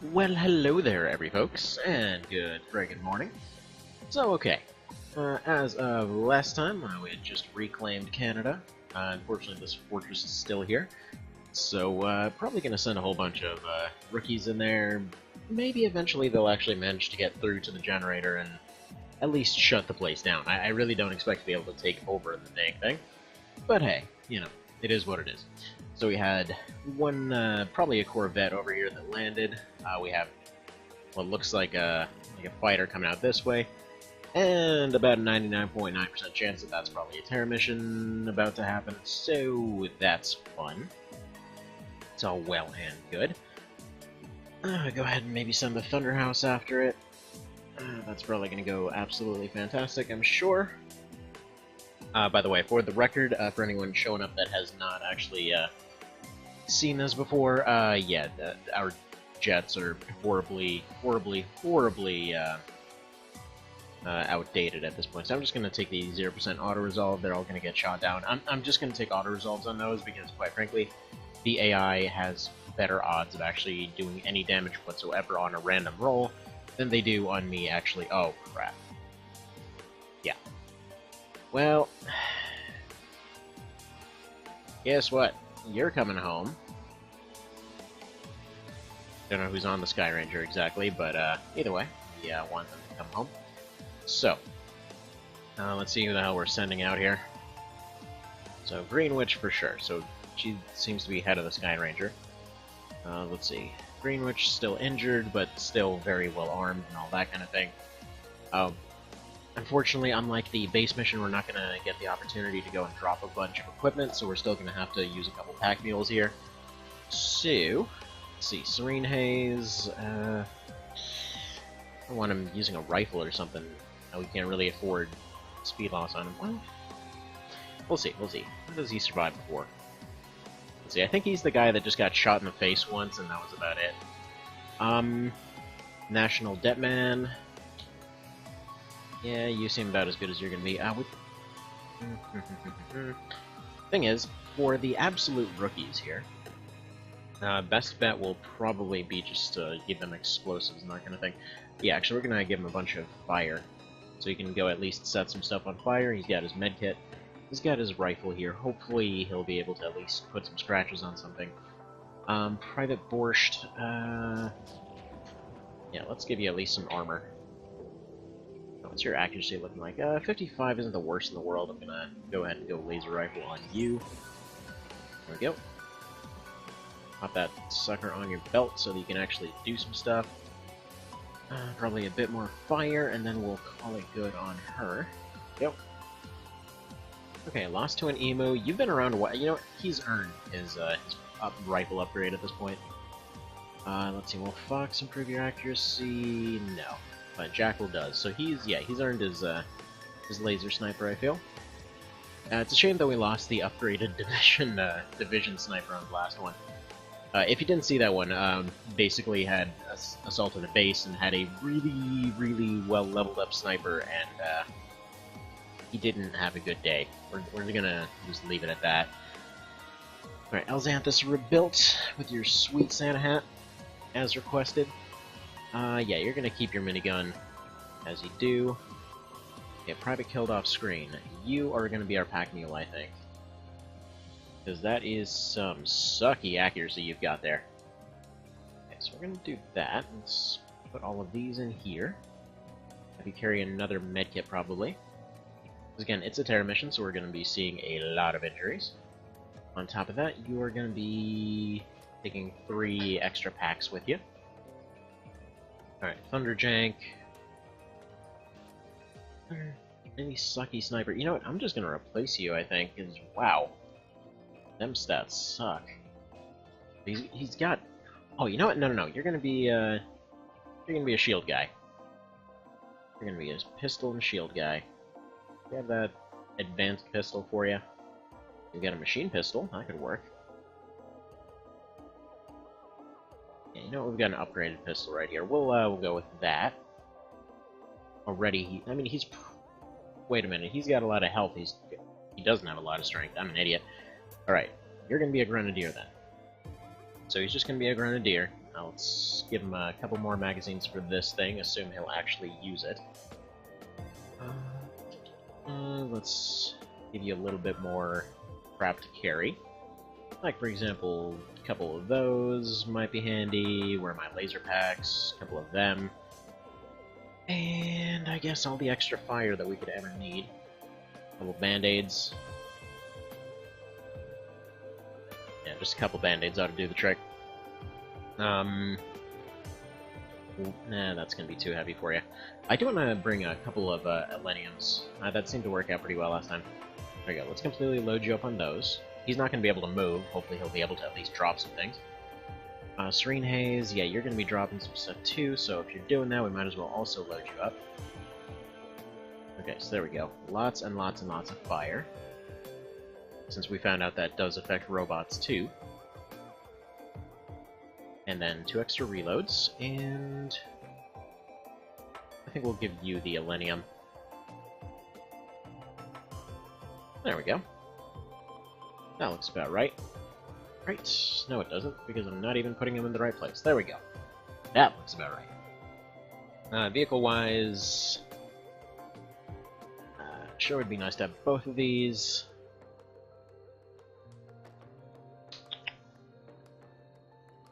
Well, hello there, every folks, and good friggin' morning. So, okay, as of last time, we had just reclaimed Canada. Unfortunately, this fortress is still here, so probably gonna send a whole bunch of rookies in there. Maybe eventually they'll actually manage to get through to the generator and at least shut the place down. I really don't expect to be able to take over the dang thing, but hey, it is what it is. So we had one, probably a Corvette over here that landed. We have what looks like a fighter coming out this way, and about a 99.9% chance that that's probably a Terra mission about to happen, so that's fun. It's all well and good. Go ahead and maybe send the Thunderhouse after it. That's probably going to go absolutely fantastic, I'm sure. By the way, for the record, for anyone showing up that has not actually seen this before, yeah, our jets are horribly outdated at this point. So I'm just going to take the 0% auto-resolve. They're all going to get shot down. I'm just going to take auto-resolves on those because, quite frankly, the AI has better odds of actually doing any damage whatsoever on a random roll than they do on me actually. Oh, crap. Yeah. Well, guess what? You're coming home. Don't know who's on the Sky Ranger exactly, but either way, yeah, I want them to come home. So, let's see who the hell we're sending out here. So, Green Witch for sure. So, she seems to be head of the Sky Ranger. Let's see. Green Witch still injured, but still very well armed and all that kind of thing. Unfortunately, unlike the base mission, we're not going to get the opportunity to go and drop a bunch of equipment, so we're still going to have to use a couple pack mules here. So, let's see, Serene Haze, I want him using a rifle or something. We can't really afford speed loss on him. Well, we'll see. How does he survive before? Let's see, I think he's the guy that just got shot in the face once, and that was about it. National Deadman. Yeah, you seem about as good as you're gonna be. Thing is, for the absolute rookies here, best bet will probably be just to give them explosives and that kind of thing. Yeah, actually, we're gonna give him a bunch of fire, so he can go at least set some stuff on fire. He's got his medkit. He's got his rifle here. Hopefully, he'll be able to at least put some scratches on something. Private Borscht. Yeah, let's give you at least some armor. What's your accuracy looking like? 55 isn't the worst in the world. I'm gonna go ahead and go laser rifle on you. There we go. Pop that sucker on your belt so that you can actually do some stuff. Probably a bit more fire, and then we'll call it good on her. Yep. Okay, lost to an emo. You've been around a while. You know, he's earned his rifle upgrade at this point. Let's see, will Fox improve your accuracy? No. But Jackal does. So he's earned his laser sniper, I feel. It's a shame that we lost the upgraded division sniper on the last one. If you didn't see that one, basically had assaulted a base and had a really well leveled up sniper, and he didn't have a good day. We're gonna just leave it at that. Alright, Elxanthus rebuilt with your sweet Santa hat, as requested. Yeah, you're gonna keep your minigun as you do. Yeah, private killed off screen. You are gonna be our pack mule, I think. Because that is some sucky accuracy you've got there. Okay, so we're gonna do that. Let's put all of these in here. Have you carry another medkit, probably. Because again, it's a Terra mission, so we're gonna be seeing a lot of injuries. On top of that, you are gonna be taking 3 extra packs with you. Alright, Thunderjank. Any sucky sniper. You know what? I'm just gonna replace you, I think, because, wow. Them stats suck. He's got... Oh, you know what? No. You're gonna be a shield guy. You're gonna be a pistol and shield guy. We have that advanced pistol for you. You got a machine pistol. That could work. Yeah, you know what? We've got an upgraded pistol right here. We'll go with that. Already, I mean, he's... Wait a minute. He's got a lot of health. He doesn't have a lot of strength. I'm an idiot. Alright, you're gonna be a Grenadier then. So he's just gonna be a Grenadier. Let's give him a couple more magazines for this thing, assume he'll actually use it. Let's give you a little bit more crap to carry. Like, for example, a couple of those might be handy. Where are my laser packs? A couple of them. And I guess all the extra fire that we could ever need. A couple band-aids. Yeah, just a couple band-aids ought to do the trick. Nah, that's gonna be too heavy for you. I do want to bring a couple of Eleniums. That seemed to work out pretty well last time. There we go. Let's completely load you up on those. He's not going to be able to move. Hopefully he'll be able to at least drop some things. Serene Haze, yeah, you're going to be dropping some stuff too, so if you're doing that, we might as well also load you up. Okay, so there we go. Lots and lots and lots of fire. Since we found out that does affect robots too. And then 2 extra reloads, and I think we'll give you the Elenium. There we go. That looks about right. Right. No, it doesn't, because I'm not even putting him in the right place. There we go. That looks about right. Vehicle-wise... sure would be nice to have both of these.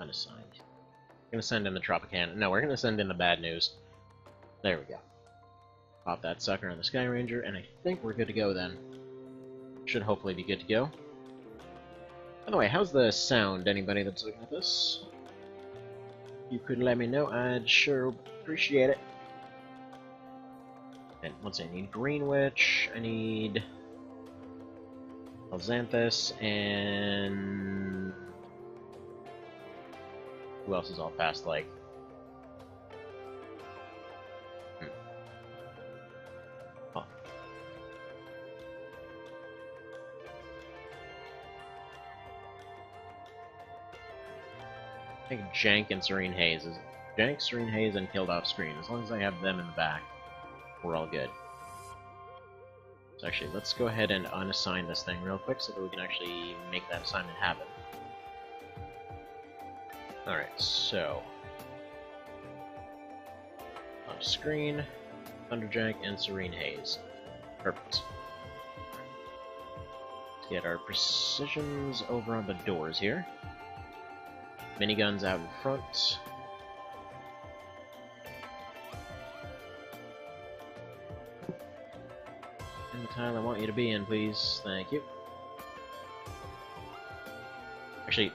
Unassigned. We're gonna send in the Tropicana. No, we're gonna send in the bad news. There we go. Pop that sucker on the Sky Ranger, and I think we're good to go then. Should hopefully be good to go. By the way, how's the sound, anybody that's looking at this? You could let me know, I'd sure appreciate it. And let's see, I need Green Witch, I need Xanthus, and who else is all past, like? Oh. I think Jank and Serene Haze is... Jank, Serene Haze, and Killed Off Screen. As long as I have them in the back, we're all good. So actually, let's go ahead and unassign this thing real quick so that we can actually make that assignment happen. Alright, so... on screen, Thunderjack, and Serene Haze. Perfect. Let's get our precisions over on the doors here. Miniguns out in front. In the tile I want you to be in, please. Thank you. Actually,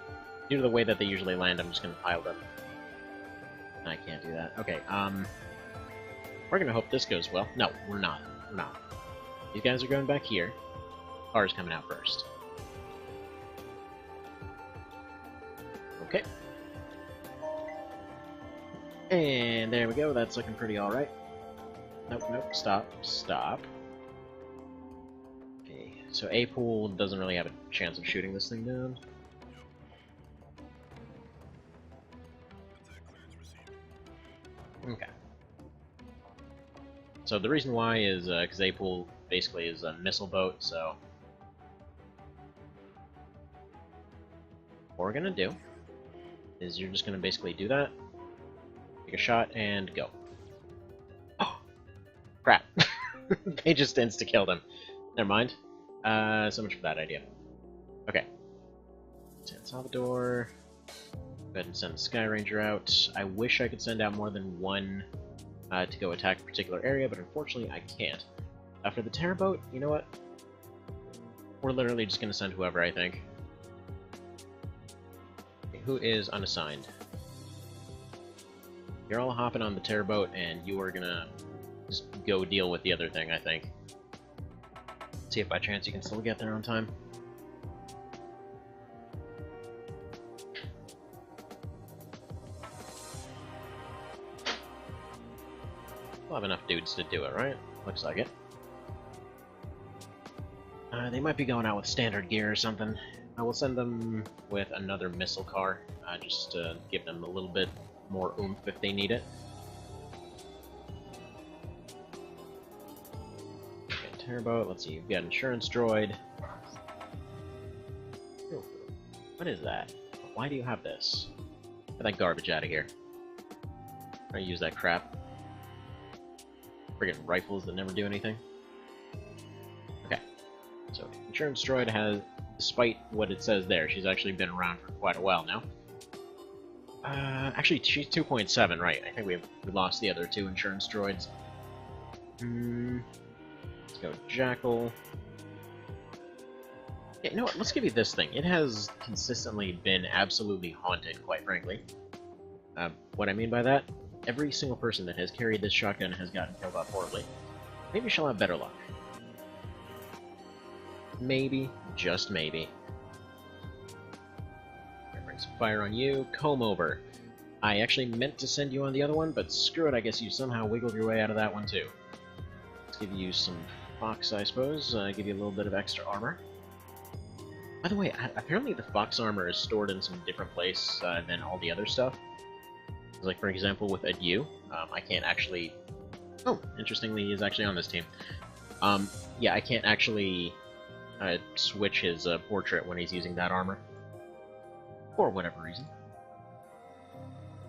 due to the way that they usually land, I'm just gonna pile them. I can't do that. Okay, we're gonna hope this goes well. No, we're not. We're not. These guys are going back here. Car's coming out first. Okay. And there we go, that's looking pretty alright. Nope, nope, stop, stop. Okay, so A-Pool doesn't really have a chance of shooting this thing down. Okay. So the reason why is because A-Pool basically is a missile boat, so... what we're gonna do is you're just gonna basically do that, take a shot, and go. Oh! Crap. They just insta-killed him. Never mind. So much for that idea. Okay. San Salvador. Go ahead and send the Sky Ranger out. I wish I could send out more than one to go attack a particular area, but unfortunately I can't. For the Terrorboat, you know what? We're literally just gonna send whoever, I think. Who is unassigned? You're all hopping on the Terrorboat, and you are gonna just go deal with the other thing, I think. See if by chance you can still get there on time. We'll have enough dudes to do it, right? Looks like it. They might be going out with standard gear or something. I will send them with another missile car, just to give them a little bit more oomph if they need it. Okay, Terrorboat, let's see, you've got Insurance Droid. Ooh, what is that? Why do you have this? Get that garbage out of here. I use that crap. Friggin' rifles that never do anything. Okay. So, Insurance Droid has, despite what it says there, she's actually been around for quite a while now. Actually, she's 2.7, right. I think we lost the other two Insurance Droids. Let's go Jackal. Yeah, you know what? Let's give you this thing. It has consistently been absolutely haunted, quite frankly. What I mean by that? Every single person that has carried this shotgun has gotten killed off horribly. Maybe she'll have better luck. Maybe, just maybe. Gonna bring some fire on you. Comb over. I actually meant to send you on the other one, but screw it, I guess you somehow wiggled your way out of that one too. Let's give you some Fox, I suppose. Give you a little bit of extra armor. By the way, apparently the Fox armor is stored in some different place than all the other stuff. Like, for example, with Adieu, I can't actually... Oh, interestingly, he's actually on this team. Yeah, I can't actually switch his portrait when he's using that armor. For whatever reason.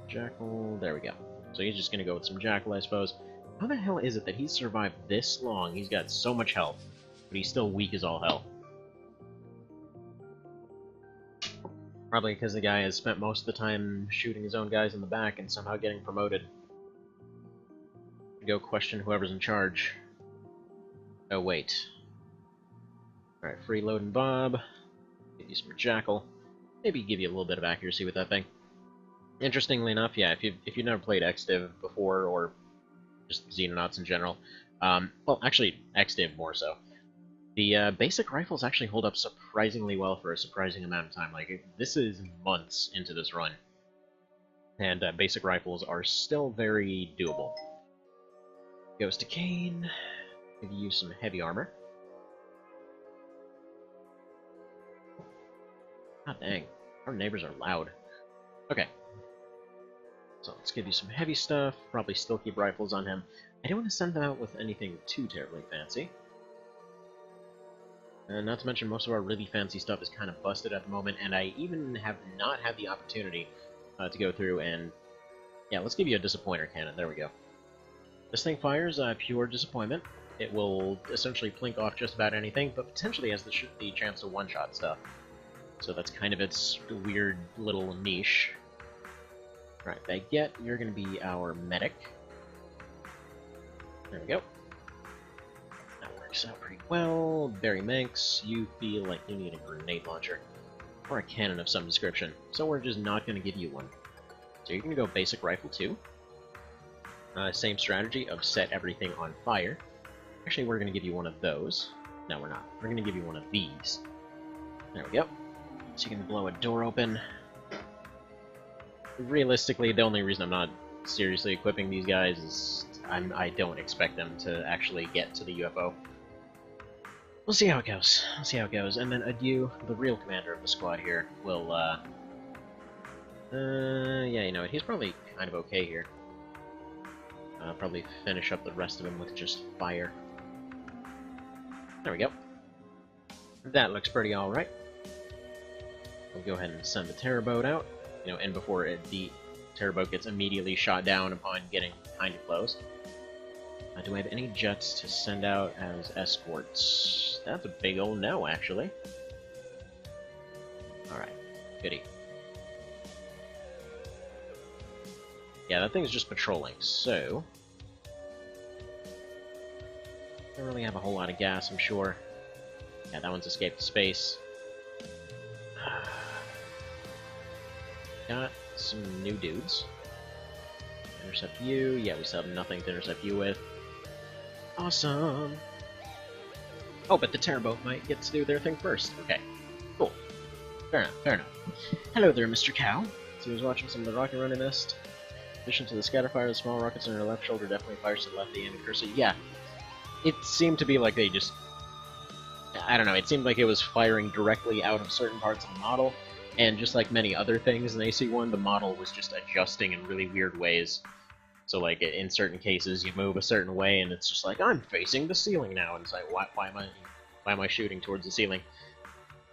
Jackal, there we go. So he's just gonna go with some Jackal, I suppose. How the hell is it that he's survived this long? He's got so much health, but he's still weak as all hell. Probably because the guy has spent most of the time shooting his own guys in the back and somehow getting promoted. Go question whoever's in charge. Oh, wait. Alright, freeload and Bob. Give you some Jackal. Maybe give you a little bit of accuracy with that thing. Interestingly enough, yeah, if you've never played X-Div before, or just Xenonauts in general, well, actually, X-Div more so, the basic rifles actually hold up surprisingly well for a surprising amount of time. Like, this is months into this run, and basic rifles are still very doable. Goes to Kane. Maybe use some heavy armor. God dang, our neighbors are loud. Okay. So let's give you some heavy stuff, probably still keep rifles on him. I don't want to send them out with anything too terribly fancy. Not to mention, most of our really fancy stuff is kind of busted at the moment, and I even have not had the opportunity to go through and... Yeah, let's give you a Disappointer cannon, there we go. This thing fires pure disappointment. It will essentially plink off just about anything, but potentially has the chance to one-shot stuff. So that's kind of its weird little niche. Right, Baguette, you're going to be our medic. There we go. That works out pretty well. Barry Manx, you feel like you need a grenade launcher. Or a cannon of some description. So we're just not going to give you one. So you're going to go basic rifle too. Same strategy of set everything on fire. Actually, we're going to give you one of those. No, we're not. We're going to give you one of these. There we go. So you can blow a door open. Realistically, the only reason I'm not seriously equipping these guys is I don't expect them to actually get to the UFO. We'll see how it goes. We'll see how it goes. And then Adieu, the real commander of the squad here, will, yeah, you know what, he's probably kind of okay here. Probably finish up the rest of him with just fire. There we go. That looks pretty alright. We'll go ahead and send the terrorboat out. You know, and before the terrorboat gets immediately shot down upon getting kind of close. Do I have any jets to send out as escorts? That's a big old no, actually. Alright, goody. Yeah, that thing's just patrolling, so... Don't really have a whole lot of gas, I'm sure. Yeah, that one's escaped to space. Got some new dudes. Intercept you. Yeah, we still have nothing to intercept you with. Awesome! Oh, but the terrorboat might get to do their thing first. Okay, cool. Fair enough, fair enough. Hello there, Mr. Cow. So he was watching some of the rocket running nest. In addition to the scatterfire, the small rockets on your left shoulder definitely fires to the left of the enemy cursor. Yeah, it seemed to be like they just... I don't know, it seemed like it was firing directly out of certain parts of the model. And just like many other things in AC-1, the model was just adjusting in really weird ways. So, like, in certain cases, you move a certain way, and it's just like, I'm facing the ceiling now, and it's like, why am I shooting towards the ceiling?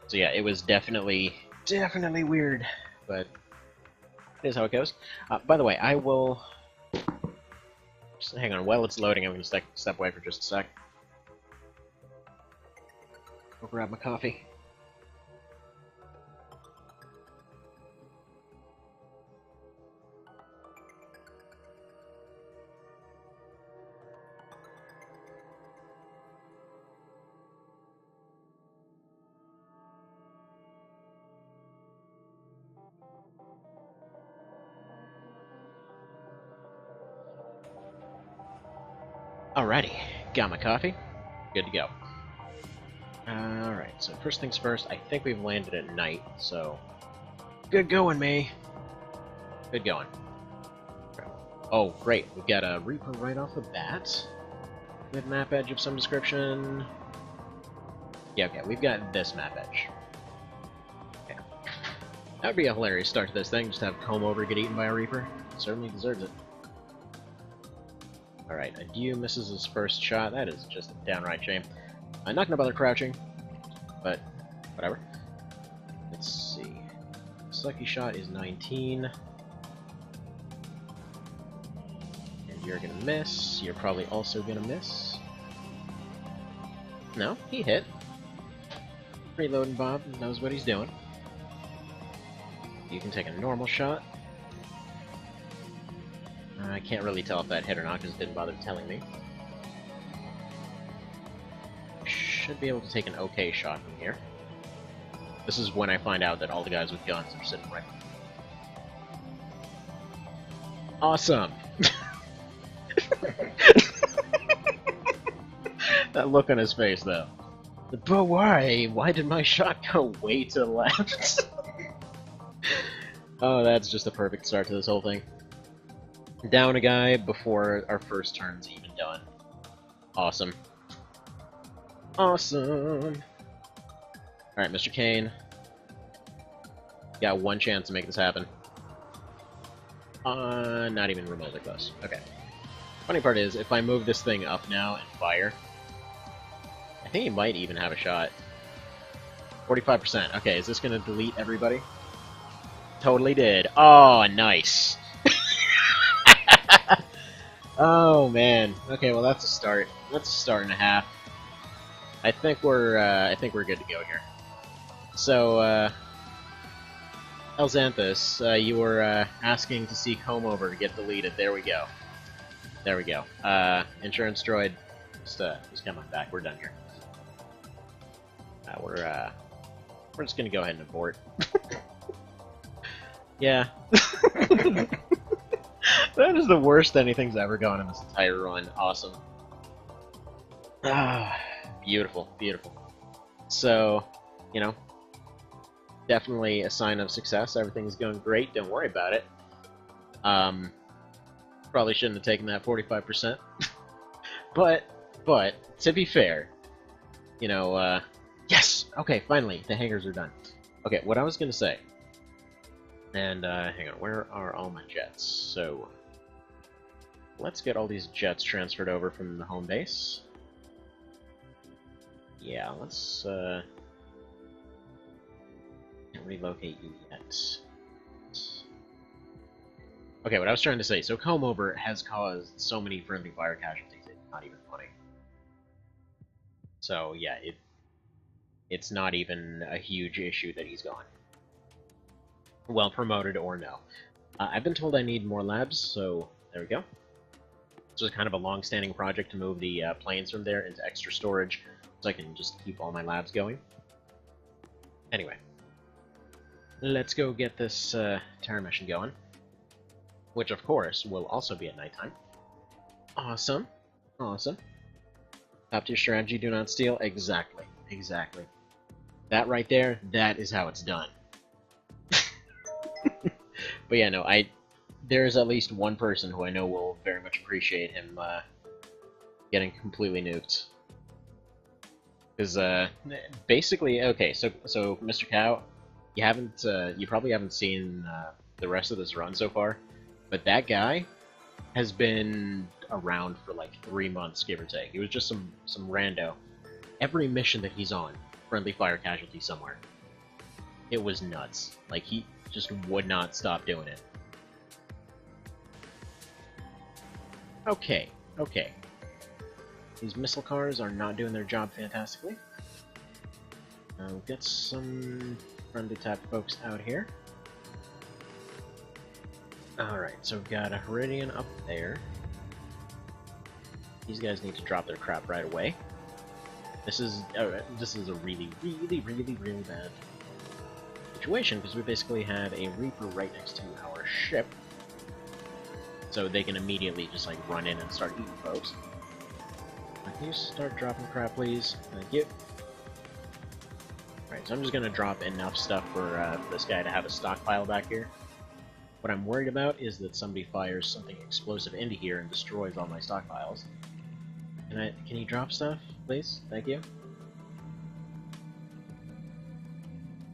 So yeah, it was definitely weird, but It is how it goes. By the way, I will... Just hang on, while it's loading, I'm going to step away for just a sec. Go grab my coffee. Alrighty, got my coffee. Good to go. Alright, so first things first, I think we've landed at night, so... Good going, me! Good going. Oh, great, we've got a Reaper right off the bat. With map edge of some description. Yeah, okay, we've got this map edge. Okay. That would be a hilarious start to this thing, just have Comb Over get eaten by a Reaper. Certainly deserves it. Alright, Adieu misses his first shot. That is just a downright shame. I'm not gonna bother crouching, but whatever. Let's see. Lucky shot is 19. And you're gonna miss. You're probably also gonna miss. No, he hit. Reloading Bob knows what he's doing. You can take a normal shot. I can't really tell if that hit or not because it didn't bother telling me. Should be able to take an okay shot from here. This is when I find out that all the guys with guns are sitting right. Awesome! That look on his face, though. But why? Why did my shot go way to the left? Oh, that's just a perfect start to this whole thing. Down a guy before our first turn's even done. Awesome. Awesome! Alright, Mr. Kane. Got one chance to make this happen. Not even remotely close. Okay. Funny part is, if I move this thing up now and fire, I think he might even have a shot. 45%. Okay, is this gonna delete everybody? Totally did. Oh, nice! Oh man. Okay, well that's a start. That's a start and a half. I think we're good to go here. So, Elxanthus, you were asking to see Comb Over get deleted. There we go. There we go. Insurance droid, just come on back. We're done here. We're just gonna go ahead and abort. Yeah. That is the worst anything's ever gone in this entire run. Awesome. Ah, beautiful, beautiful. So, you know, definitely a sign of success. Everything's going great. Don't worry about it. Probably shouldn't have taken that 45%. but, to be fair, you know, yes! Okay, finally, the hangars are done. Okay, what I was gonna say, and, hang on, where are all my jets? So, let's get all these jets transferred over from the home base. Yeah, let's, can't relocate you yet. Okay, what I was trying to say, so Comb Over has caused so many friendly fire casualties, it's not even funny. So, yeah, it's not even a huge issue that he's gone. Well promoted or no. I've been told I need more labs, so there we go. This is kind of a long-standing project to move the planes from there into extra storage, so I can just keep all my labs going. Anyway, let's go get this Terra mission going, which of course will also be at nighttime. Awesome, awesome. Top tier strategy, do not steal. Exactly, exactly. That right there, that is how it's done. But yeah, no, there's at least one person who I know will very much appreciate him getting completely nuked. Because basically, okay, so Mr. Cow, you probably haven't seen the rest of this run so far, but that guy has been around for like 3 months, give or take. He was just some rando. Every mission that he's on, friendly fire casualty somewhere. It was nuts. Like, he just would not stop doing it. Okay, okay. These missile cars are not doing their job fantastically. We've got some friendly type folks out here. Alright, so we've got a Heridian up there. These guys need to drop their crap right away. This is a really bad situation, because we basically have a Reaper right next to our ship. So they can immediately just like run in and start eating folks. Can you start dropping crap, please? Thank you. Alright, so I'm just gonna drop enough stuff for this guy to have a stockpile back here. What I'm worried about is that somebody fires something explosive into here and destroys all my stockpiles. Can you drop stuff, please? Thank you.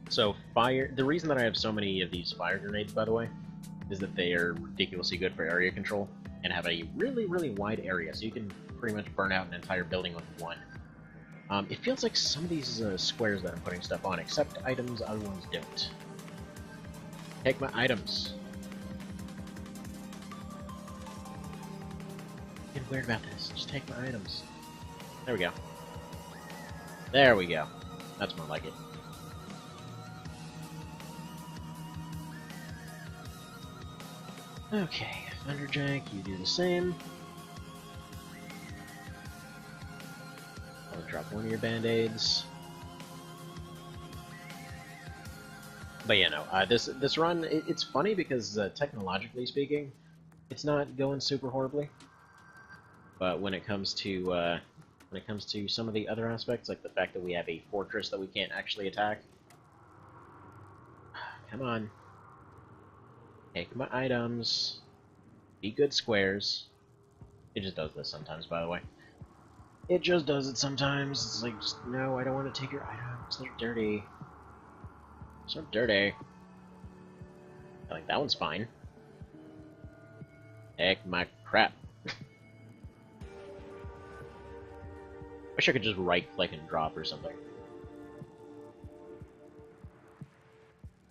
So the reason that I have so many of these fire grenades, by the way, is that they are ridiculously good for area control and have a really wide area, so you can pretty much burn out an entire building with one. It feels like some of these squares that I'm putting stuff on accept items, other ones don't. Take my items. I'm getting weird about this. Just take my items. There we go. There we go. That's more like it. Okay, Thunderjack, you do the same. I'll drop one of your band-aids. But yeah, no, this run, it's funny because technologically speaking, it's not going super horribly. But when it comes to some of the other aspects, like the fact that we have a fortress that we can't actually attack, come on. Take my items. Be good squares. It just does this sometimes, by the way. It just does it sometimes. It's like, just, no, I don't want to take your items. They're dirty. So dirty. Like, that one's fine. Take my crap. Wish I could just right-click and drop or something.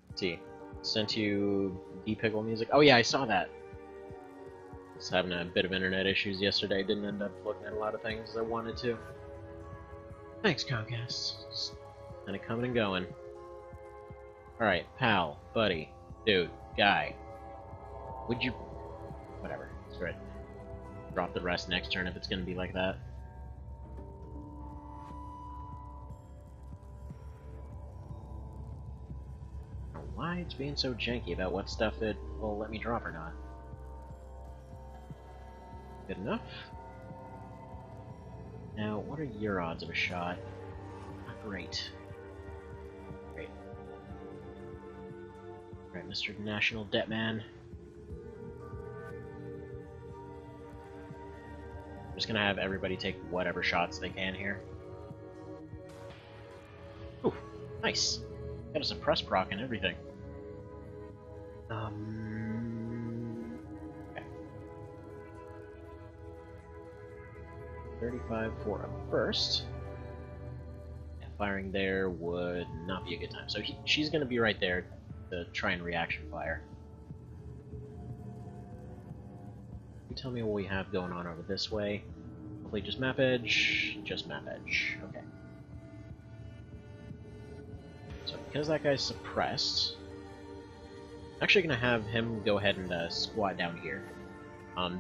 Let's see. Sent you D-Pickle music. Oh yeah, I saw that. I was having a bit of internet issues yesterday. Didn't end up looking at a lot of things as I wanted to. Thanks, Comcast. Just kind of coming and going. Alright, pal, buddy, dude, guy. Would you... Whatever. Screw it. Drop the rest next turn if it's gonna be like that. Why it's being so janky about what stuff it will let me drop or not. Good enough. Now, what are your odds of a shot? Not great. Great. Alright, Mr. National Debt Man. I'm just gonna have everybody take whatever shots they can here. Ooh, nice. Got a suppress proc and everything. Okay. 35 for a burst. And firing there would not be a good time. So she's going to be right there to try and reaction fire. You tell me what we have going on over this way. Hopefully just map edge. Just map edge. Okay. So because that guy's suppressed, I'm actually going to have him go ahead and squat down here.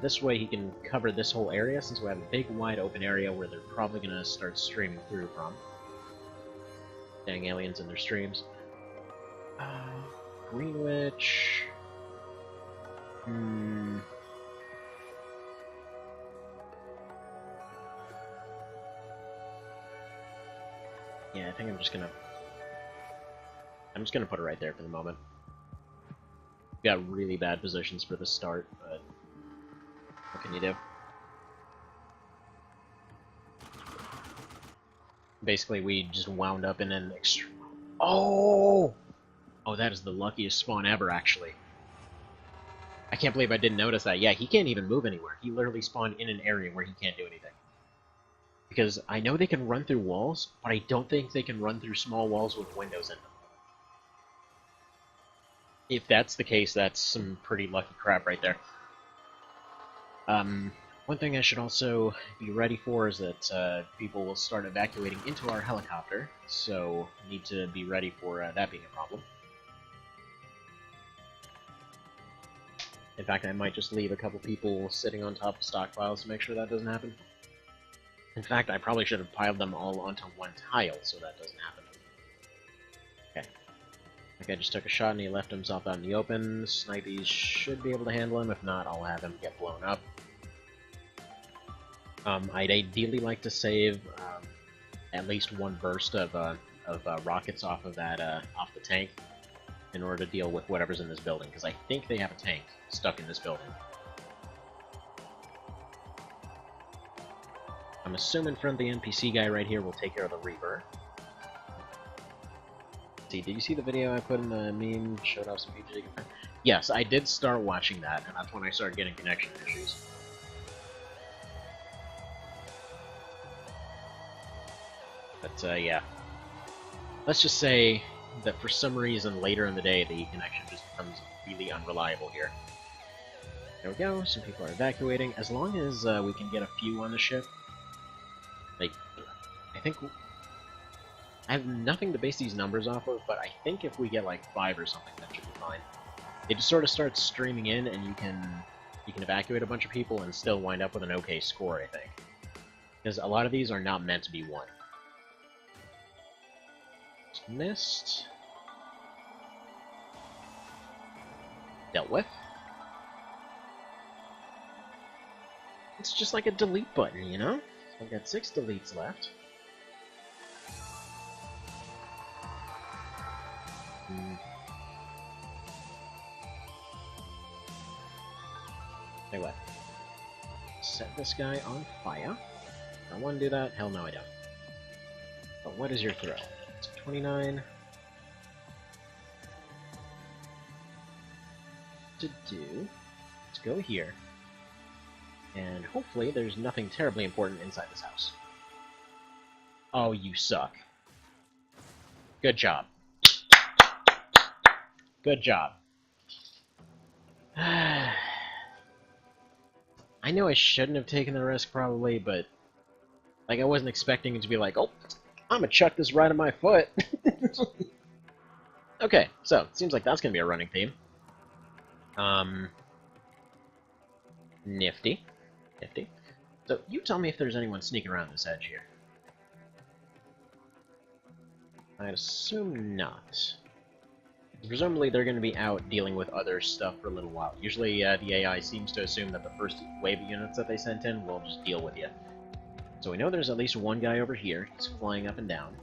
This way he can cover this whole area, since we have a big wide open area where they're probably going to start streaming through from. Dang aliens and their streams. Green Witch... Yeah, I think I'm just gonna put it right there for the moment. We got really bad positions for the start, but what can you do? Basically, we just wound up in an extreme... Oh! Oh, that is the luckiest spawn ever, actually. I can't believe I didn't notice that. Yeah, he can't even move anywhere. He literally spawned in an area where he can't do anything. Because I know they can run through walls, but I don't think they can run through small walls with windows in them. If that's the case, that's some pretty lucky crap right there. One thing I should also be ready for is that people will start evacuating into our helicopter, so need to be ready for that being a problem. In fact, I might just leave a couple people sitting on top of stockpiles to make sure that doesn't happen. In fact, I probably should have piled them all onto one tile so that doesn't happen. Okay. That guy just took a shot and he left himself out in the open. Snipies should be able to handle him. If not, I'll have him get blown up. I'd ideally like to save at least one burst of rockets off of that off the tank in order to deal with whatever's in this building, because I think they have a tank stuck in this building. I'm assuming from the NPC guy right here will take care of the Reaper. See, did you see the video I put in the meme? Showed off some features you can find? Yes, I did start watching that, and that's when I started getting connection issues. But, yeah. Let's just say that for some reason later in the day the connection just becomes really unreliable here. There we go, some people are evacuating. As long as we can get a few on the ship, like, I think... I have nothing to base these numbers off of, but I think if we get like 5 or something, that should be fine. It just sort of starts streaming in, and you can evacuate a bunch of people and still wind up with an okay score, I think. Because a lot of these are not meant to be won. Missed. Dealt with. It's just like a delete button, you know? I've got 6 deletes left. Tell you what. Set this guy on fire. I want to do that? Hell no, I don't. But what is your throw? It's 29. To do. Let's go here. And hopefully there's nothing terribly important inside this house. Oh, you suck. Good job. Good job. I know I shouldn't have taken the risk, probably, but... like, I wasn't expecting it to be like, oh, I'm gonna chuck this right on my foot. Okay, so, it seems like that's gonna be a running theme. Nifty. Nifty. So, you tell me if there's anyone sneaking around this edge here. I'd assume not. Presumably they're going to be out dealing with other stuff for a little while. Usually the AI seems to assume that the first wave of units that they sent in will just deal with you. So we know there's at least one guy over here. He's flying up and down.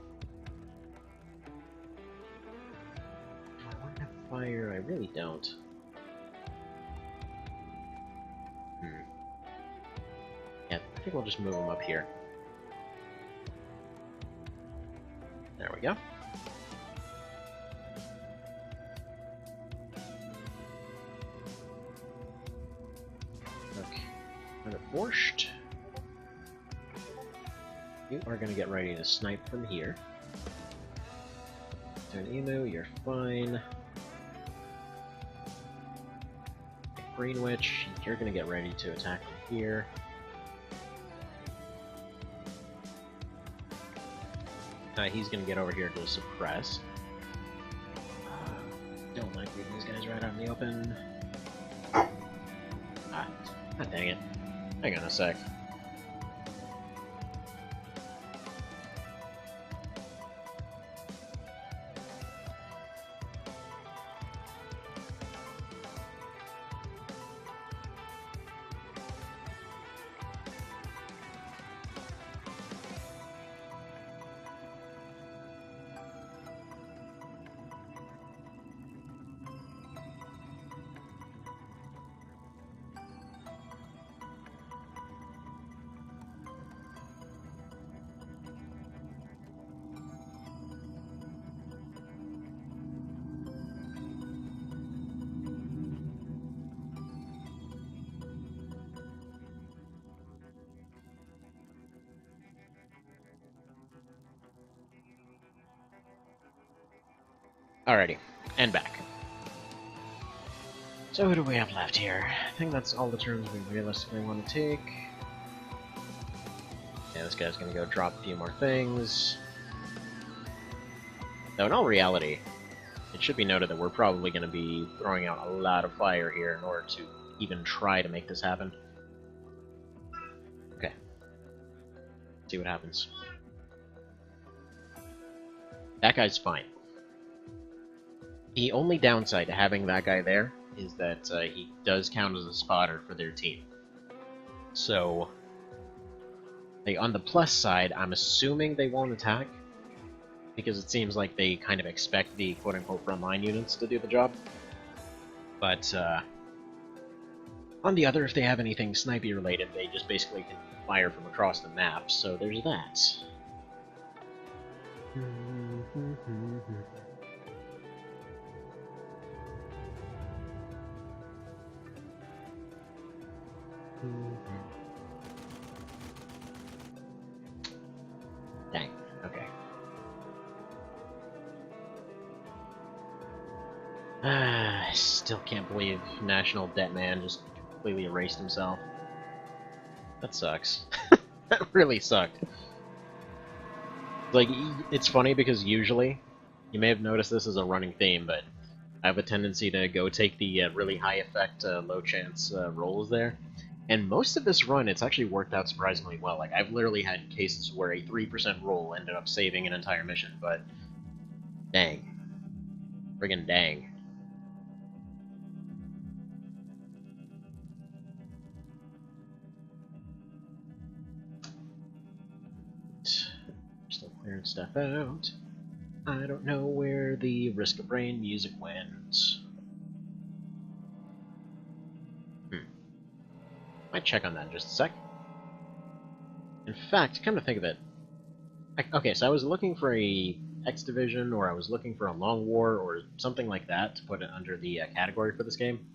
Do I want to fire? I really don't. Yeah, I think we'll just move him up here. There we go. Borscht. You are going to get ready to snipe from here. Do an emu, you're fine. Greenwich, you're going to get ready to attack from here. He's going to get over here to suppress. Don't like leaving these guys right out in the open. Ah, dang it. Hang on a sec. Alrighty, and back. So who do we have left here? I think that's all the turns we realistically want to take. Yeah, this guy's gonna go drop a few more things. Though in all reality, it should be noted that we're probably gonna be throwing out a lot of fire here in order to even try to make this happen. Okay. See what happens. That guy's fine. The only downside to having that guy there is that he does count as a spotter for their team. So, like, on the plus side, I'm assuming they won't attack, because it seems like they kind of expect the quote-unquote frontline units to do the job. But, on the other, if they have anything snipey related, they just basically can fire from across the map, so there's that. Dang, okay. I still can't believe National Debt Man just completely erased himself. That sucks. That really sucked. Like, it's funny because usually, you may have noticed this as a running theme, but I have a tendency to go take the really high effect, low chance rolls there. And most of this run, it's actually worked out surprisingly well. Like, I've literally had cases where a 3% roll ended up saving an entire mission, but dang. Friggin' dang. Still clearing stuff out. I don't know where the Risk of Rain music went. Might check on that in just a sec. In fact, come to think of it, okay, so I was looking for a X-Division, or I was looking for a Long War, or something like that to put it under the category for this game.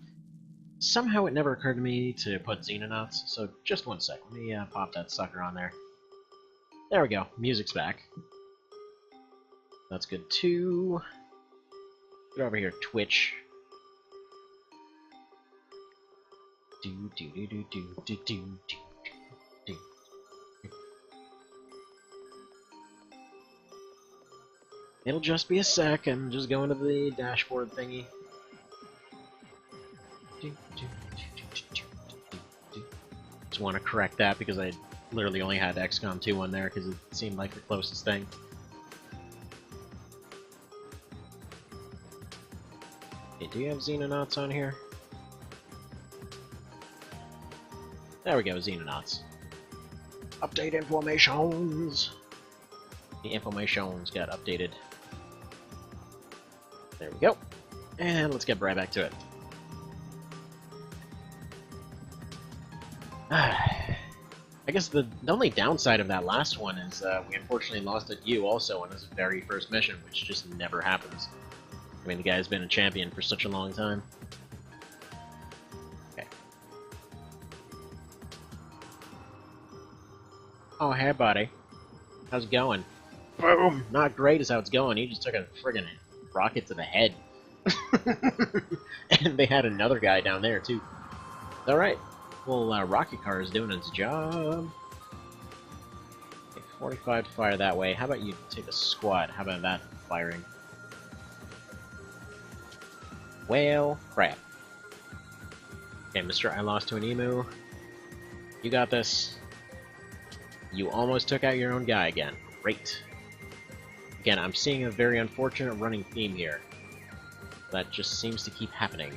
Somehow it never occurred to me to put Xenonauts, so just one sec. Let me pop that sucker on there. There we go. Music's back. That's good too. Get over here, Twitch. Do do do do do do do do. It'll just be a sec. I'm just going to the dashboard thingy. Just want to correct that because I literally only had XCOM 2 on there because it seemed like the closest thing. Okay, do you have Xenonauts on here? There we go, Xenonauts. Update informations! The informations got updated. There we go. And let's get right back to it. I guess the only downside of that last one is we unfortunately lost a U also on his very first mission, which just never happens. I mean, the guy's been a champion for such a long time. Okay. Oh, hey, buddy. How's it going? Boom! Not great is how it's going. He just took a friggin' rocket to the head. And they had another guy down there, too. Alright. Well, rocket car is doing its job. Okay, 45 to fire that way. How about you take a squad? How about that firing? Well, crap. Okay, Mr. I lost to an emu. You got this. You almost took out your own guy again. Great. Again, I'm seeing a very unfortunate running theme here. That just seems to keep happening.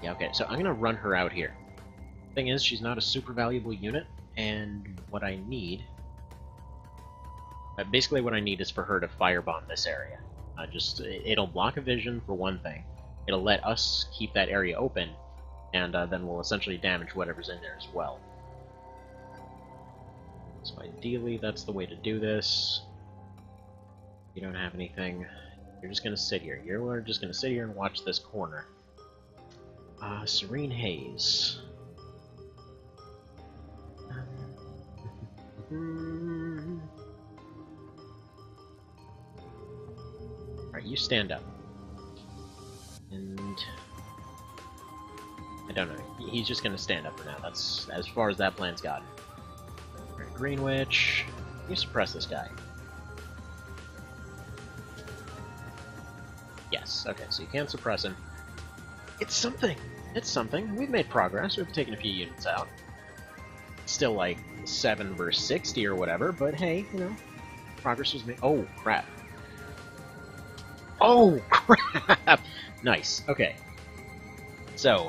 Yeah, okay, so I'm gonna run her out here. Thing is, she's not a super valuable unit, and what I need... basically what I need is for her to firebomb this area. It'll block a vision, for one thing. It'll let us keep that area open, and then we'll essentially damage whatever's in there as well. So ideally, that's the way to do this. You don't have anything. You're just gonna sit here. You're just gonna sit here and watch this corner. Serene Haze. Alright, you stand up. And I don't know. He's just gonna stand up for now. That's as far as that plan's gotten. Alright, Green Witch. You suppress this guy. Yes, okay, so you can't suppress him. It's something! It's something. We've made progress. We've taken a few units out. It's still like 7 versus 60 or whatever, but hey, you know, progress was made. Oh, crap. Oh, crap! Nice, okay. So,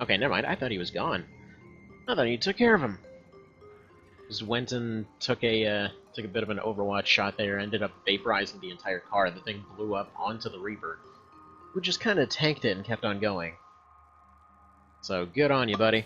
okay, never mind. I thought he was gone. I thought you took care of him. Just went and took a bit of an Overwatch shot there, ended up vaporizing the entire car. The thing blew up onto the Reaper, who just kind of tanked it and kept on going. So, good on you, buddy.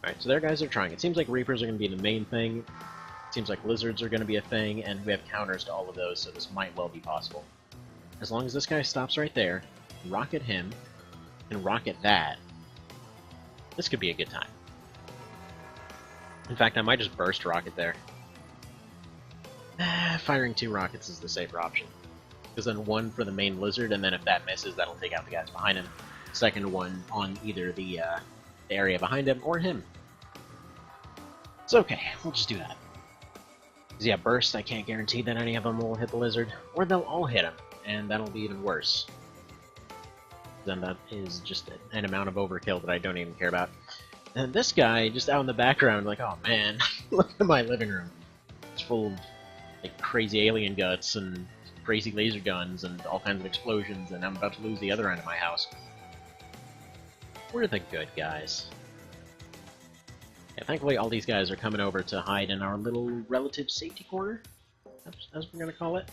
Alright, so their guys are trying. It seems like Reapers are going to be the main thing. It seems like Lizards are going to be a thing, and we have counters to all of those, so this might well be possible. As long as this guy stops right there, rocket him, and rocket that, this could be a good time. In fact, I might just burst rocket there. Firing 2 rockets is the safer option. Because then 1 for the main Lizard, and then if that misses, that'll take out the guys behind him. Second one on either the area behind him or him. It's okay, we'll just do that. Because yeah, burst, I can't guarantee that any of them will hit the Lizard, or they'll all hit him, and that'll be even worse. Then that is just an amount of overkill that I don't even care about. And this guy, just out in the background, like, oh man, look at my living room. It's full of like crazy alien guts and crazy laser guns and all kinds of explosions, and I'm about to lose the other end of my house. We're the good guys. Yeah, thankfully all these guys are coming over to hide in our little relative safety corner, as we're gonna call it.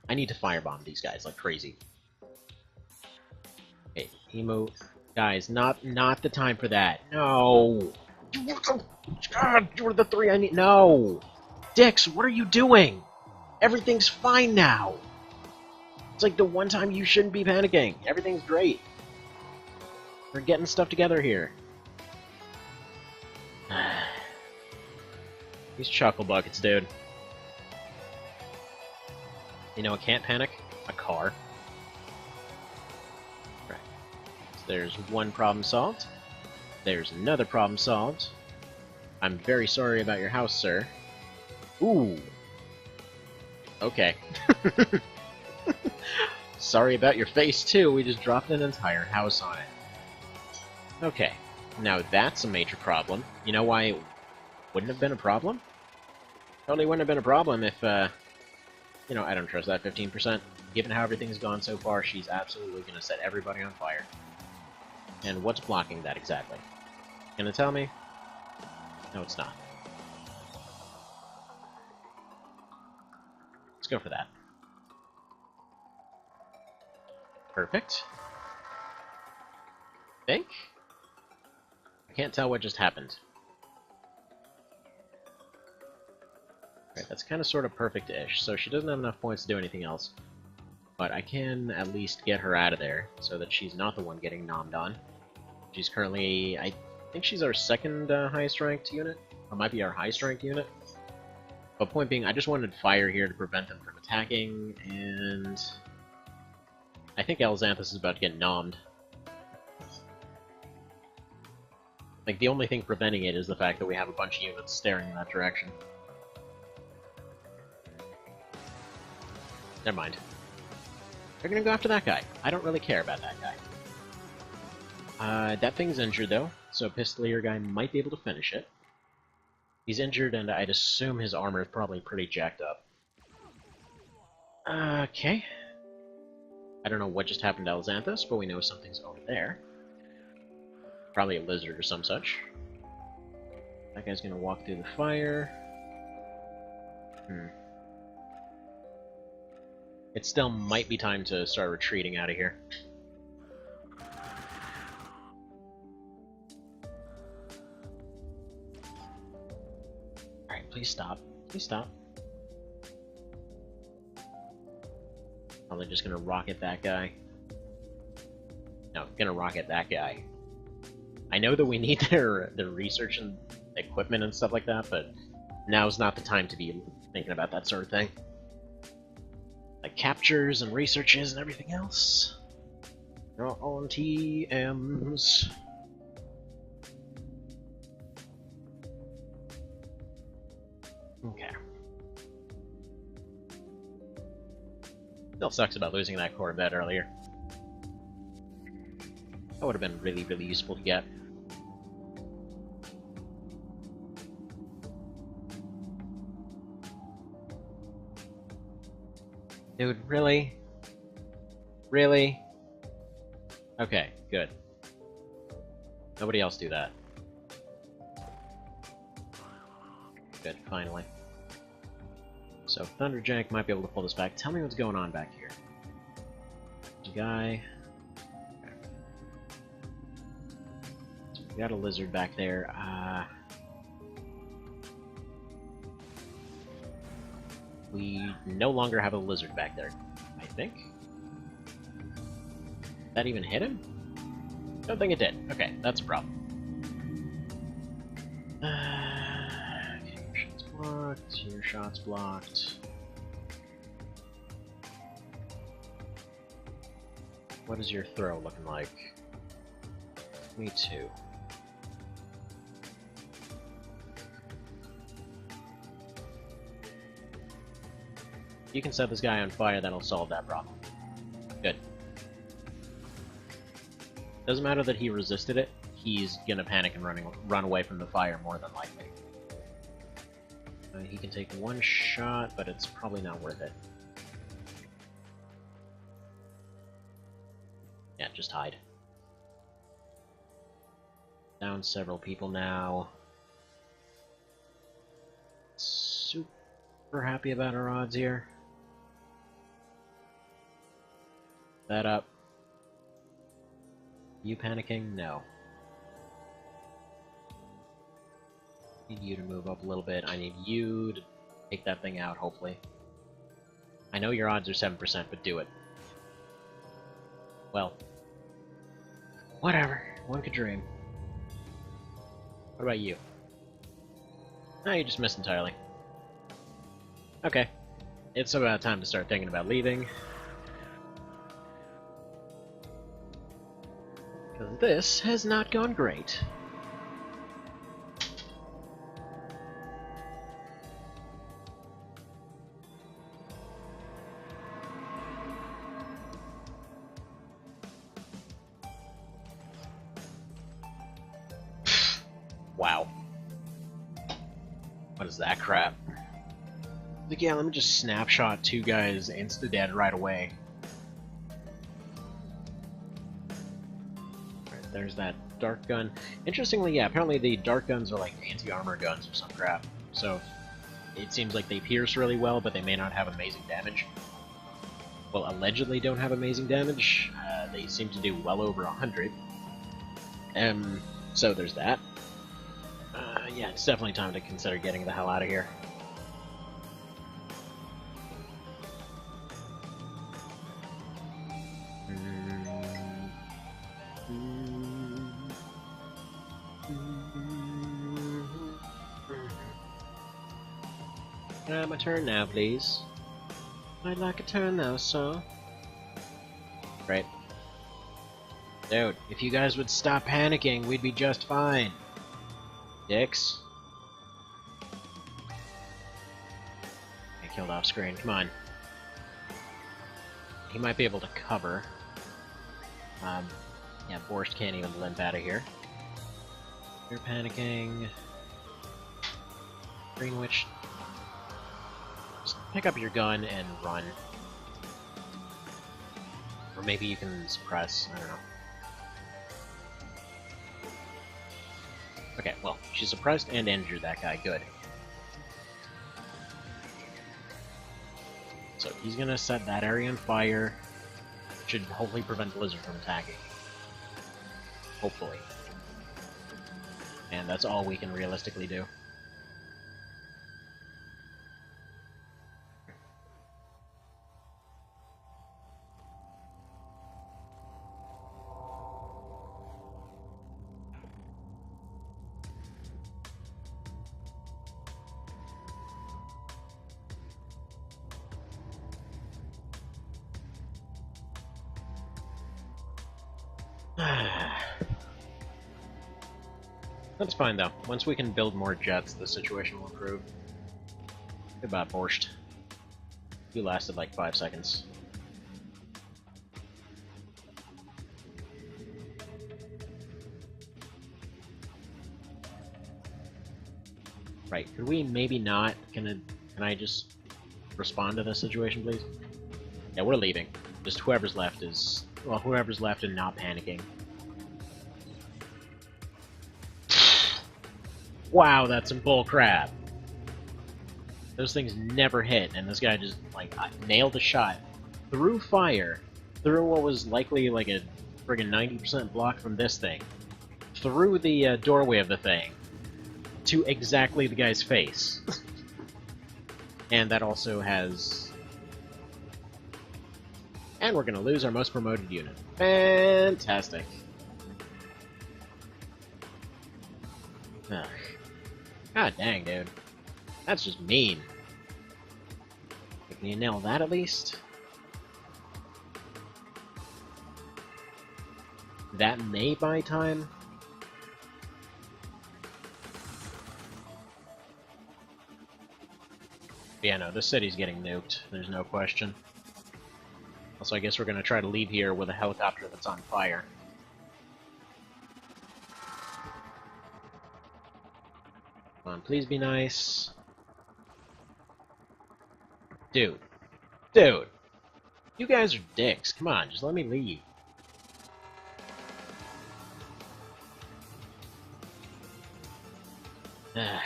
I need to firebomb these guys like crazy. Okay, emote. Guys, not the time for that. No! God, you're the 3 I need. No! Dix, what are you doing? Everything's fine now! It's like the one time you shouldn't be panicking. Everything's great. We're getting stuff together here. These chuckle buckets, dude. You know, I can't panic. A car. Right. So there's one problem solved. There's another problem solved. I'm very sorry about your house, sir. Ooh. Okay. Sorry about your face, too. We just dropped an entire house on it. Okay. Now that's a major problem. You know why it wouldn't have been a problem? Totally wouldn't have been a problem if, you know, I don't trust that 15%. Given how everything's gone so far, she's absolutely going to set everybody on fire. And what's blocking that exactly? Gonna tell me? No, it's not. Let's go for that. Perfect. Think? I can't tell what just happened. Right, that's kind of sort of perfect-ish, so she doesn't have enough points to do anything else. But I can at least get her out of there, so that she's not the one getting nommed on. She's currently, I think she's our second highest ranked unit, or might be our highest ranked unit. But point being, I just wanted fire here to prevent them from attacking, and I think Xanthus is about to get nommed. Like, the only thing preventing it is the fact that we have a bunch of units staring in that direction. Never mind. They're gonna go after that guy. I don't really care about that guy. That thing's injured, though, so Pistolier guy might be able to finish it. He's injured, and I'd assume his armor is probably pretty jacked up. Okay. I don't know what just happened to Xanthus, but we know something's over there. Probably a lizard or some such. That guy's gonna walk through the fire. It still might be time to start retreating out of here. Alright, please stop. Please stop. Probably just gonna rocket that guy. No, gonna rocket that guy. I know that we need their research and equipment and stuff like that, but now's not the time to be thinking about that sort of thing. Like captures and researches and everything else. They're all on TMs. Okay. Still sucks about losing that core bed earlier. That would have been really, really useful to get. Dude, really? Really? Okay, good. Nobody else do that. Good, finally. So, Thunderjack might be able to pull this back. Tell me what's going on back here. There's a guy. Okay. So we got a lizard back there. We no longer have a lizard back there, I think. That even hit him? Don't think it did. Okay, that's a problem. Okay, your shot's blocked, your shot's blocked. What is your throw looking like? Me too. You can set this guy on fire, that'll solve that problem. Good. Doesn't matter that he resisted it, he's gonna panic and run away from the fire more than likely. He can take one shot, but it's probably not worth it. Yeah, just hide. Down several people now. Super happy about our odds here. That up. You panicking? No. Need you to move up a little bit. I need you to take that thing out, hopefully. I know your odds are 7%, but do it. Well. Whatever. One could dream. What about you? No, you just missed entirely. Okay. It's about time to start thinking about leaving. Because this has not gone great. Wow. What is that crap? Like, yeah, let me just snapshot two guys insta-dead right away. Alright, there's that dark gun. Interestingly, yeah, apparently the dark guns are like anti-armor guns or some crap. So, it seems like they pierce really well, but they may not have amazing damage. Well, allegedly don't have amazing damage. They seem to do well over 100. So there's that. Yeah, it's definitely time to consider getting the hell out of here. Can I have my turn now, please? I'd like a turn now, sir. Right. Dude, if you guys would stop panicking, we'd be just fine. Dicks. I killed off screen, come on. He might be able to cover. Yeah, Borscht can't even limp out of here. You're panicking. Greenwich. Just pick up your gun and run. Or maybe you can suppress, I don't know. Okay, well, she suppressed and injured that guy, good. So he's gonna set that area on fire. Should hopefully prevent the lizard from attacking. Hopefully. And that's all we can realistically do. That's fine, though. Once we can build more jets, the situation will improve. Goodbye, Borscht. You lasted like 5 seconds. Right, could we maybe not? Can I just respond to this situation, please? Yeah, we're leaving. Just whoever's left is... Well, whoever's left and not panicking. Wow, that's some bull crap. Those things never hit, and this guy just, like, nailed a shot through fire, through what was likely like a friggin' 90% block from this thing, through the doorway of the thing, to exactly the guy's face. And that also has... And we're gonna lose our most promoted unit. Fantastic. Ugh. God dang, dude. That's just mean. Can you nail that at least? That may buy time. Yeah, no, this city's getting nuked. There's no question. Also, I guess we're gonna try to leave here with a helicopter that's on fire. Come on, please be nice. Dude. Dude! You guys are dicks. Come on, just let me leave. Man,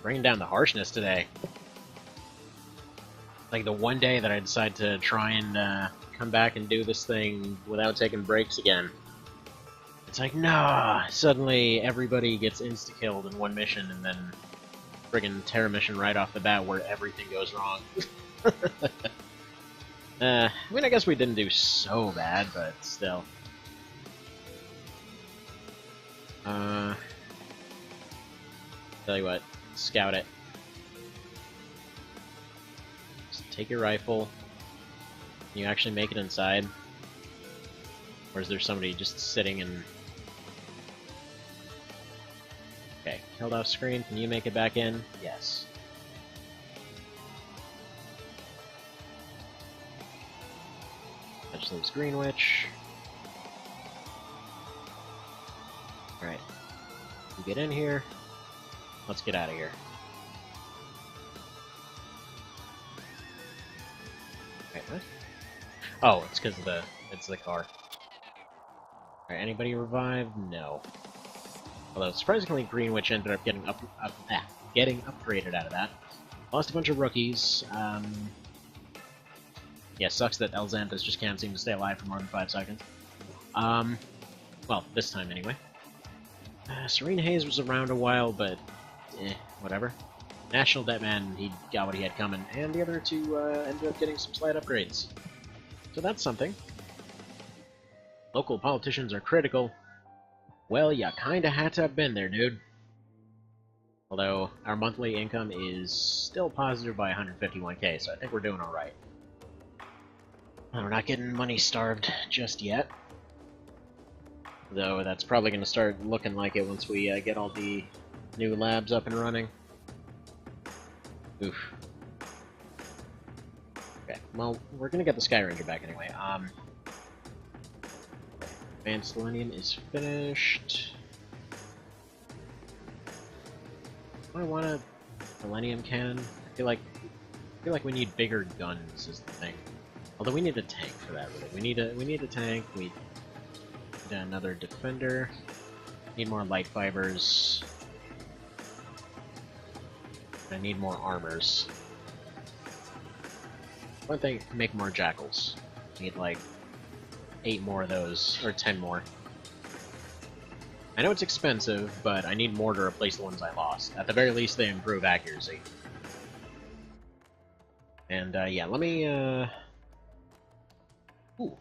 bringing down the harshness today. Like the one day that I decide to try and come back and do this thing without taking breaks again. It's like, nah! Suddenly everybody gets insta-killed in one mission, and then friggin' Terra mission right off the bat where everything goes wrong. I mean, I guess we didn't do so bad, but still. Tell you what, scout it. Just take your rifle. Can you actually make it inside? Or is there somebody just sitting and... Okay, held off screen, can you make it back in? Yes. Catch those Greenwich. Alright. You get in here. Let's get out of here. Wait, what? Oh, it's because of it's the car. Alright, anybody revived? No. Although, surprisingly, Greenwich ended up getting upgraded out of that. Lost a bunch of rookies. Yeah, sucks that Elxanthus just can't seem to stay alive for more than 5 seconds. Well, this time anyway. Serene Hayes was around a while, but whatever. National Deadman, he got what he had coming, and the other two ended up getting some slight upgrades. So that's something. Local politicians are critical. Well, ya kinda had to have been there, dude. Although, our monthly income is still positive by 151k, so I think we're doing alright. We're not getting money starved just yet. Though that's probably going to start looking like it once we get all the new labs up and running. Oof. Okay, well, we're going to get the Sky Ranger back anyway. Advanced Selenium is finished. Do I want a Selenium cannon? I feel like we need bigger guns is the thing. Although we need a tank for that, really. We need a tank. We need another defender. Need more light fibers. I need more armors. One thing, make more jackals. Need like 8 more of those, or 10 more. I know it's expensive, but I need more to replace the ones I lost. At the very least, they improve accuracy. And yeah, let me Ooh.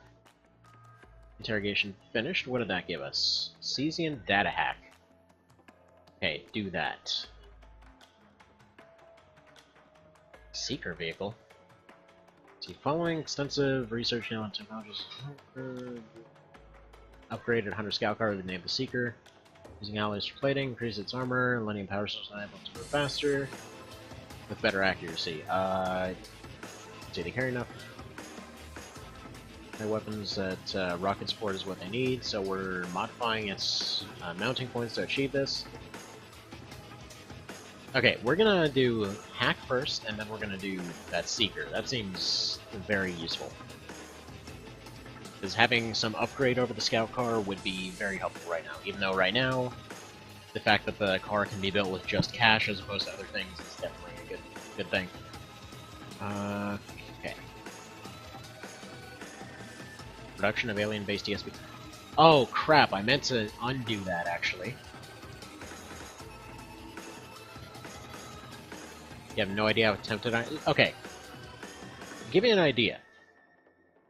Interrogation finished. What did that give us? Cesian data hack. Okay, do that. Seeker vehicle. See, following extensive research now on technologies, upgraded Hunter Scout Car with the name of the Seeker. Using alloys for plating, increase its armor, lending power source able to move faster with better accuracy. See, they carry enough weapons that rocket support is what they need, so we're modifying its mounting points to achieve this. Okay, we're gonna do hack first, and then we're gonna do that Seeker. That seems very useful. Because having some upgrade over the Scout Car would be very helpful right now. Even though right now, the fact that the car can be built with just cash as opposed to other things is definitely a good thing. Okay. Production of alien-based DSP. Oh crap, I meant to undo that actually. You have no idea how tempted I... Okay. Give you an idea.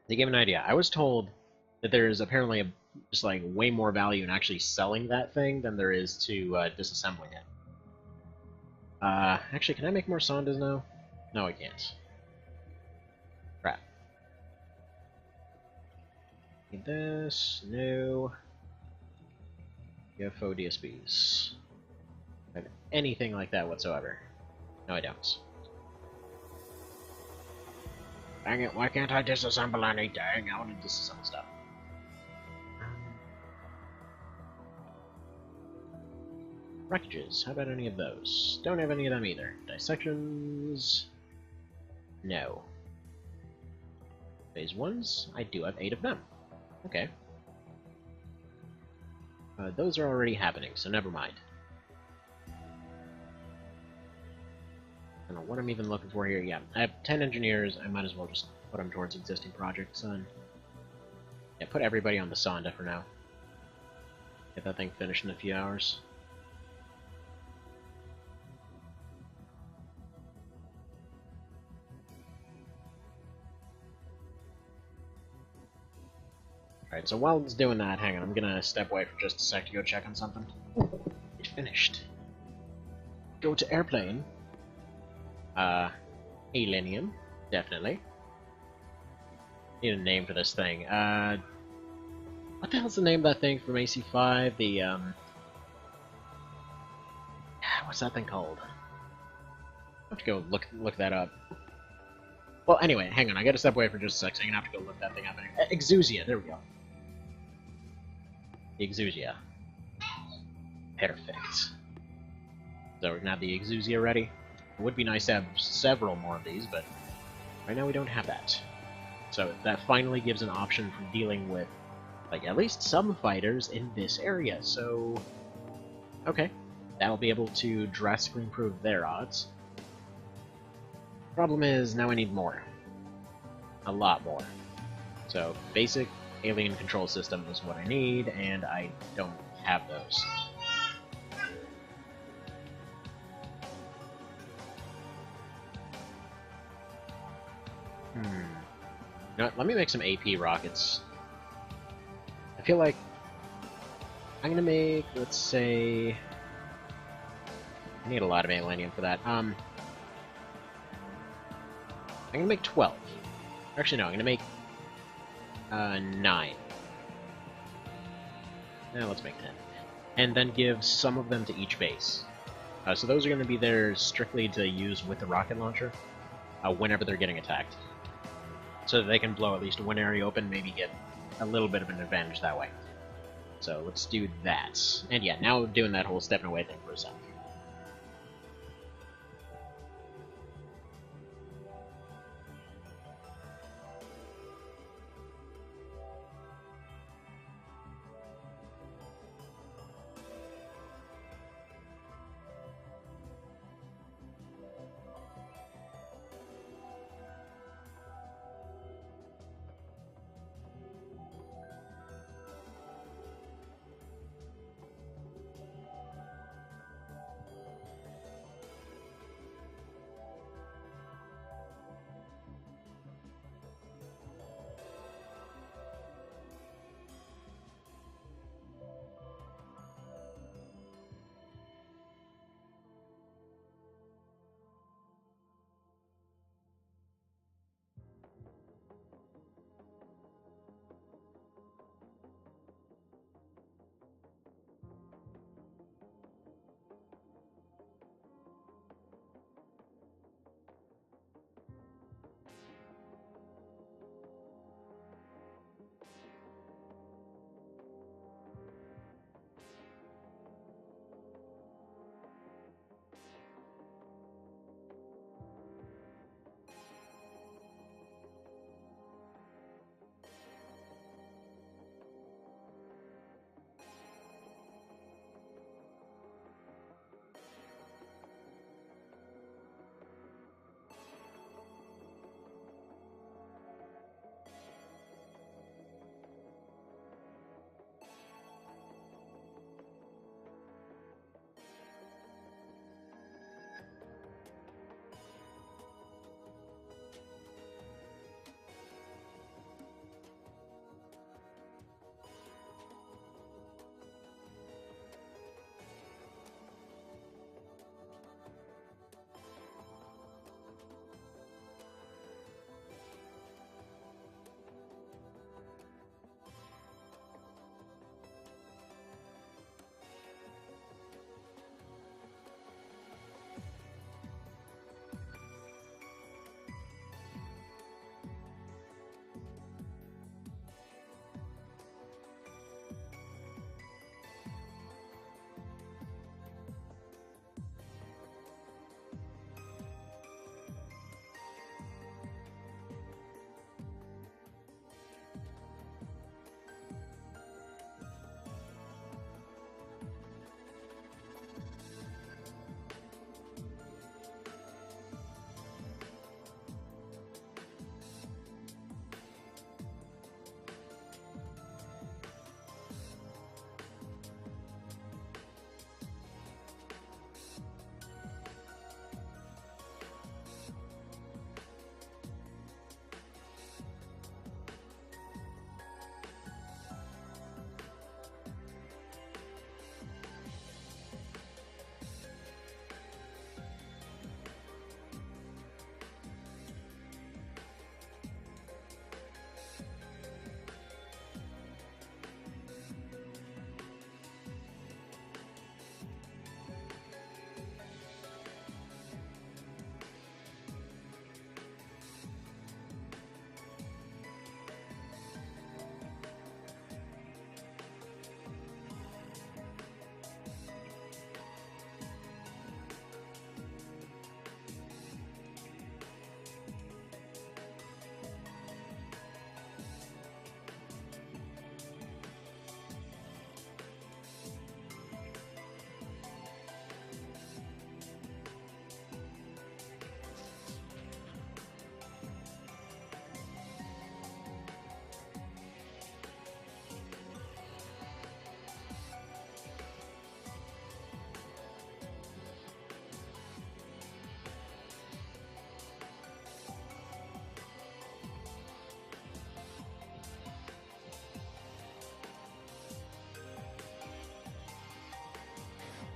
To give an idea, I was told that there's apparently just like way more value in actually selling that thing than there is to disassembling it. Actually, can I make more Sondas now? No, I can't. Crap. Need this. No. UFO DSPs. I have anything like that whatsoever. No, I don't. Dang it, why can't I disassemble anything? I want to disassemble stuff. Wreckages, how about any of those? Don't have any of them either. Dissections... No. Phase 1s? I do have 8 of them. Okay. Those are already happening, so never mind. I don't know what I'm even looking for here. Yeah, I have 10 engineers. I might as well just put them towards existing projects. Yeah, put everybody on the Sonda for now. Get that thing finished in a few hours. Alright, so while it's doing that, hang on, I'm gonna step away for just a sec to go check on something. It finished. Go to airplane. Alenium, definitely. Need a name for this thing. What the hell's the name of that thing from AC5? The, what's that thing called? I have to go look that up. Well, anyway, hang on, I gotta step away for just a sec, so I'm gonna have to go look that thing up. Exusia, there we go. The Exusia. Perfect. So we're gonna have the Exusia ready. It would be nice to have several more of these, but right now we don't have that. So that finally gives an option for dealing with, like, at least some fighters in this area, so... Okay. That'll be able to drastically improve their odds. Problem is, now I need more. A lot more. So, basic alien control system is what I need, and I don't have those. You know what, let me make some AP rockets. I feel like I'm gonna make, let's say... I need a lot of alanium for that. I'm gonna make 12. Actually, no, I'm gonna make 9. Now let's make 10. And then give some of them to each base. So those are gonna be there strictly to use with the rocket launcher whenever they're getting attacked. So that they can blow at least one area open, maybe get a little bit of an advantage that way. So let's do that. And yeah, now we're doing that whole stepping away thing for a second.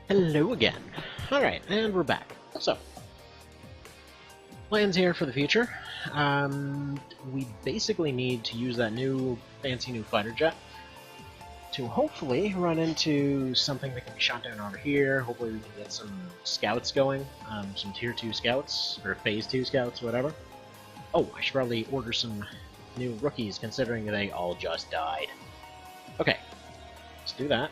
Hello again. Alright, and we're back. So, plans here for the future. We basically need to use that fancy new fighter jet to hopefully run into something that can be shot down over here. Hopefully we can get some scouts going, some tier 2 scouts, or phase 2 scouts, whatever. Oh, I should probably order some new rookies, considering they all just died. Okay, let's do that.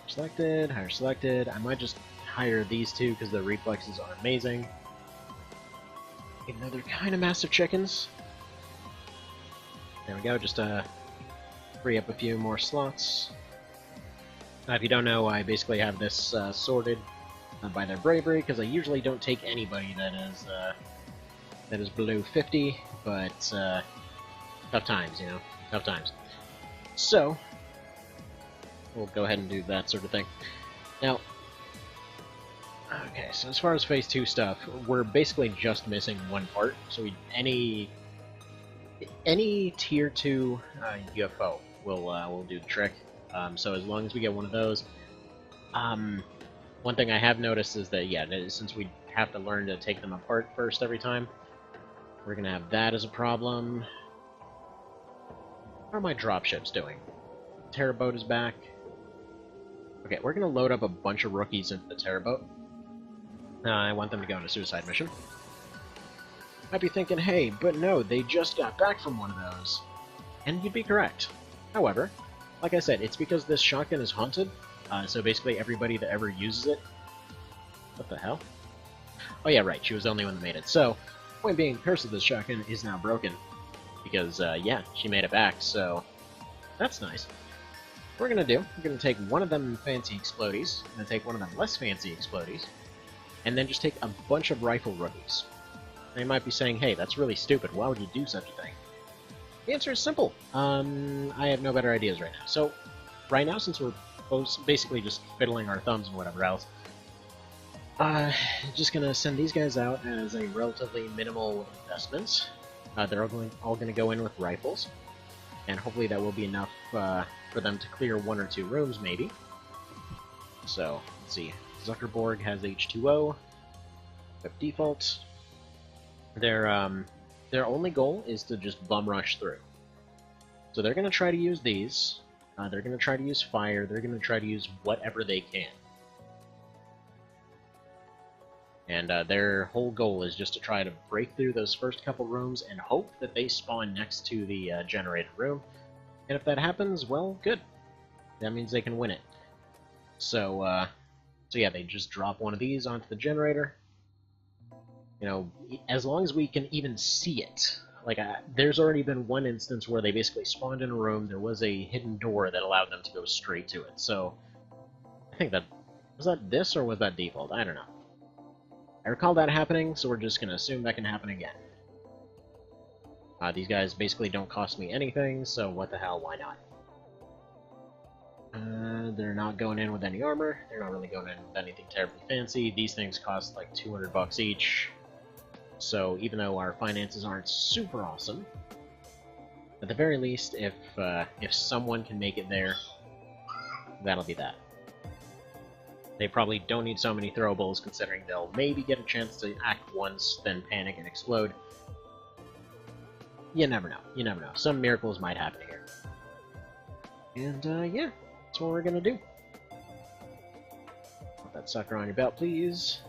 Selected, hire selected. I might just hire these two because their reflexes are amazing. Even though they're kind of massive chickens. There we go, just free up a few more slots. If you don't know, I basically have this sorted by their bravery, because I usually don't take anybody that is below 50, but tough times, you know, tough times. So, we'll go ahead and do that sort of thing. Now, okay, so as far as Phase 2 stuff, we're basically just missing one part. So any Tier 2 UFO will do the trick. So as long as we get one of those. One thing I have noticed is that, yeah, since we have to learn to take them apart first every time, we're going to have that as a problem. How are my dropships doing? Terrorboat is back. Okay, we're going to load up a bunch of rookies into the Terrorboat. I want them to go on a suicide mission. I'd be thinking, hey, but no, they just got back from one of those. And you'd be correct. However, like I said, it's because this shotgun is haunted, so basically everybody that ever uses it... What the hell? Oh yeah, right, she was the only one that made it. So, point being, Curse of this shotgun is now broken. Because, yeah, she made it back, so... That's nice. What we're gonna do, we're gonna take one of them fancy explodies, and then take one of them less fancy explodies, and then just take a bunch of rifle rookies. They might be saying, hey, that's really stupid, why would you do such a thing? The answer is simple. I have no better ideas right now. So, right now, since we're basically just fiddling our thumbs and whatever else, just gonna send these guys out as a relatively minimal investment. They're all gonna go in with rifles, and hopefully that will be enough for them to clear 1 or 2 rooms, maybe. So, let's see. Zuckerborg has H2O. Default. Their only goal is to just bum rush through. So they're going to try to use these. They're going to try to use fire. They're going to try to use whatever they can. And their whole goal is just to try to break through those first couple rooms and hope that they spawn next to the generated room. And if that happens, well, good. That means they can win it. So yeah, they just drop one of these onto the generator. You know, as long as we can even see it. Like, there's already been one instance where they basically spawned in a room, there was a hidden door that allowed them to go straight to it. So, I think that... Was that this, or was that default? I don't know. I recall that happening, so we're just gonna assume that can happen again. These guys basically don't cost me anything, so what the hell, why not? They're not going in with any armor, they're not really going in with anything terribly fancy. These things cost like 200 bucks each. So even though our finances aren't super awesome, at the very least, if someone can make it there, that'll be that. They probably don't need so many throwables, considering they'll maybe get a chance to act once, then panic and explode. You never know. You never know. Some miracles might happen here. And, yeah, that's what we're gonna do. Put that sucker on your belt, please.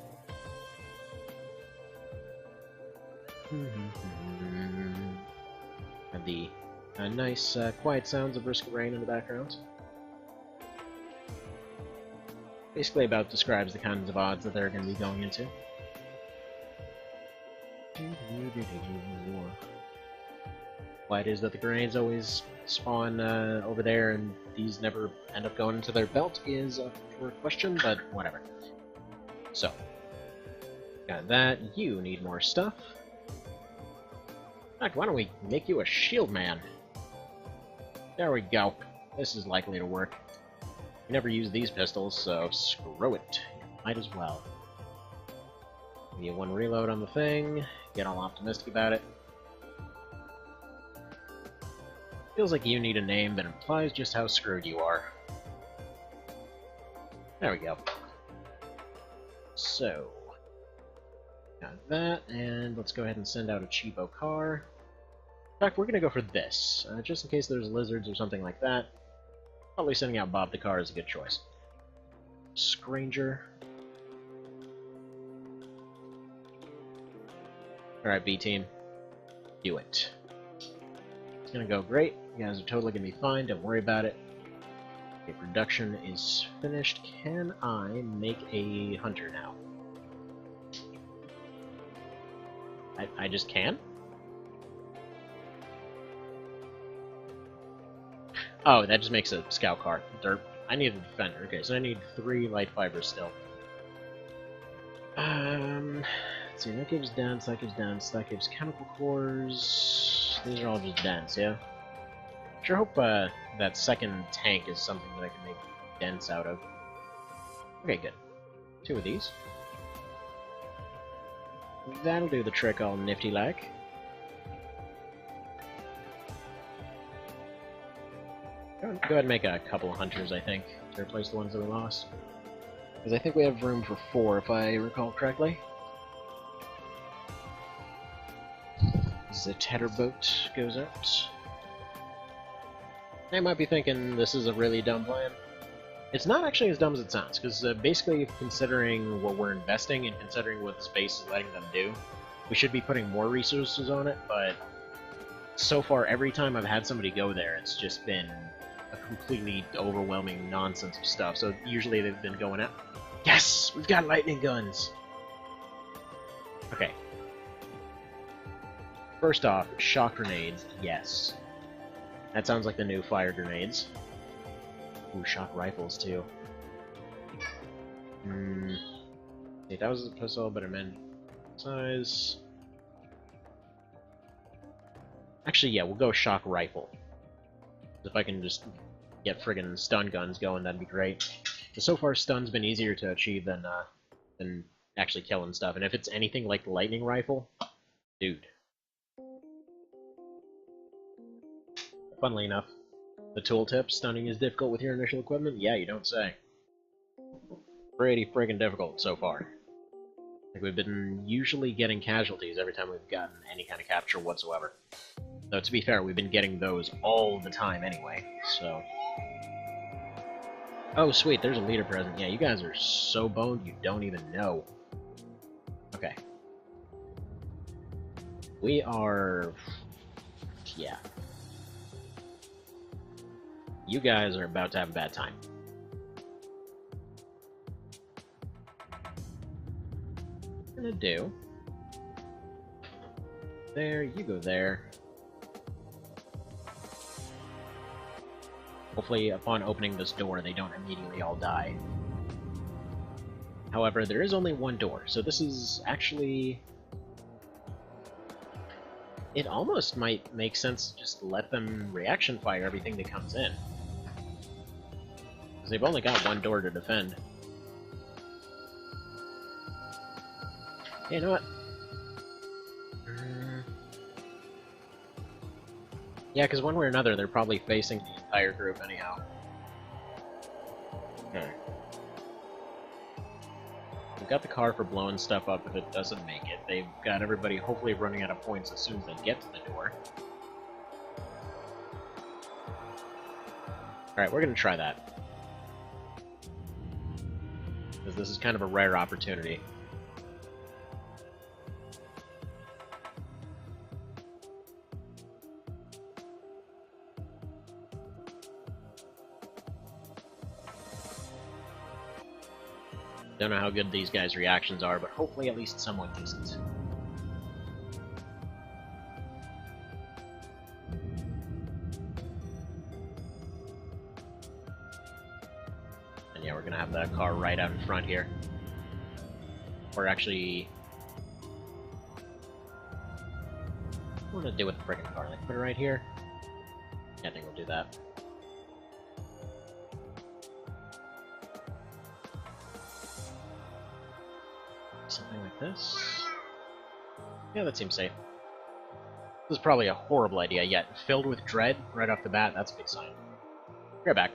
Have the nice, quiet sounds of brisk rain in the background. Basically about describes the kinds of odds that they're going to be going into. Why it is that the grenades always spawn over there and these never end up going into their belt is a question, but whatever. So, got that. You need more stuff. In fact, why don't we make you a shield man? There we go. This is likely to work. We never use these pistols, so screw it. Might as well. Give you 1 reload on the thing, get all optimistic about it. Feels like you need a name that implies just how screwed you are. There we go. So, got that, and let's go ahead and send out a cheapo car. In fact, we're gonna go for this, just in case there's lizards or something like that. Probably sending out Bob the car is a good choice. Scranger. Alright, B-Team. Do it. It's gonna go great. You guys are totally gonna be fine, don't worry about it. Okay, production is finished. Can I make a hunter now? I just can? Oh, that just makes a scout car. Derp. I need a defender. Okay, so I need 3 light fibers still. Let's see, that gives dense, that gives dense, that gives chemical cores. These are all just dense, yeah? Sure hope that second tank is something that I can make dense out of. Okay, good. 2 of these. That'll do the trick all nifty-like. Go ahead and make a couple of hunters, I think, to replace the ones that we lost. Because I think we have room for 4, if I recall correctly. The tether boat goes out. I might be thinking this is a really dumb plan. It's not actually as dumb as it sounds, because basically considering what we're investing and considering what the space is letting them do, we should be putting more resources on it, but so far every time I've had somebody go there, it's just been a completely overwhelming nonsense of stuff, so usually they've been going out. Yes! We've got lightning guns! Okay. First off, shock grenades, yes. That sounds like the new fire grenades. Ooh, shock rifles, too. See, that was a pistol, but I meant size. Actually, yeah, we'll go shock rifle. If I can just get friggin' stun guns going, that'd be great. But so far, stun's been easier to achieve than actually killing stuff. And if it's anything like the lightning rifle, dude. Funnily enough, the tooltip, stunning is difficult with your initial equipment? Yeah, you don't say. Pretty friggin' difficult so far. Like, we've been usually getting casualties every time we've gotten any kind of capture whatsoever. Though, to be fair, we've been getting those all the time anyway, so... Oh, sweet, there's a leader present. Yeah, you guys are so boned you don't even know. Okay. We are... yeah. You guys are about to have a bad time. What I'm gonna do... there, you go there. Hopefully, upon opening this door, they don't immediately all die. However, there is only one door, so this is actually... it almost might make sense to just let them reaction fire everything that comes in. Because they've only got one door to defend. You know what? Yeah, because one way or another, they're probably facing the entire group anyhow. Okay. We've got the car for blowing stuff up if it doesn't make it. They've got everybody hopefully running out of points as soon as they get to the door. Alright, we're gonna try that. Because this is kind of a rare opportunity. Don't know how good these guys' reactions are, but hopefully at least somewhat decent. And yeah, we're gonna have that car right out in front here. Or actually... what do I do with the frickin' car? Like, put it right here? Yeah, I think we'll do that. Something like this. Yeah, that seems safe. This is probably a horrible idea, yet filled with dread right off the bat, that's a big sign. Right back.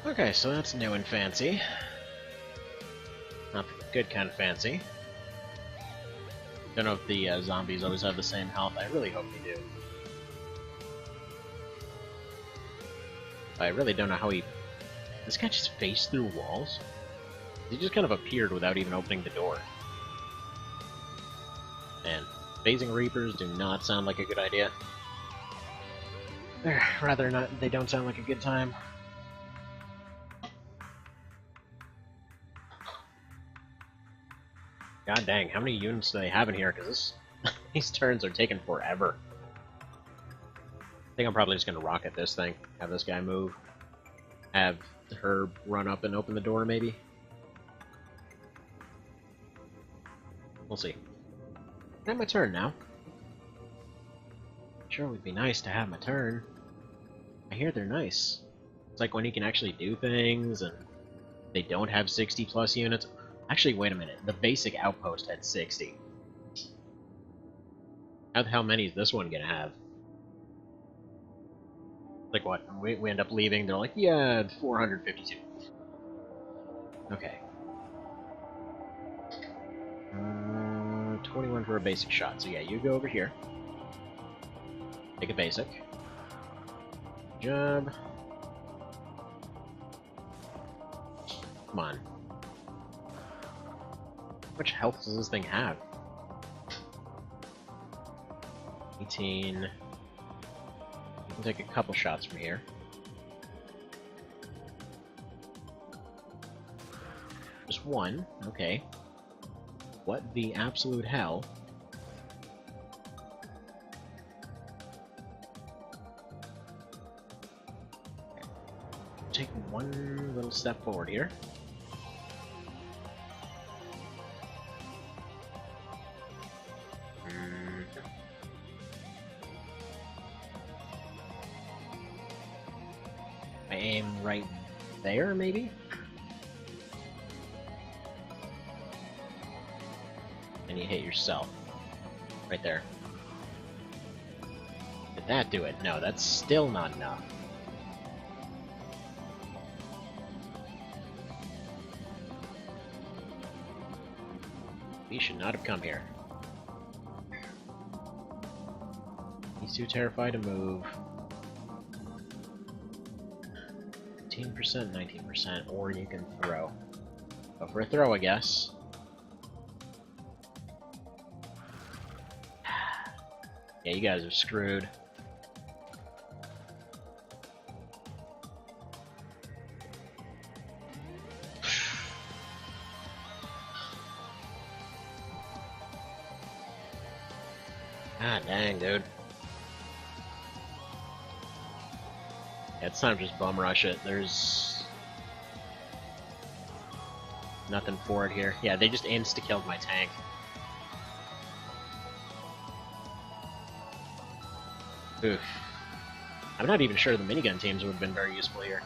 Okay, so that's new and fancy. Not the good kind of fancy. Don't know if the zombies always have the same health. I really hope they do. I really don't know how he... This guy just faced through walls? He just kind of appeared without even opening the door. Man, phasing Reapers do not sound like a good idea. Rather not, they don't sound like a good time. God dang, how many units do they have in here? Because these turns are taking forever. I think I'm probably just going to rocket this thing. Have this guy move. Have her run up and open the door, maybe? We'll see. I have my turn now. Sure would be nice to have my turn. I hear they're nice. It's like when you can actually do things, and they don't have 60 plus units. Actually, wait a minute. The basic outpost had 60. How many is this one gonna have? Like what? We end up leaving, they're like, yeah, 452. Okay. 21 for a basic shot. So yeah, you go over here. Take a basic. Good job. Come on. How much health does this thing have? 18. You can take a couple shots from here. Just one, okay. What the absolute hell? Take one little step forward here. I aim right there, maybe? And you hit yourself. Right there. Did that do it? No, that's still not enough. He should not have come here. He's too terrified to move. 18%, 19%, or you can throw. Go for a throw, I guess. Yeah, you guys are screwed. God dang, dude. Yeah, it's time to just bum rush it. There's nothing for it here. Yeah, they just insta-killed my tank. Oof. I'm not even sure the minigun teams would have been very useful here.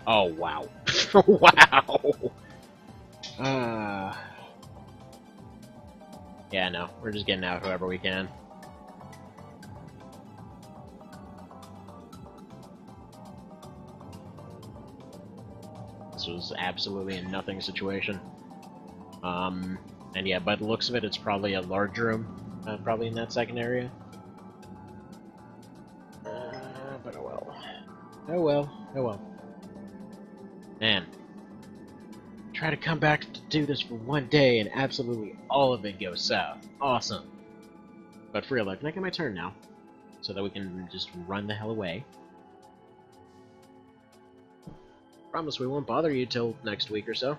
Oh, wow. Wow! Yeah, no. We're just getting out however we can. This was absolutely a nothing situation. And yeah, by the looks of it, it's probably a large room, probably in that second area. But oh well. Oh well. Oh well. Man. Try to come back to do this for one day, and absolutely all of it goes south. Awesome. But for real, can I get my turn now? So that we can just run the hell away. Promise we won't bother you till next week or so.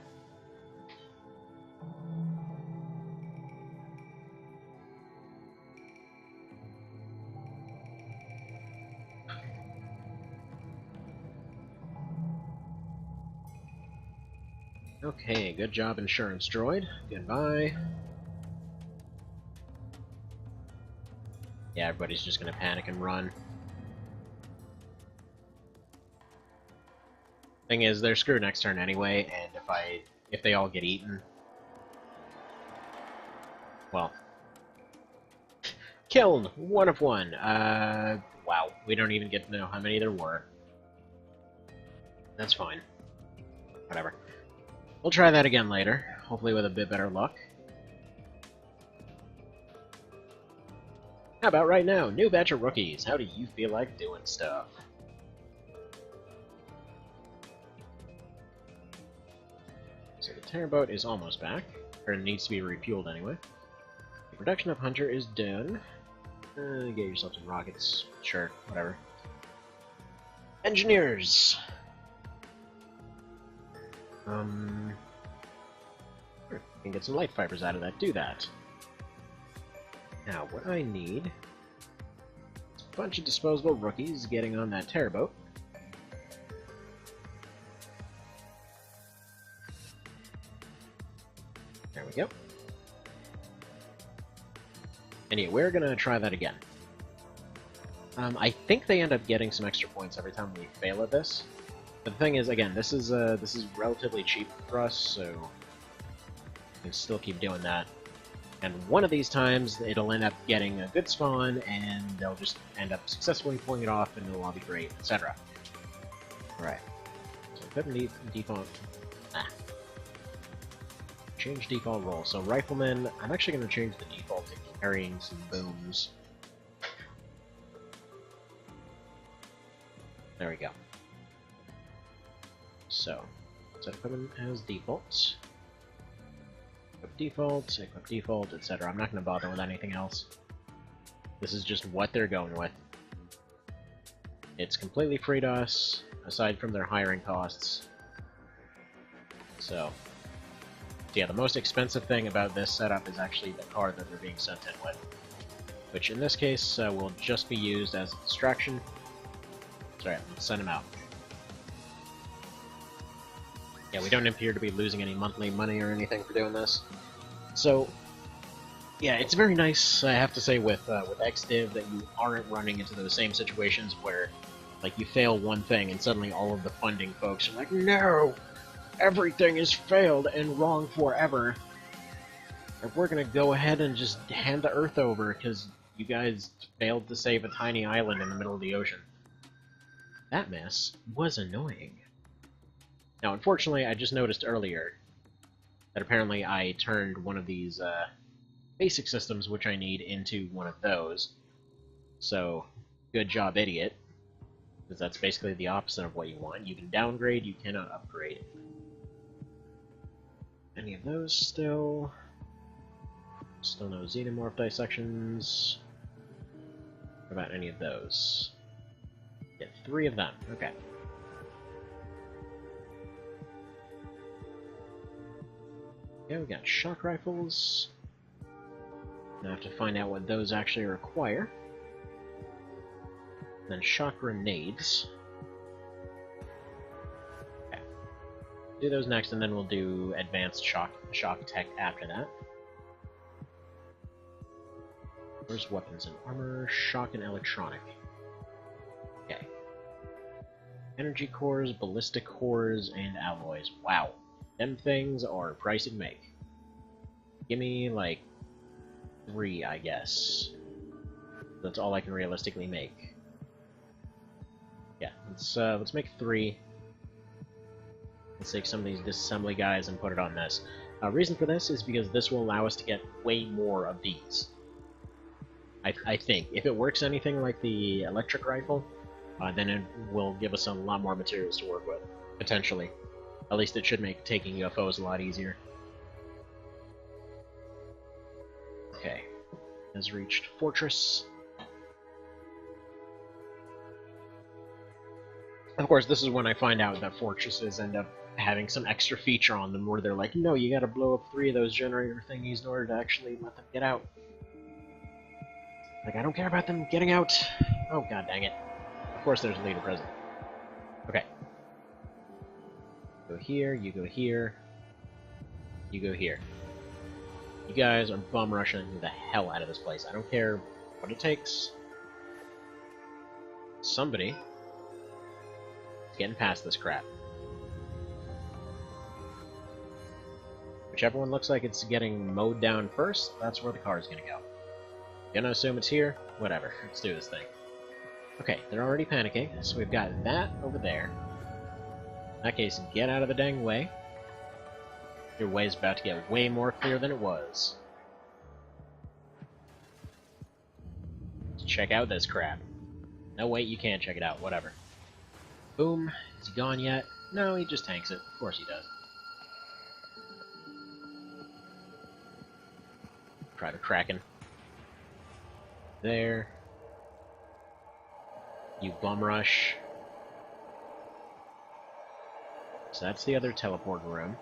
Okay, good job, insurance droid. Goodbye. Yeah, everybody's just gonna panic and run. Thing is, they're screwed next turn anyway, and if they all get eaten, well, Killed! 1 of 1. Wow. We don't even get to know how many there were. That's fine. Whatever. We'll try that again later, hopefully with a bit better luck. How about right now? New batch of rookies. How do you feel like doing stuff? So the Terrorboat is almost back, or it needs to be refueled anyway. The production of Hunter is done. Get yourself some rockets. Sure, whatever. Engineers! You can get some light fibers out of that. Do that. Now, what I need is a bunch of disposable rookies getting on that Terrorboat. There we go. And yeah, we're gonna try that again. I think they end up getting some extra points every time we fail at this. But the thing is, again, this is relatively cheap for us, so we can still keep doing that. And one of these times, it'll end up getting a good spawn, and they'll just end up successfully pulling it off, and it'll all be great, etc. Alright. So equip default. Change default role. So Rifleman, I'm actually going to change the default to carrying some booms. There we go. So, set equipment as default. Equip default, etc. I'm not going to bother with anything else. This is just what they're going with. It's completely free to us, aside from their hiring costs. So, yeah, the most expensive thing about this setup is actually the car that they're being sent in with. Which in this case will just be used as a distraction. Alright, let's send him out. Yeah, we don't appear to be losing any monthly money or anything for doing this. So, yeah, it's very nice, I have to say, with X-Div that you aren't running into those same situations where, like, you fail one thing and suddenly all of the funding folks are like, no! Everything is failed and wrong forever. And we're gonna go ahead and just hand the Earth over because you guys failed to save a tiny island in the middle of the ocean. That mess was annoying. Now, unfortunately, I just noticed earlier that apparently I turned one of these basic systems which I need into one of those. So, good job, idiot. Because that's basically the opposite of what you want. You can downgrade, you cannot upgrade. Any of those still? Still no xenomorph dissections. What about any of those? Get 3 of them. Okay. Yeah, we got shock rifles. Now I have to find out what those actually require. Then shock grenades. Okay. Do those next, and then we'll do advanced shock tech after that. Where's weapons and armor? Shock and electronic. Okay. Energy cores, ballistic cores, and alloys. Wow. Them things are pricey to make. Give me, like, 3, I guess. That's all I can realistically make. Yeah, let's make 3. Let's take some of these disassembly guys and put it on this. Reason for this is because this will allow us to get way more of these. I think. If it works anything like the electric rifle, then it will give us a lot more materials to work with, potentially. At least it should make taking UFOs a lot easier. Okay. Has reached Fortress. Of course, this is when I find out that fortresses end up having some extra feature on them where they're like, no, you gotta blow up 3 of those generator thingies in order to actually let them get out. Like, I don't care about them getting out. Oh, god dang it. Of course there's a leader present. Okay. Go here, you go here. You go here. You guys are bum rushing the hell out of this place. I don't care what it takes. Somebody is getting past this crap. Whichever one looks like it's getting mowed down first, that's where the car is going to go. Gonna assume it's here? Whatever, let's do this thing. Okay, they're already panicking, so we've got that over there. In that case, get out of the dang way. Your way is about to get way more clear than it was. Let's check out this crap. No, wait, you can't check it out, whatever. Boom. Is he gone yet? No, he just tanks it. Of course he does. Private Kraken. There. You bum rush. So that's the other teleport room.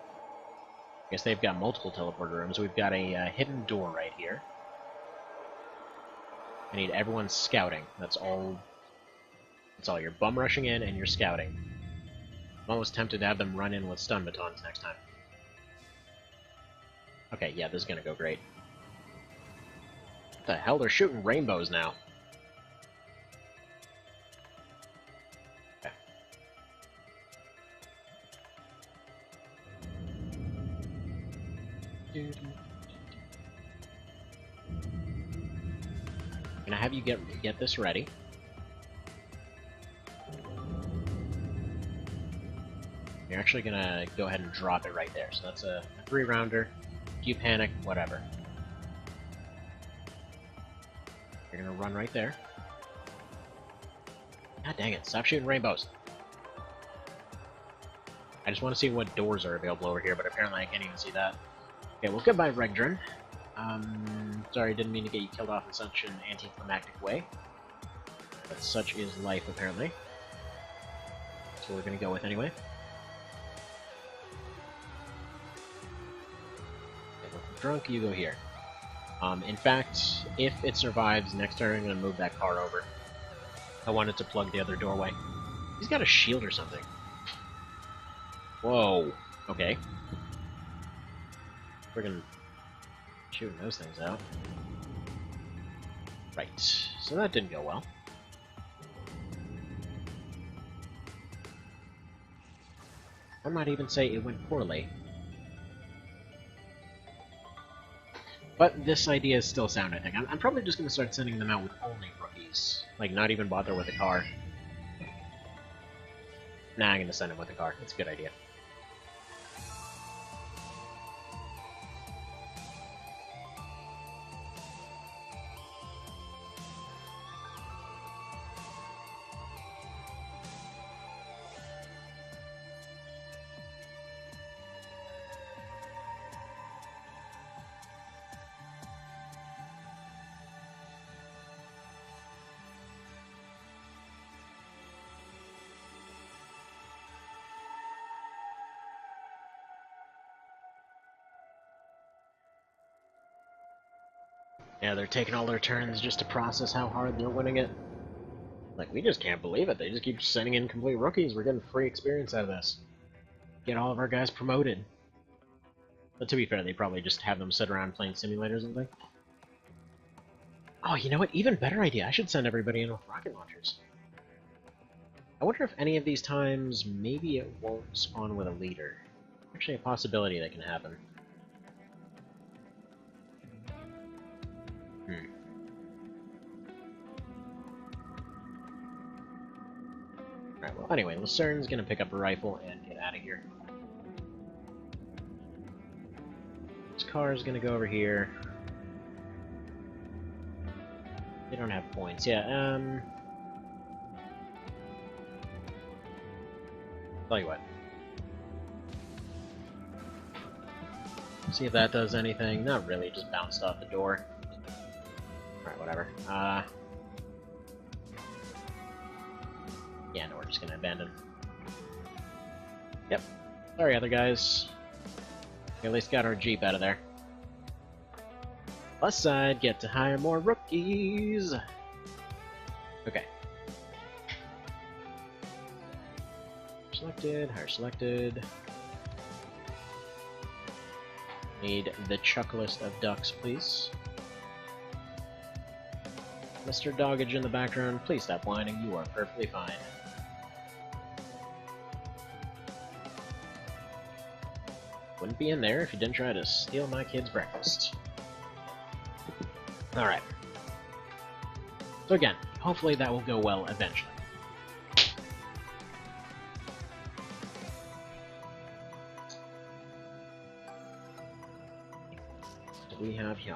I guess they've got multiple teleport rooms. We've got a hidden door right here. I need everyone scouting. That's all. That's all. You're bum rushing in and you're scouting. I'm almost tempted to have them run in with stun batons next time. Okay, yeah, this is gonna go great. What the hell? They're shooting rainbows now. Okay. I'm gonna have you get this ready. You're actually gonna go ahead and drop it right there. So that's a 3-rounder. If you panic, whatever. You're gonna run right there. God dang it, stop shooting rainbows. I just want to see what doors are available over here, but apparently I can't even see that. Okay, well, goodbye, Regdrin. Sorry, didn't mean to get you killed off in such an anticlimactic way. But such is life, apparently. That's what we're gonna go with anyway. Okay, well, drunk, you go here. In fact, if it survives, next turn I'm gonna move that car over. I wanted to plug the other doorway. He's got a shield or something. Whoa. Okay. Friggin' shooting those things out. Right. So that didn't go well. I might even say it went poorly. But this idea is still sound, I think. I'm probably just going to start sending them out with only rookies. Like, not even bother with a car. Nah, I'm going to send them with a car. That's a good idea. Yeah, they're taking all their turns just to process how hard they're winning it. Like, we just can't believe it. They just keep sending in complete rookies. We're getting free experience out of this. Get all of our guys promoted. But to be fair, they probably just have them sit around playing simulators and things. Oh, you know what? Even better idea. I should send everybody in with rocket launchers. I wonder if any of these times, maybe it won't spawn with a leader. Actually, a possibility that can happen. Alright, well, anyway, Lucern's gonna pick up a rifle and get out of here. This car's gonna go over here. They don't have points. Yeah, tell you what. See if that does anything. Not really, just bounced off the door. Alright, whatever. Yeah, no, we're just gonna abandon. Yep. Sorry, other guys. We at least got our Jeep out of there. Plus side, get to hire more rookies! Okay. Selected, hire selected. Need the checklist of ducks, please. Mr. Doggage in the background, please stop whining, you are perfectly fine. Wouldn't be in there if you didn't try to steal my kid's breakfast. Alright. So again, hopefully that will go well eventually. What do we have here?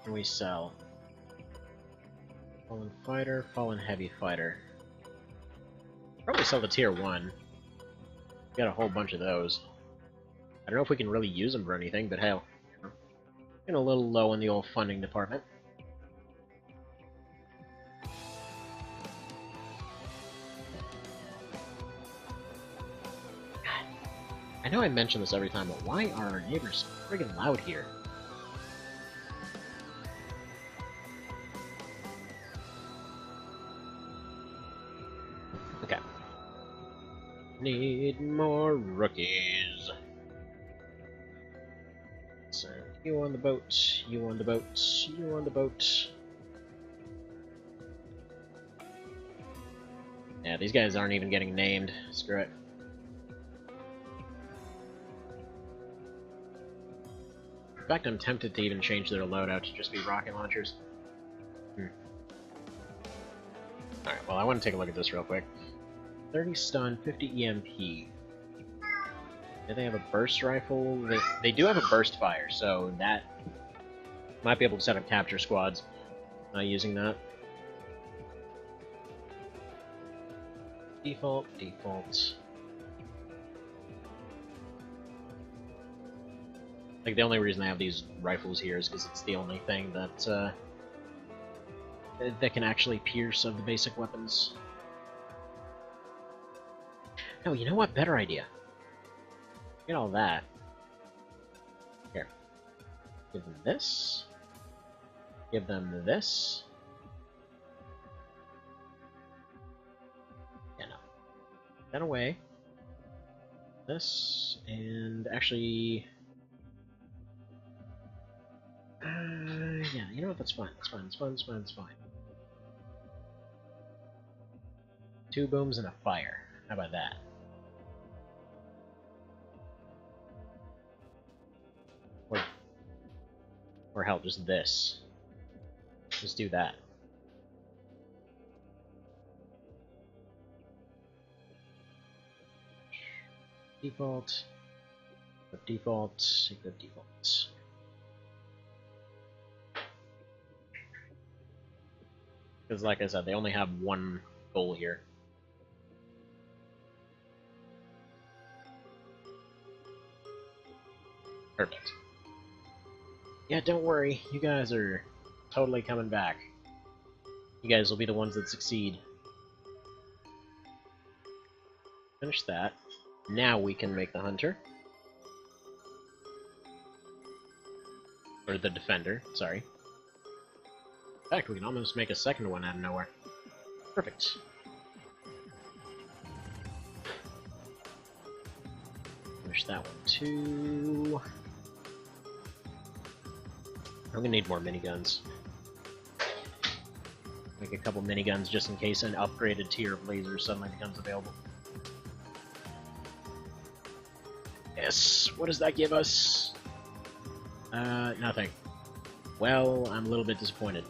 Can we sell? Fallen Fighter, Fallen Heavy Fighter. Probably sell the Tier 1. Got a whole bunch of those. I don't know if we can really use them for anything, but hell. Getting a little low in the old funding department. I know I mention this every time, but why are our neighbors so friggin' loud here? Okay. Need more rookies. So, you on the boat, you on the boat, you on the boat. Yeah, these guys aren't even getting named. Screw it. In fact, I'm tempted to even change their loadout to just be rocket launchers. Alright, well, I want to take a look at this real quick. 30 stun, 50 EMP. Do they have a burst rifle? They do have a burst fire, so that might be able to set up capture squads using that. Default, default. Like, the only reason I have these rifles here is because it's the only thing that that can actually pierce of the basic weapons. No, you know what? Better idea. Get all that. Here. Give them this. Give them this. Yeah, no. That away. This, and actually... yeah, you know what? That's fine. That's fine. That's fine. That's fine. That's fine. 2 booms and a fire. How about that? Or hell, just this. Just do that. Default. Equip default. Equip default. Because like I said, they only have one goal here. Perfect. Yeah, don't worry. You guys are totally coming back. You guys will be the ones that succeed. Finish that. Now we can make the hunter. Or the defender, sorry. In fact, we can almost make a second one out of nowhere. Perfect. Finish that one too. I'm gonna need more miniguns. Make a couple miniguns just in case an upgraded tier of lasers suddenly becomes available. Yes, what does that give us? Nothing. Well, I'm a little bit disappointed.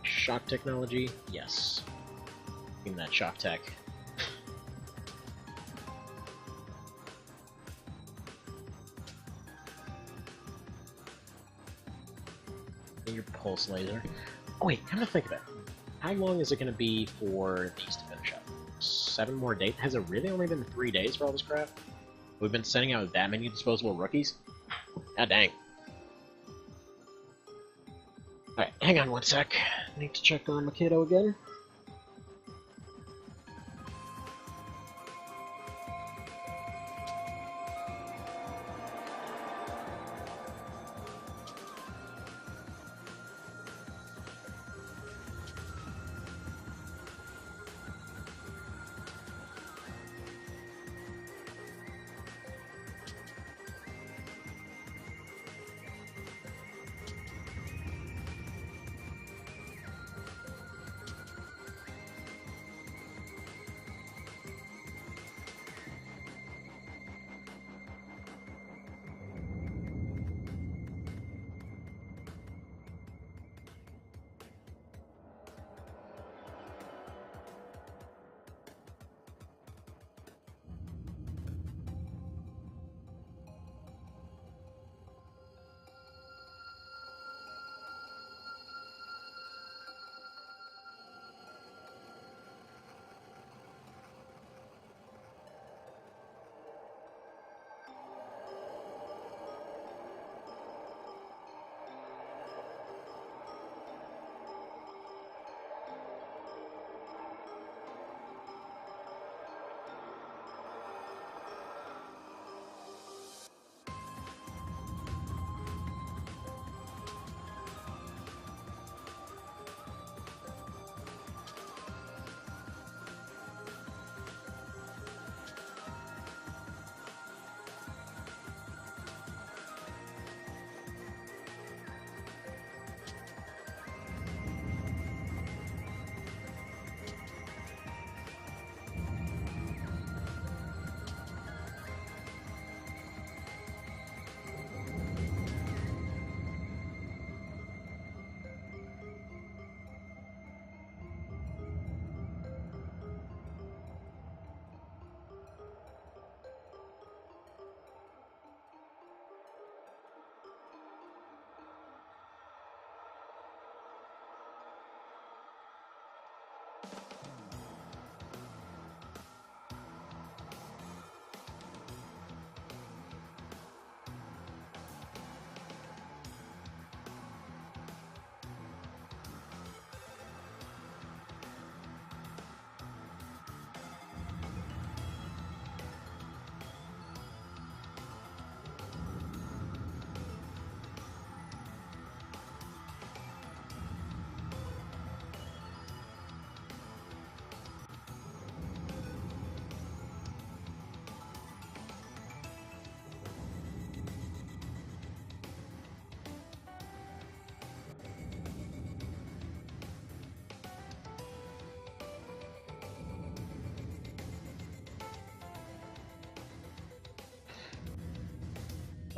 Shock technology? Yes. Give me that shock tech. Your pulse laser. Oh wait, come to think of it. How long is it going to be for these to finish up? 7 more days? Has it really only been 3 days for all this crap? We've been sending out that many disposable rookies? God dang. Alright, hang on one sec. I need to check on Makido again.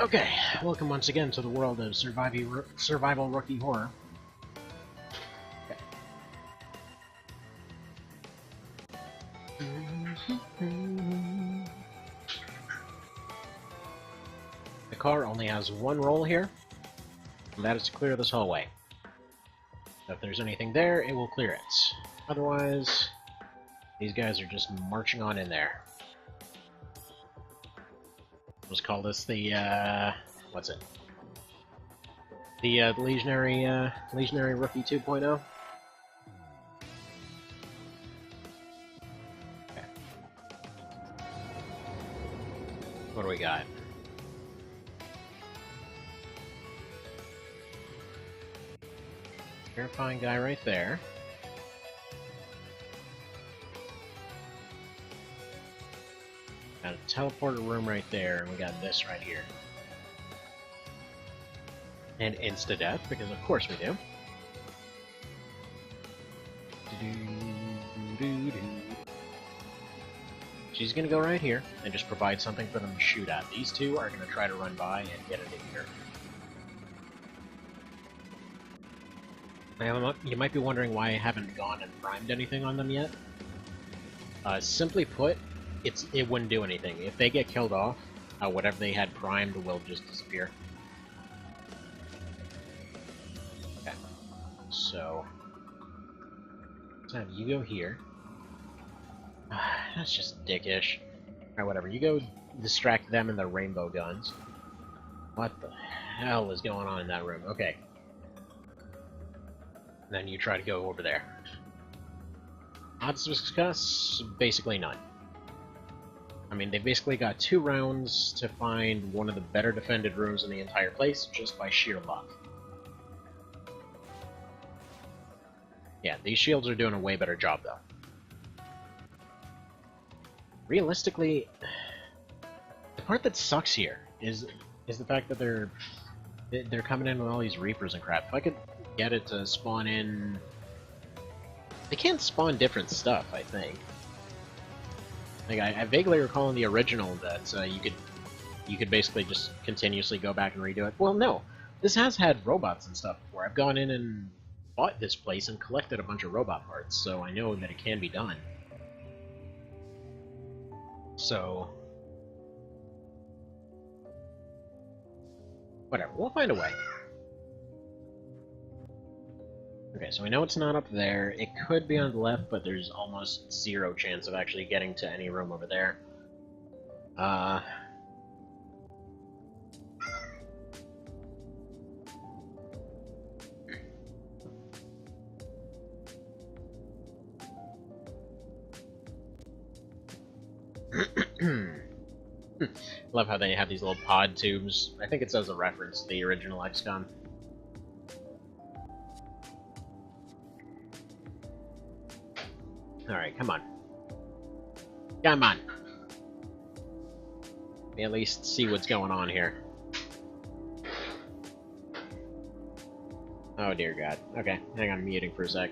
Okay, welcome once again to the world of survival rookie horror. Okay. The car only has one role here, and that is to clear this hallway. If there's anything there, it will clear it. Otherwise, these guys are just marching on in there. Let's call this the, what's it? The Legionary Rookie 2.0? Okay. What do we got? Terrifying guy right there. Got a teleporter room right there, and we got this right here. And insta-death, because of course we do. She's gonna go right here, and just provide something for them to shoot at. These two are gonna try to run by and get it in here. You might be wondering why I haven't gone and primed anything on them yet. Simply put, it wouldn't do anything. If they get killed off, whatever they had primed will just disappear. Okay. So, let's have you go here. That's just dickish. Alright, whatever. You go distract them and their rainbow guns. What the hell is going on in that room? Okay. Then you try to go over there. Odds of success? Basically none. I mean, they basically got 2 rounds to find one of the better defended rooms in the entire place, just by sheer luck. Yeah, these shields are doing a way better job, though. Realistically, the part that sucks here is the fact that they're coming in with all these Reapers and crap. If I could get it to spawn in... They can't spawn different stuff, I think. Like, I vaguely recall in the original that you could basically just continuously go back and redo it. Well, no. This has had robots and stuff before. I've gone in and bought this place and collected a bunch of robot parts, so I know that it can be done. So... whatever, we'll find a way. Okay, so we know it's not up there. It could be on the left, but there's almost 0 chance of actually getting to any room over there. Love how they have these little pod tubes. I think it's as a reference to the original XCOM. Alright, come on. Come on! Let me at least see what's going on here. Oh dear god. Okay, hang on, I'm muting for a sec.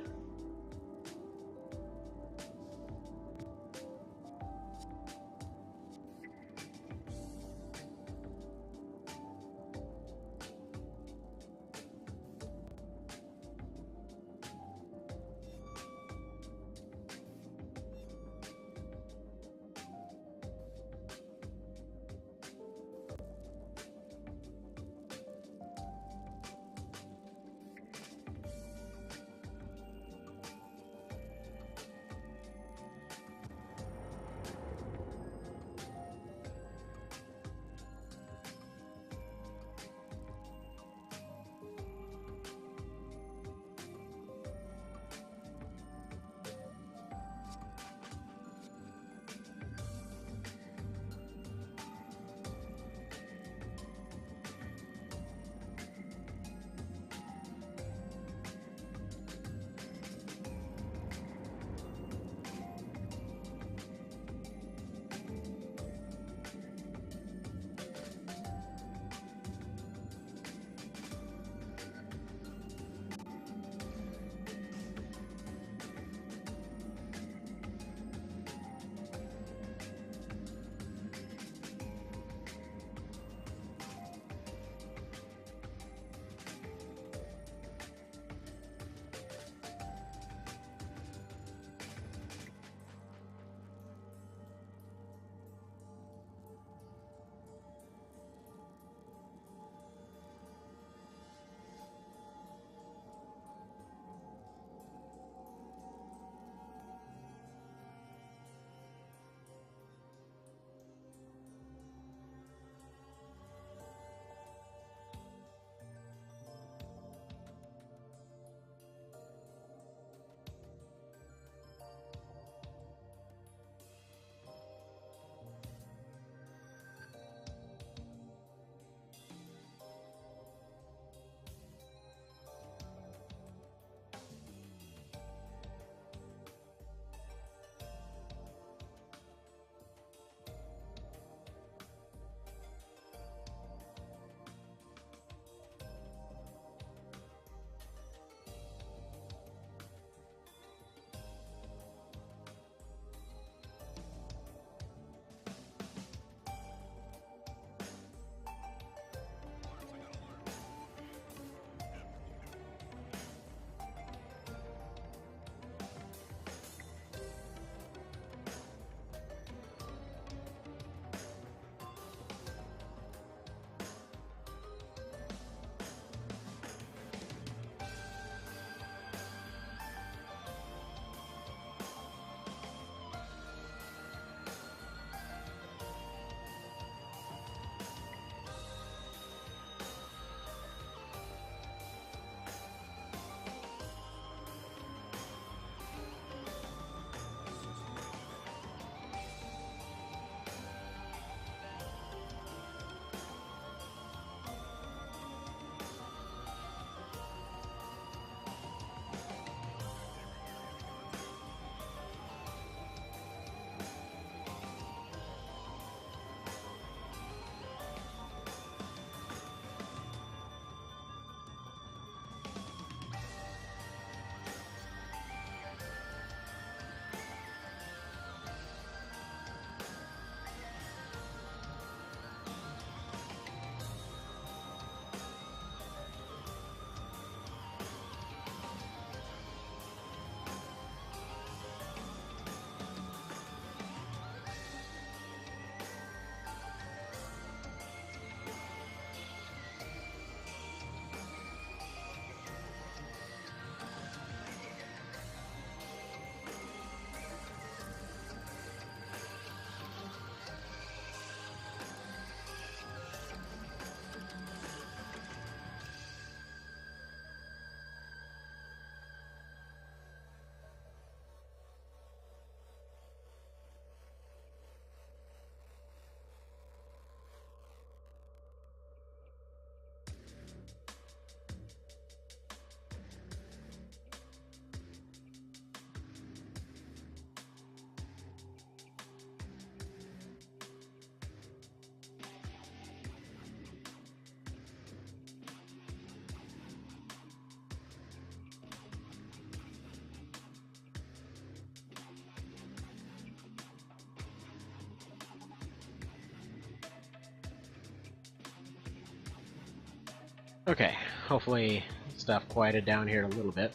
Okay, hopefully stuff quieted down here a little bit.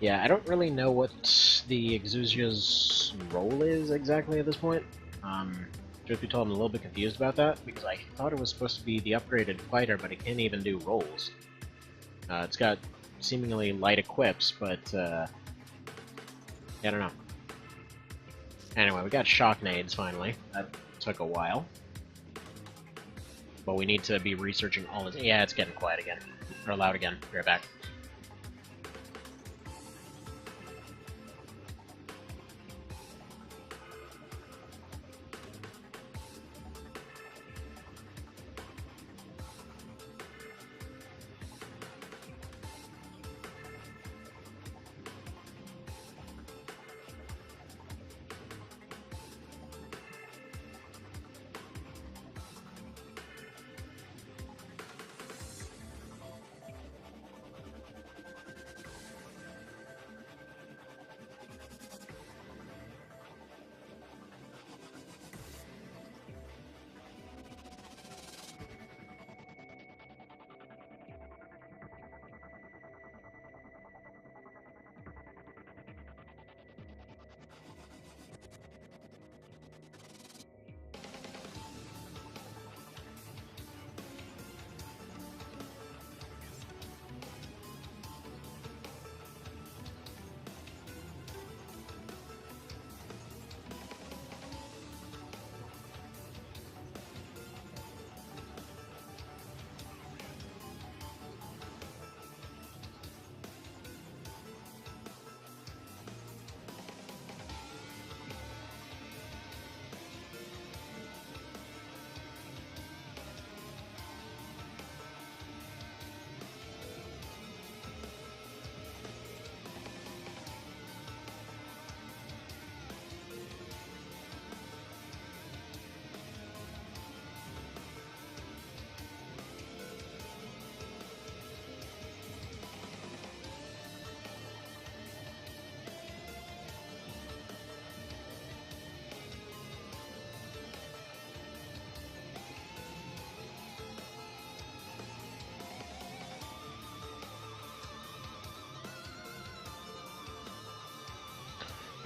Yeah, I don't really know what the Exusia's role is exactly at this point. Truth be told, I'm a little bit confused about that, because I thought it was supposed to be the upgraded fighter, but it can't even do rolls. It's got seemingly light equips, but, yeah, I don't know. Anyway, we got shock nades finally. That took a while. But we need to be researching all this. Yeah, it's getting quiet again. Or loud again. Be right back.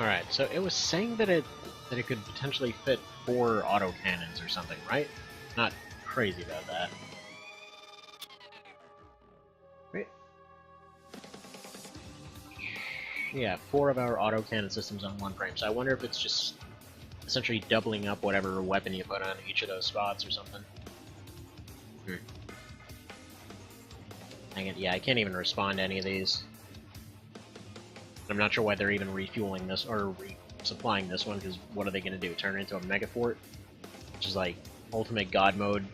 Alright, so it was saying that it could potentially fit 4 autocannons or something, right? Not crazy about that. Right? Yeah, 4 of our autocannon systems on one frame, so I wonder if it's just essentially doubling up whatever weapon you put on each of those spots or something. Dang it, yeah, I can't even respond to any of these. I'm not sure why they're even refueling this, or resupplying this one, because what are they going to do? Turn it into a mega fort? Which is like ultimate god mode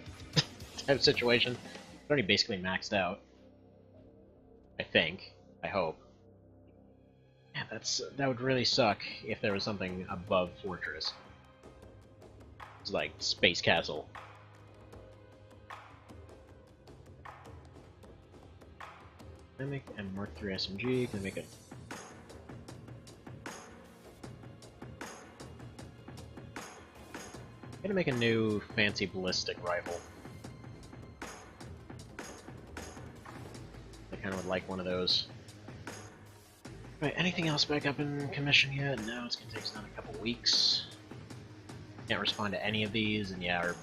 type situation. It's already basically maxed out. I think. I hope. Yeah, that would really suck if there was something above Fortress. It's like Space Castle. Can I make a Mark III SMG? Can I make a... I'm gonna make a new fancy ballistic rifle. I kinda would like one of those. Right, anything else back up in commission yet? No, it's gonna take us another couple weeks. Can't respond to any of these, and yeah, our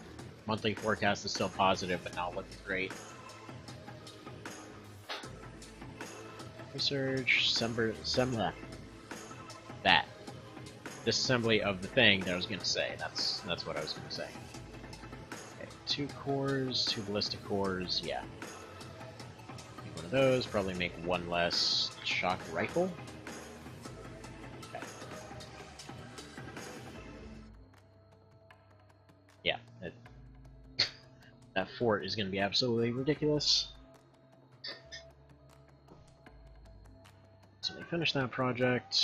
monthly forecast is still positive, but not looking great. Research, that. Disassembly of the thing that I was gonna say. That's what I was gonna say. Okay, 2 cores, 2 ballistic cores, yeah. Make one of those, probably make 1 less shock rifle. Okay. Yeah, that fort is gonna be absolutely ridiculous. So we finish that project.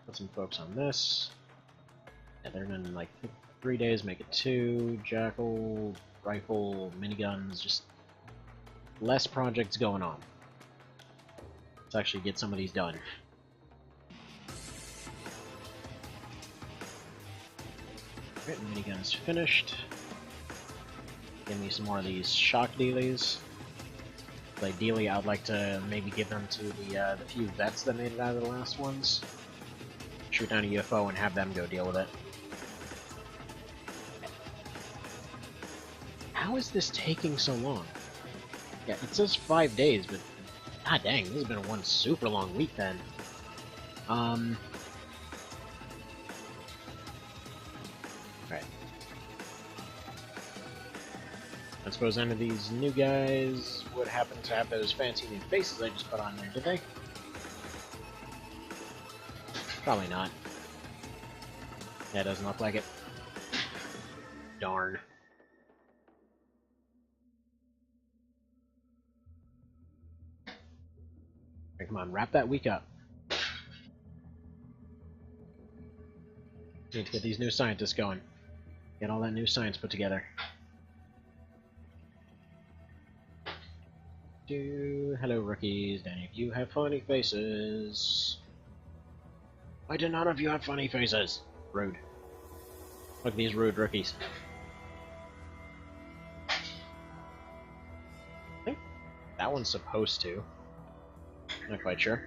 Put some folks on this. Yeah, they're in like 3 days, make it 2. Jackal, rifle, miniguns, just less projects going on. Let's actually get some of these done. Alright, miniguns finished. Give me some more of these shock dealies. Ideally, I'd like to maybe give them to the few vets that made it out of the last ones. Shoot down a UFO and have them go deal with it. How is this taking so long? Yeah, it says 5 days, but god dang, this has been one super long week then. Right. I suppose none of these new guys would happen to have those fancy new faces I just put on there, did they? Probably not. That doesn't look like it. Darn. Right, come on, wrap that week up. Need to get these new scientists going. Get all that new science put together. Hello, rookies. Any of you have funny faces? Why do none of you have funny faces? Rude. Look at these rude rookies. I think that one's supposed to. Not quite sure.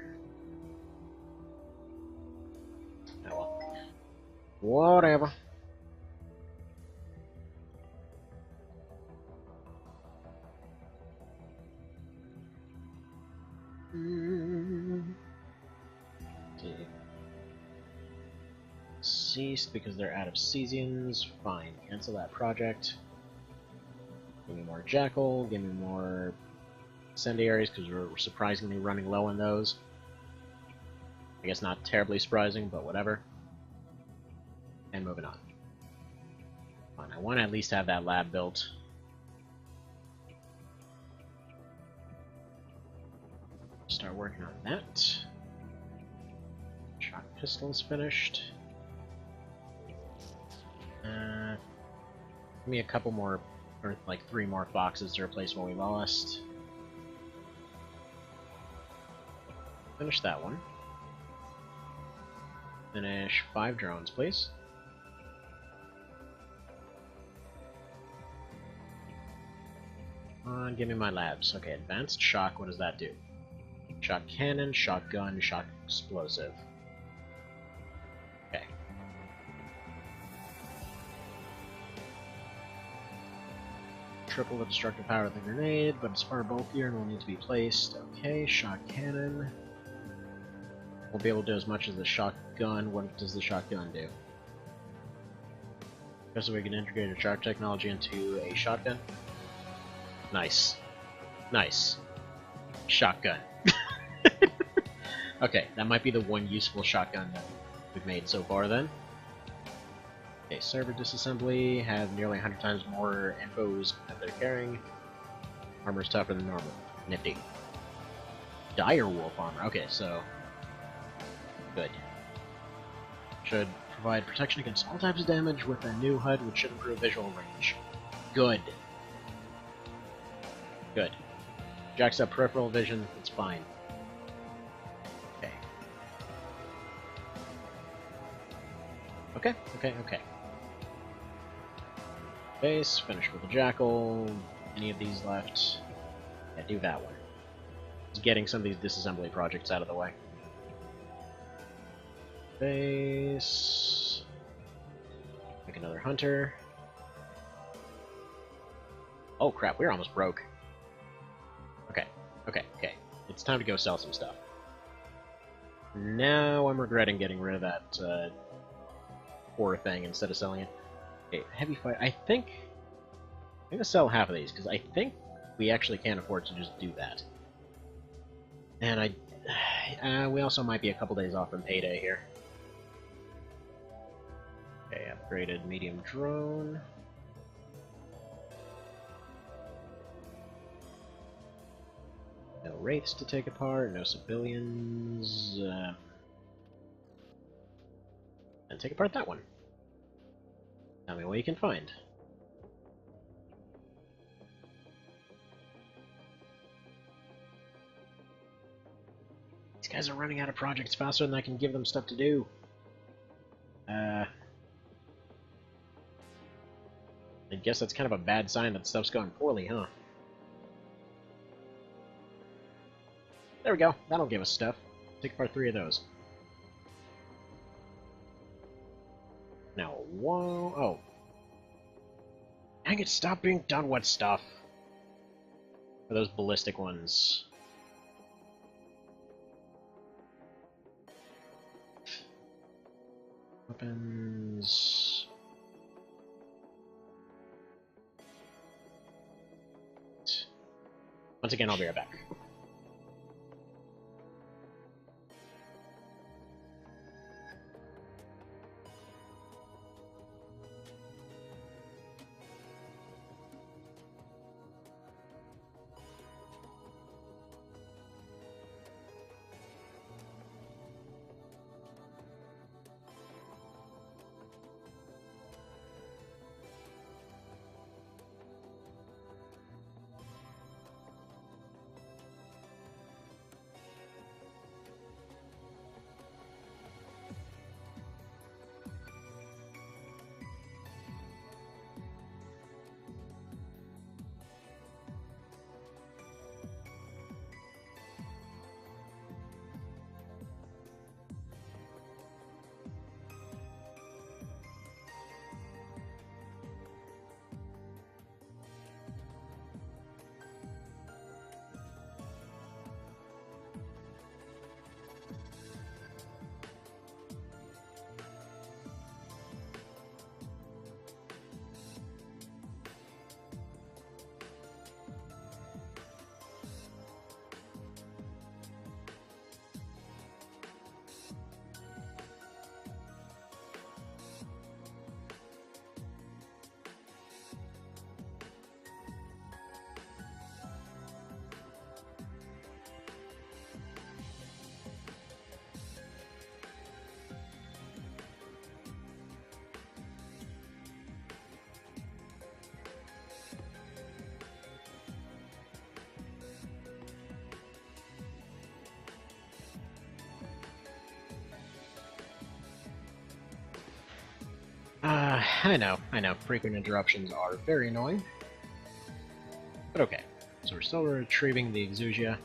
Oh well. Whatever. Ceased because they're out of seasons. Fine, cancel that project. Give me more Jackal, give me more incendiaries because we're surprisingly running low on those. I guess not terribly surprising, but whatever. And moving on. Fine, I want to at least have that lab built. Start working on that. Shot pistol's finished. Give me a couple more, or like 3 more boxes to replace what we lost. Finish that one. Finish 5 drones, please. Come on, give me my labs. Okay, advanced shock, what does that do? Shock cannon, shotgun, shock explosive. Okay. Triple the destructive power of the grenade, but it's far bulkier and will need to be placed. Okay, shock cannon. Won't be able to do as much as the shotgun. What does the shotgun do? Guess we can integrate a shock technology into a shotgun. Nice. Nice. Shotgun. Okay, that might be the one useful shotgun that we've made so far then. Okay, server disassembly, have nearly 100 times more infos that they're carrying. Armor's tougher than normal. Nifty. Dire wolf armor, okay, so... good. Should provide protection against all types of damage with a new HUD, which should improve visual range. Good. Good. Jacks up peripheral vision, it's fine. Okay. Okay. Base, finish with the Jackal. Any of these left? Yeah, do that one. Just getting some of these disassembly projects out of the way. Base. Make another hunter. Oh crap, we're almost broke. Okay. It's time to go sell some stuff. Now I'm regretting getting rid of that ore thing instead of selling it. Okay, heavy fight. I'm gonna sell half of these because I think we actually can't afford to just do that. And we also might be a couple days off from payday here. Okay, upgraded medium drone. No wraiths to take apart, no civilians. And take apart that one. Tell me what you can find. These guys are running out of projects faster than I can give them stuff to do. I guess that's kind of a bad sign that stuff's going poorly, huh? There we go. That'll give us stuff. Take apart 3 of those. Now, whoa... Oh. Dang it, stop being done with stuff. Are those ballistic ones? Weapons... Once again, I'll be right back. I know. Frequent interruptions are very annoying. But okay. So we're still retrieving the Exusia.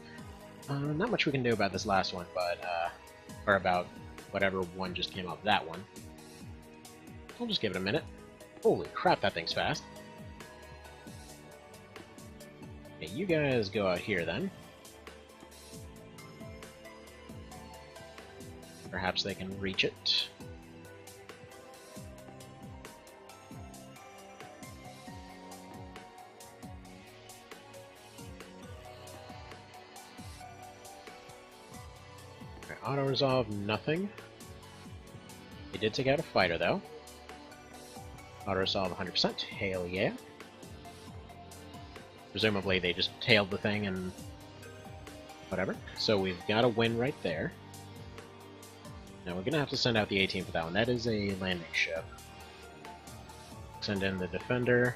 Not much we can do about this last one, but, or about whatever one just came up, that one. I'll just give it a minute. Holy crap, that thing's fast. Okay, you guys go out here then. Perhaps they can reach it. Auto-resolve, nothing. They did take out a fighter, though. Auto-resolve 100%. Hell yeah. Presumably they just tailed the thing and... whatever. So we've got a win right there. Now we're gonna have to send out the A-Team for that one. That is a landing ship. Send in the Defender.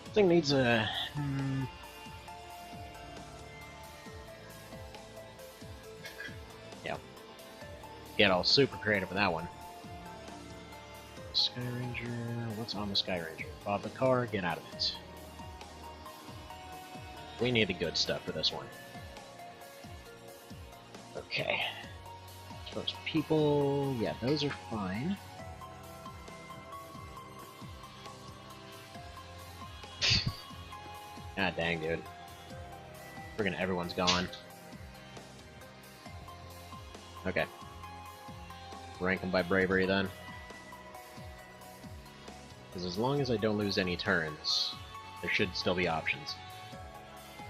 This thing needs a... Get all super creative with that one. Sky Ranger, what's on the Sky Ranger? Bob the car, get out of it. We need the good stuff for this one. Okay. Those people, yeah, those are fine. God dang, dude. Friggin' everyone's gone. Okay. Rank them by bravery then. Because as long as I don't lose any turns, there should still be options.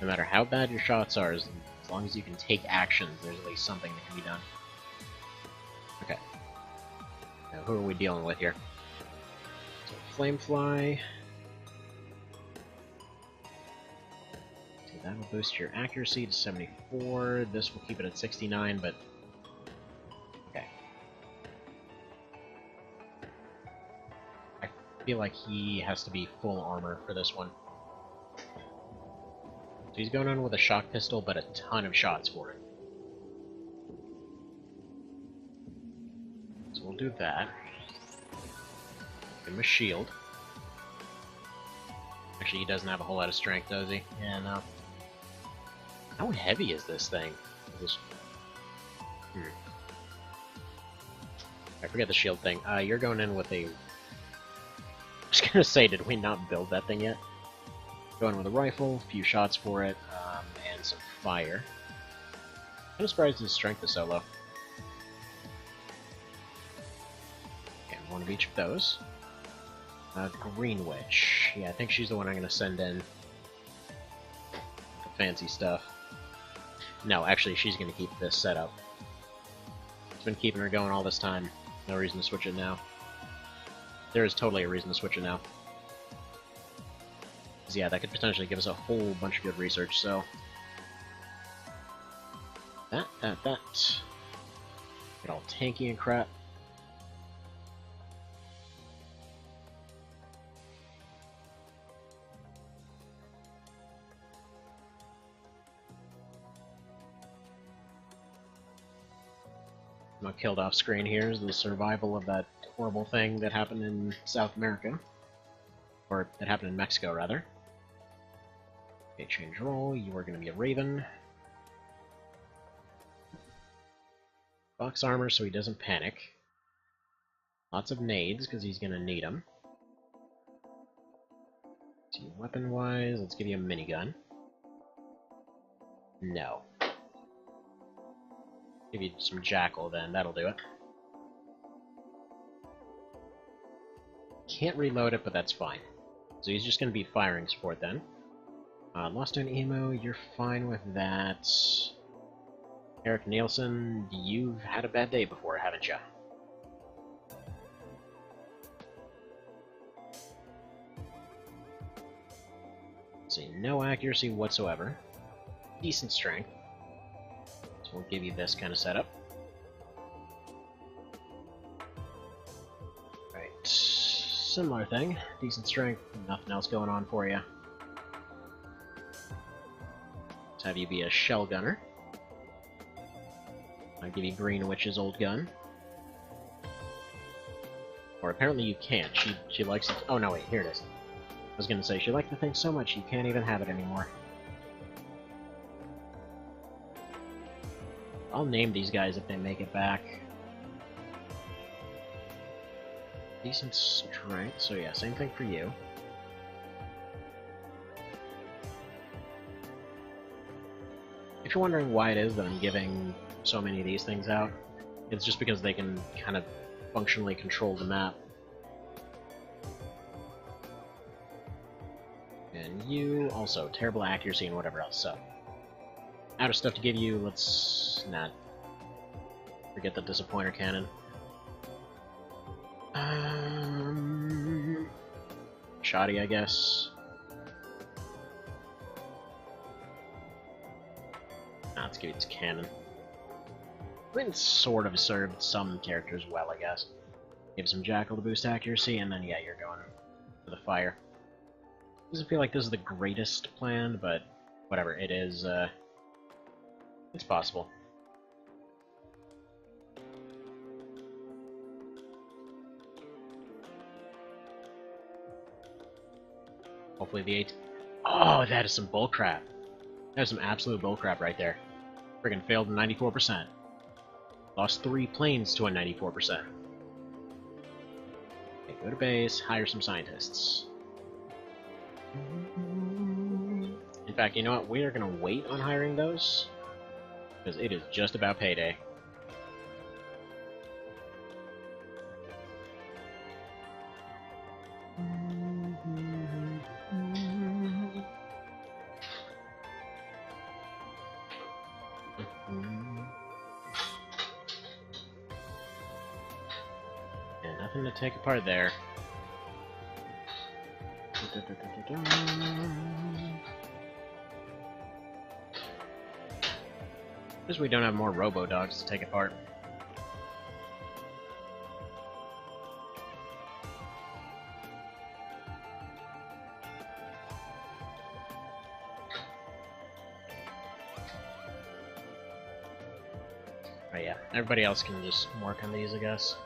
No matter how bad your shots are, as long as you can take actions, there's at least something that can be done. Okay. Now who are we dealing with here? So Flamefly. So that will boost your accuracy to 74. This will keep it at 69, but I feel like he has to be full armor for this one. So he's going on with a shock pistol, but a ton of shots for it. So we'll do that. Give him a shield. Actually, he doesn't have a whole lot of strength, does he? Yeah, no. How heavy is this thing? Is this... I forget the shield thing. You're going in with a... I was gonna say, did we not build that thing yet? Going with a rifle, a few shots for it, and some fire. I'm surprised his strength is so low. Okay, one of each of those. Green Witch. Yeah, I think she's the one I'm gonna send in. The fancy stuff. No, actually, she's gonna keep this setup. It's been keeping her going all this time. No reason to switch it now. There is totally a reason to switch it now. Because, yeah, that could potentially give us a whole bunch of good research, so... That. Get all tanky and crap. Not killed off screen here is the survival of that horrible thing that happened in South America. Or that happened in Mexico, rather. Okay, change role. You are going to be a Raven. Box armor so he doesn't panic. Lots of nades, because he's going to need them. See, weapon-wise, let's give you a minigun. No. Give you some Jackal, then. That'll do it. Can't reload it, but that's fine. So he's just going to be firing support, then. Lost on Emo, you're fine with that. Eric Nielsen, you've had a bad day before, haven't you? See, no accuracy whatsoever. Decent strength. So we'll give you this kind of setup. Right, similar thing. Decent strength, nothing else going on for you. Let's have you be a shell gunner. I'll give you Green Witch's old gun. Or apparently you can't. She likes it. Oh no, wait, here it is. I was gonna say, she liked the thing so much you can't even have it anymore. I'll name these guys if they make it back. Decent strength, so yeah, same thing for you. If you're wondering why it is that I'm giving so many of these things out, it's just because they can kind of functionally control the map. And you, also, terrible accuracy and whatever else, so... Out of stuff to give you, let's not forget the Disappointer Cannon. Shoddy, I guess. Let's give it its cannon. I mean, it's sort of served some characters well, I guess. Give some Jackal to boost accuracy, and then, yeah, you're going for the fire. Doesn't feel like this is the greatest plan, but whatever, it is, it's possible. Hopefully the 8... Oh, that is some bullcrap. That is some absolute bullcrap right there. Friggin' failed 94%. Lost 3 planes to a 94%. Okay, go to base, hire some scientists. In fact, you know what? We are gonna wait on hiring those, because it is just about payday. And nothing to take apart there. Because we don't have more robo-dogs to take apart. Oh yeah, everybody else can just work on these, I guess.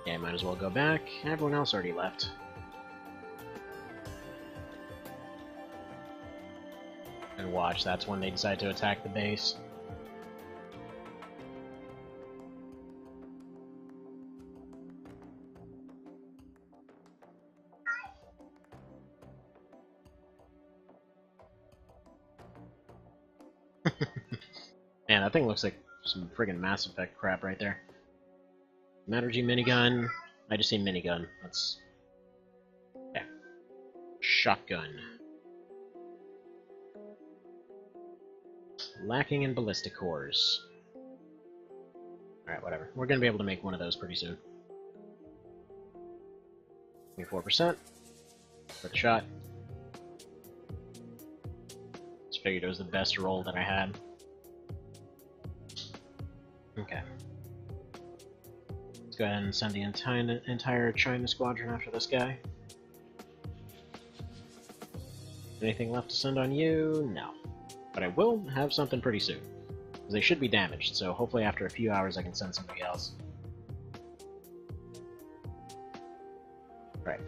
Yeah, might as well go back. Everyone else already left. And watch, that's when they decide to attack the base. Man, that thing looks like some friggin' Mass Effect crap right there. Matter-G minigun. I just say minigun. That's... yeah. Shotgun. Lacking in ballistic cores. Alright, whatever. We're gonna be able to make one of those pretty soon. 24%. For the shot. Just figured it was the best roll that I had. Okay. Let's go ahead and send the entire China squadron after this guy. Anything left to send on you? No. But I will have something pretty soon. They should be damaged, so hopefully after a few hours I can send somebody else. Right.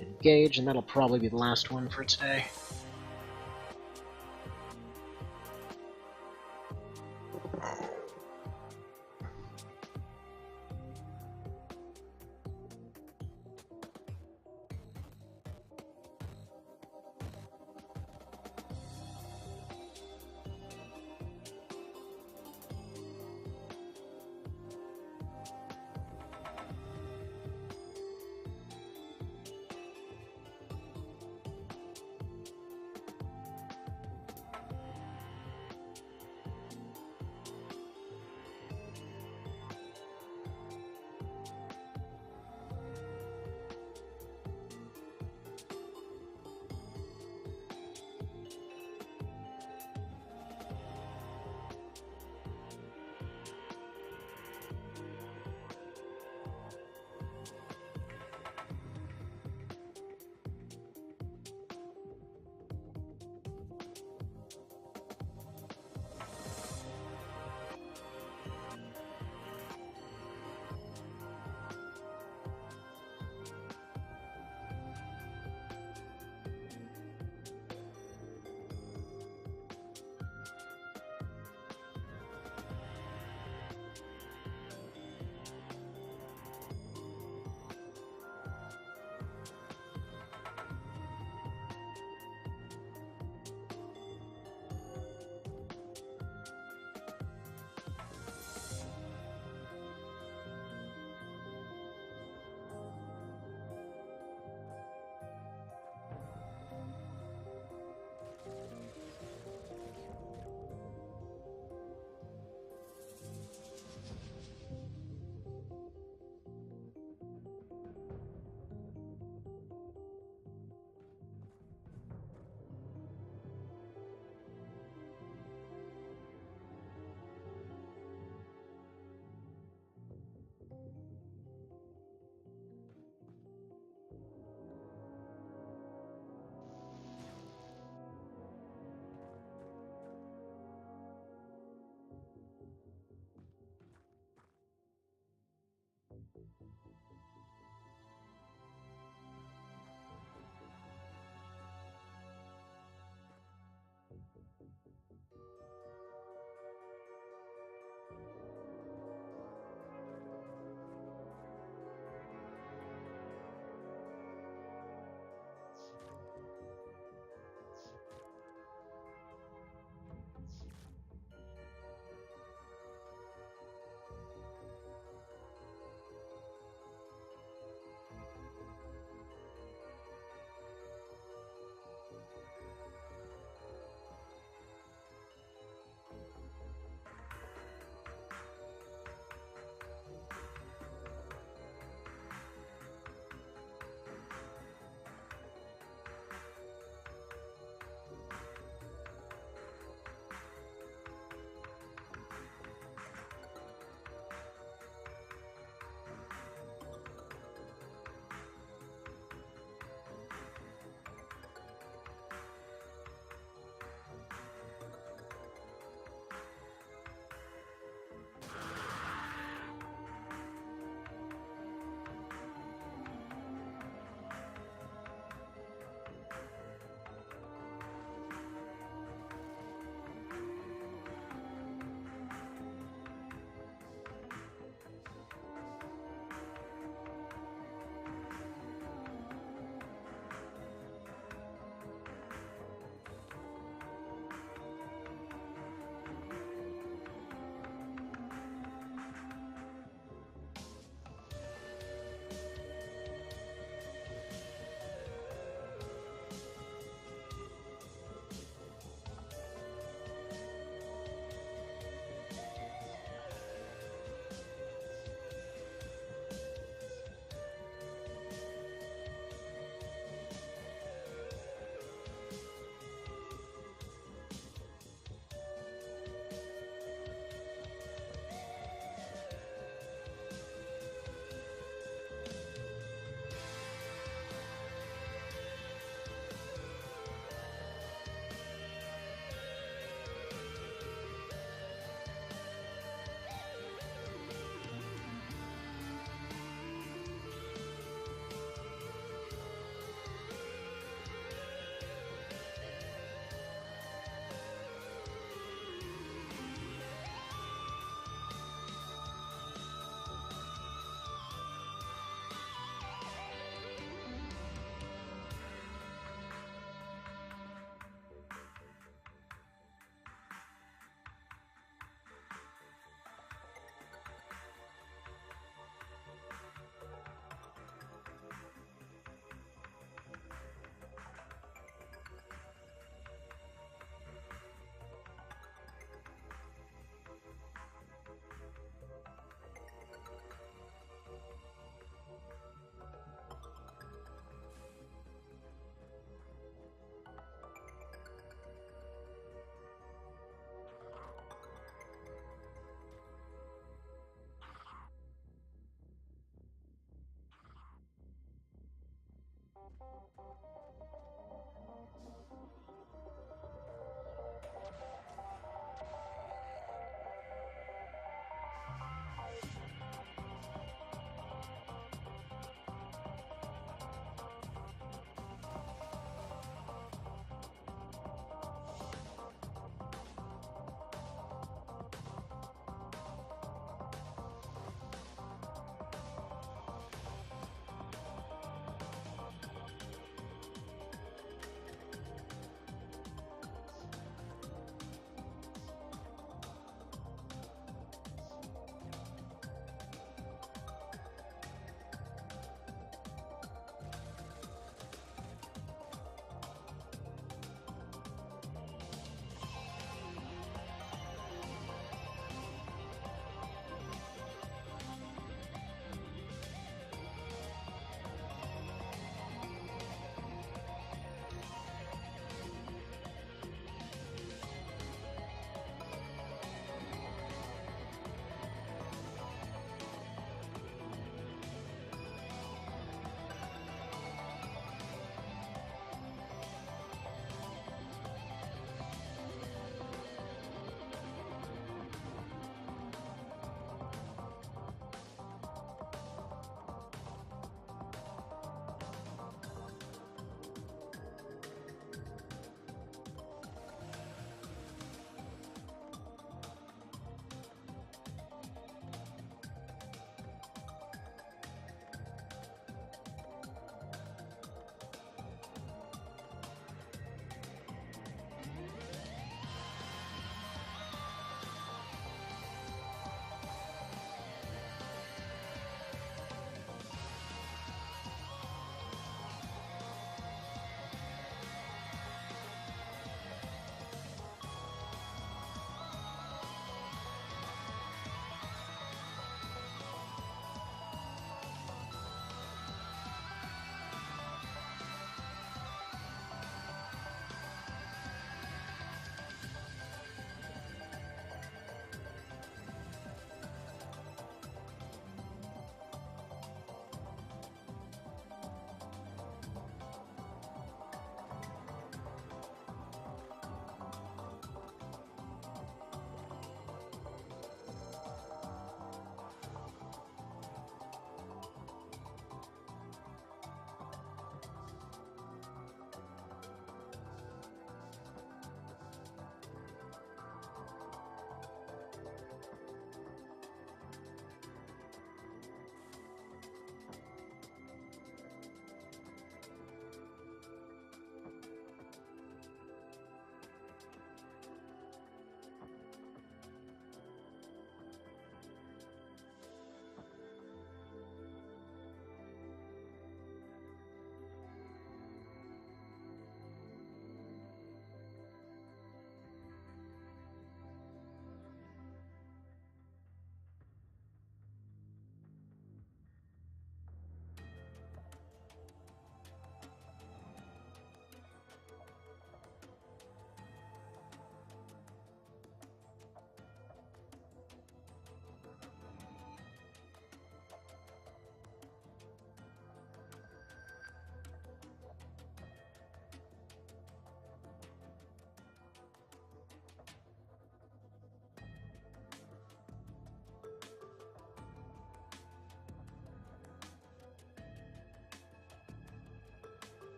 Engage, and that'll probably be the last one for today.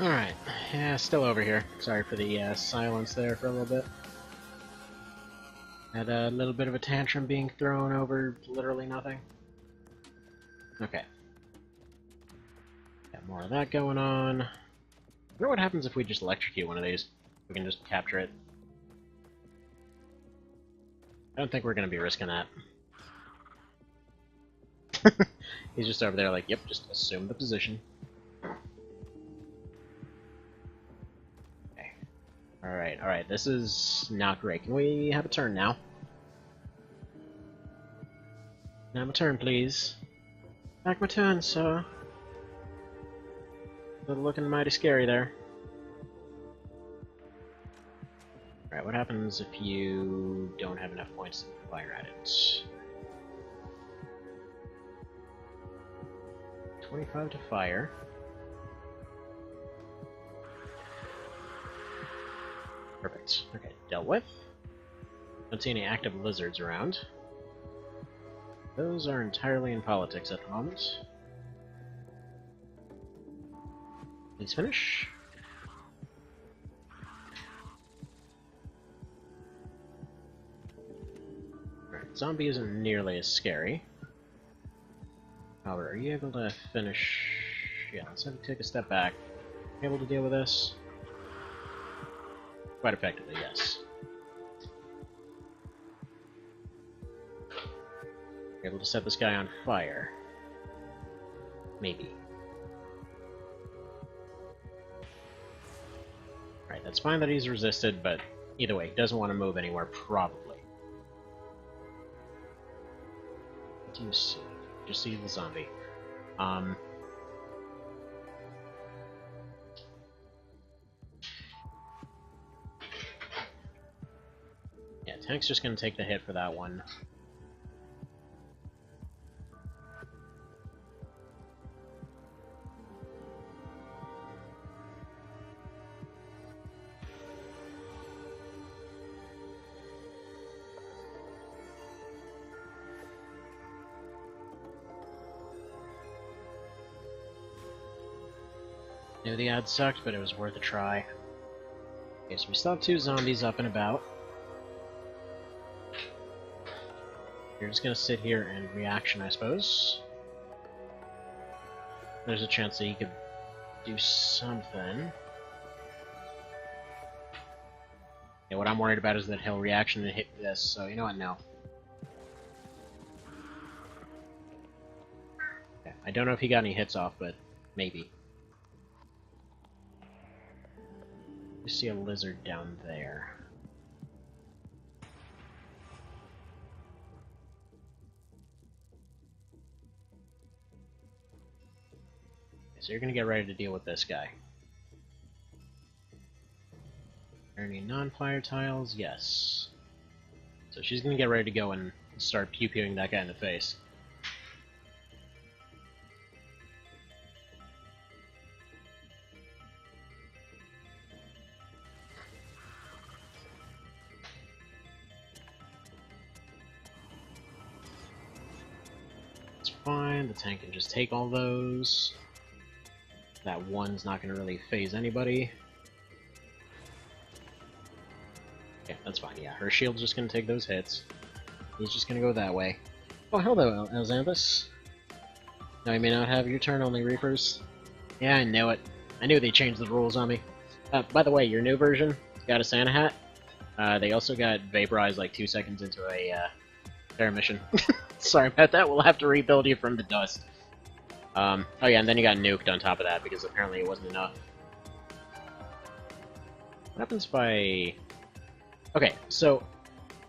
Alright, yeah, still over here. Sorry for the silence there for a little bit. Had a little bit of a tantrum being thrown over literally nothing. Okay. Got more of that going on. I wonder what happens if we just electrocute one of these. We can just capture it. I don't think we're going to be risking that. He's just over there like, yep, just assume the position. Okay. Alright, this is not great. Can we have a turn now? Now my turn, please. Back my turn, sir. Looking mighty scary there. Alright, what happens if you don't have enough points to fire at it? 25 to fire. Perfect. Okay, dealt with. Don't see any active lizards around. Those are entirely in politics at the moment. Please finish. Alright, zombie isn't nearly as scary. However, are you able to finish? Yeah, let's have you take a step back. Able to deal with this? Quite effectively, yes. Able to set this guy on fire. Maybe. Right, that's fine that he's resisted, but either way, he doesn't want to move anywhere, probably. What do you see? Just see the zombie. Yeah, tank's just gonna take the hit for that one. Knew the ad sucked, but it was worth a try. Okay, so we still have 2 zombies up and about. You're just gonna sit here and reaction, I suppose. There's a chance that he could do something. Yeah, what I'm worried about is that he'll reaction and hit this, so you know what, no. Okay, I don't know if he got any hits off, but maybe. I see a lizard down there. So you're gonna get ready to deal with this guy. Are there any non-fire tiles? Yes. So she's gonna get ready to go and start pew-pewing that guy in the face. It's fine, the tank can just take all those. That one's not going to really phase anybody. Yeah, that's fine. Yeah, her shield's just going to take those hits. He's just going to go that way. Oh, hello, Xanthus. Now you may not have your turn-only Reapers. Yeah, I knew it. I knew they changed the rules on me. By the way, your new version got a Santa hat. They also got vaporized like 2 seconds into a fair mission. Sorry about that, we'll have to rebuild you from the dust. Oh yeah, and then you got nuked on top of that, because apparently it wasn't enough. What happens if I... Okay, so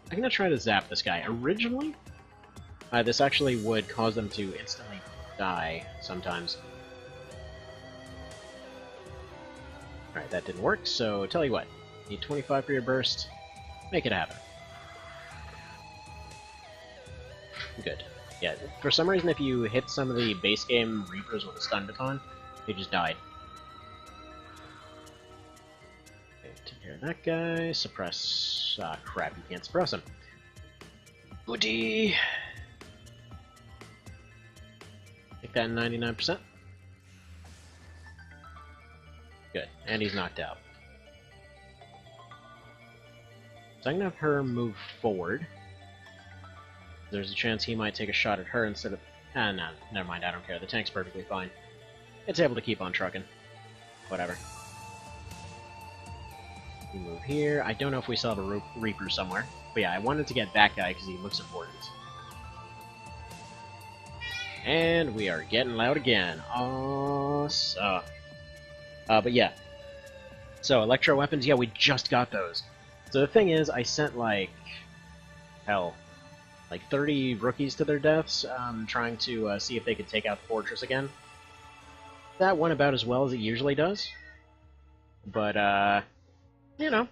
I'm gonna try to zap this guy. Originally, this actually would cause them to instantly die sometimes. Alright, that didn't work, so tell you what. Need 25 for your burst. Make it happen. Good. Yeah, for some reason if you hit some of the base game Reapers with a stun baton, they just died. Okay, take care of that guy. Suppress... Ah, crap, you can't suppress him. Goody! Take that 99%. Good. And he's knocked out. So I'm gonna have her move forward. There's a chance he might take a shot at her instead of... Ah, no, never mind, I don't care. The tank's perfectly fine. It's able to keep on trucking. Whatever. We move here. I don't know if we saw the Reaper somewhere. But yeah, I wanted to get that guy because he looks important. And we are getting loud again. Awesome. But yeah. So, electro weapons, yeah, we just got those. So the thing is, I sent like... hell... like 30 rookies to their deaths, trying to see if they could take out the fortress again. That went about as well as it usually does. But, you know.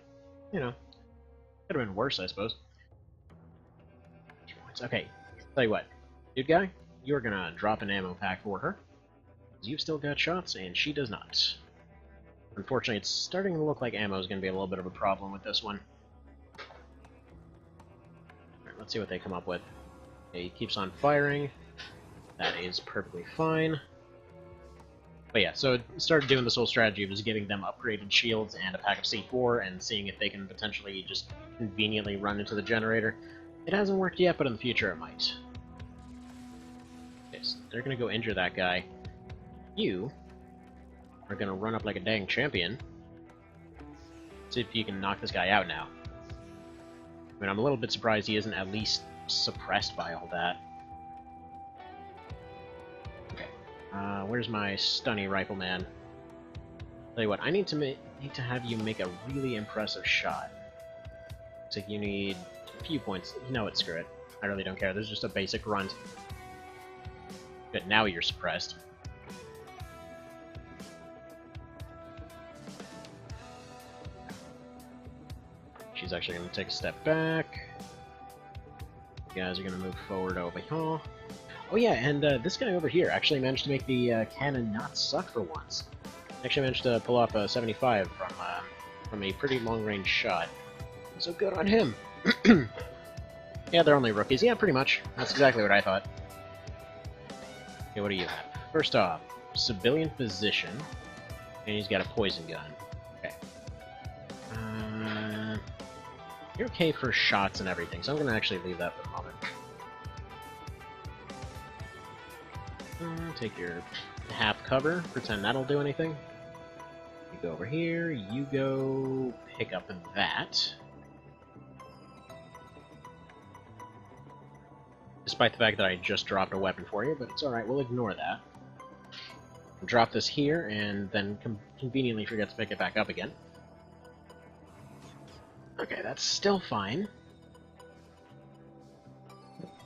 Could have been worse, I suppose. Okay, tell you what. Dude guy, you're gonna drop an ammo pack for her. You've still got shots, and she does not. Unfortunately, it's starting to look like ammo is gonna be a little bit of a problem with this one. Let's see what they come up with. Okay, he keeps on firing. That is perfectly fine. But yeah, so it started doing this whole strategy of just giving them upgraded shields and a pack of C4 and seeing if they can potentially just conveniently run into the generator. It hasn't worked yet, but in the future it might. Okay, so they're gonna go injure that guy. You are gonna run up like a dang champion. See if you can knock this guy out now. I mean, I'm a little bit surprised he isn't at least suppressed by all that. Okay, where's my stunny rifleman? Tell you what, I need to have you make a really impressive shot. Looks like you need a few points. You know what? Screw it. I really don't care. There's just a basic grunt. Good. Now you're suppressed. She's actually going to take a step back. You guys are going to move forward over here. Oh yeah, and this guy over here actually managed to make the cannon not suck for once. Actually managed to pull off a 75 from a pretty long-range shot. So good on him! Yeah, they're only rookies. Yeah, pretty much. That's exactly what I thought. Okay, what do you have? First off, civilian physician. And he's got a poison gun. Okay. You're okay for shots and everything, so I'm gonna actually leave that for the moment. Take your half cover, pretend that'll do anything. You go over here, you go pick up that. Despite the fact that I just dropped a weapon for you, but it's alright, we'll ignore that. Drop this here, and then conveniently forget to pick it back up again. Okay, that's still fine.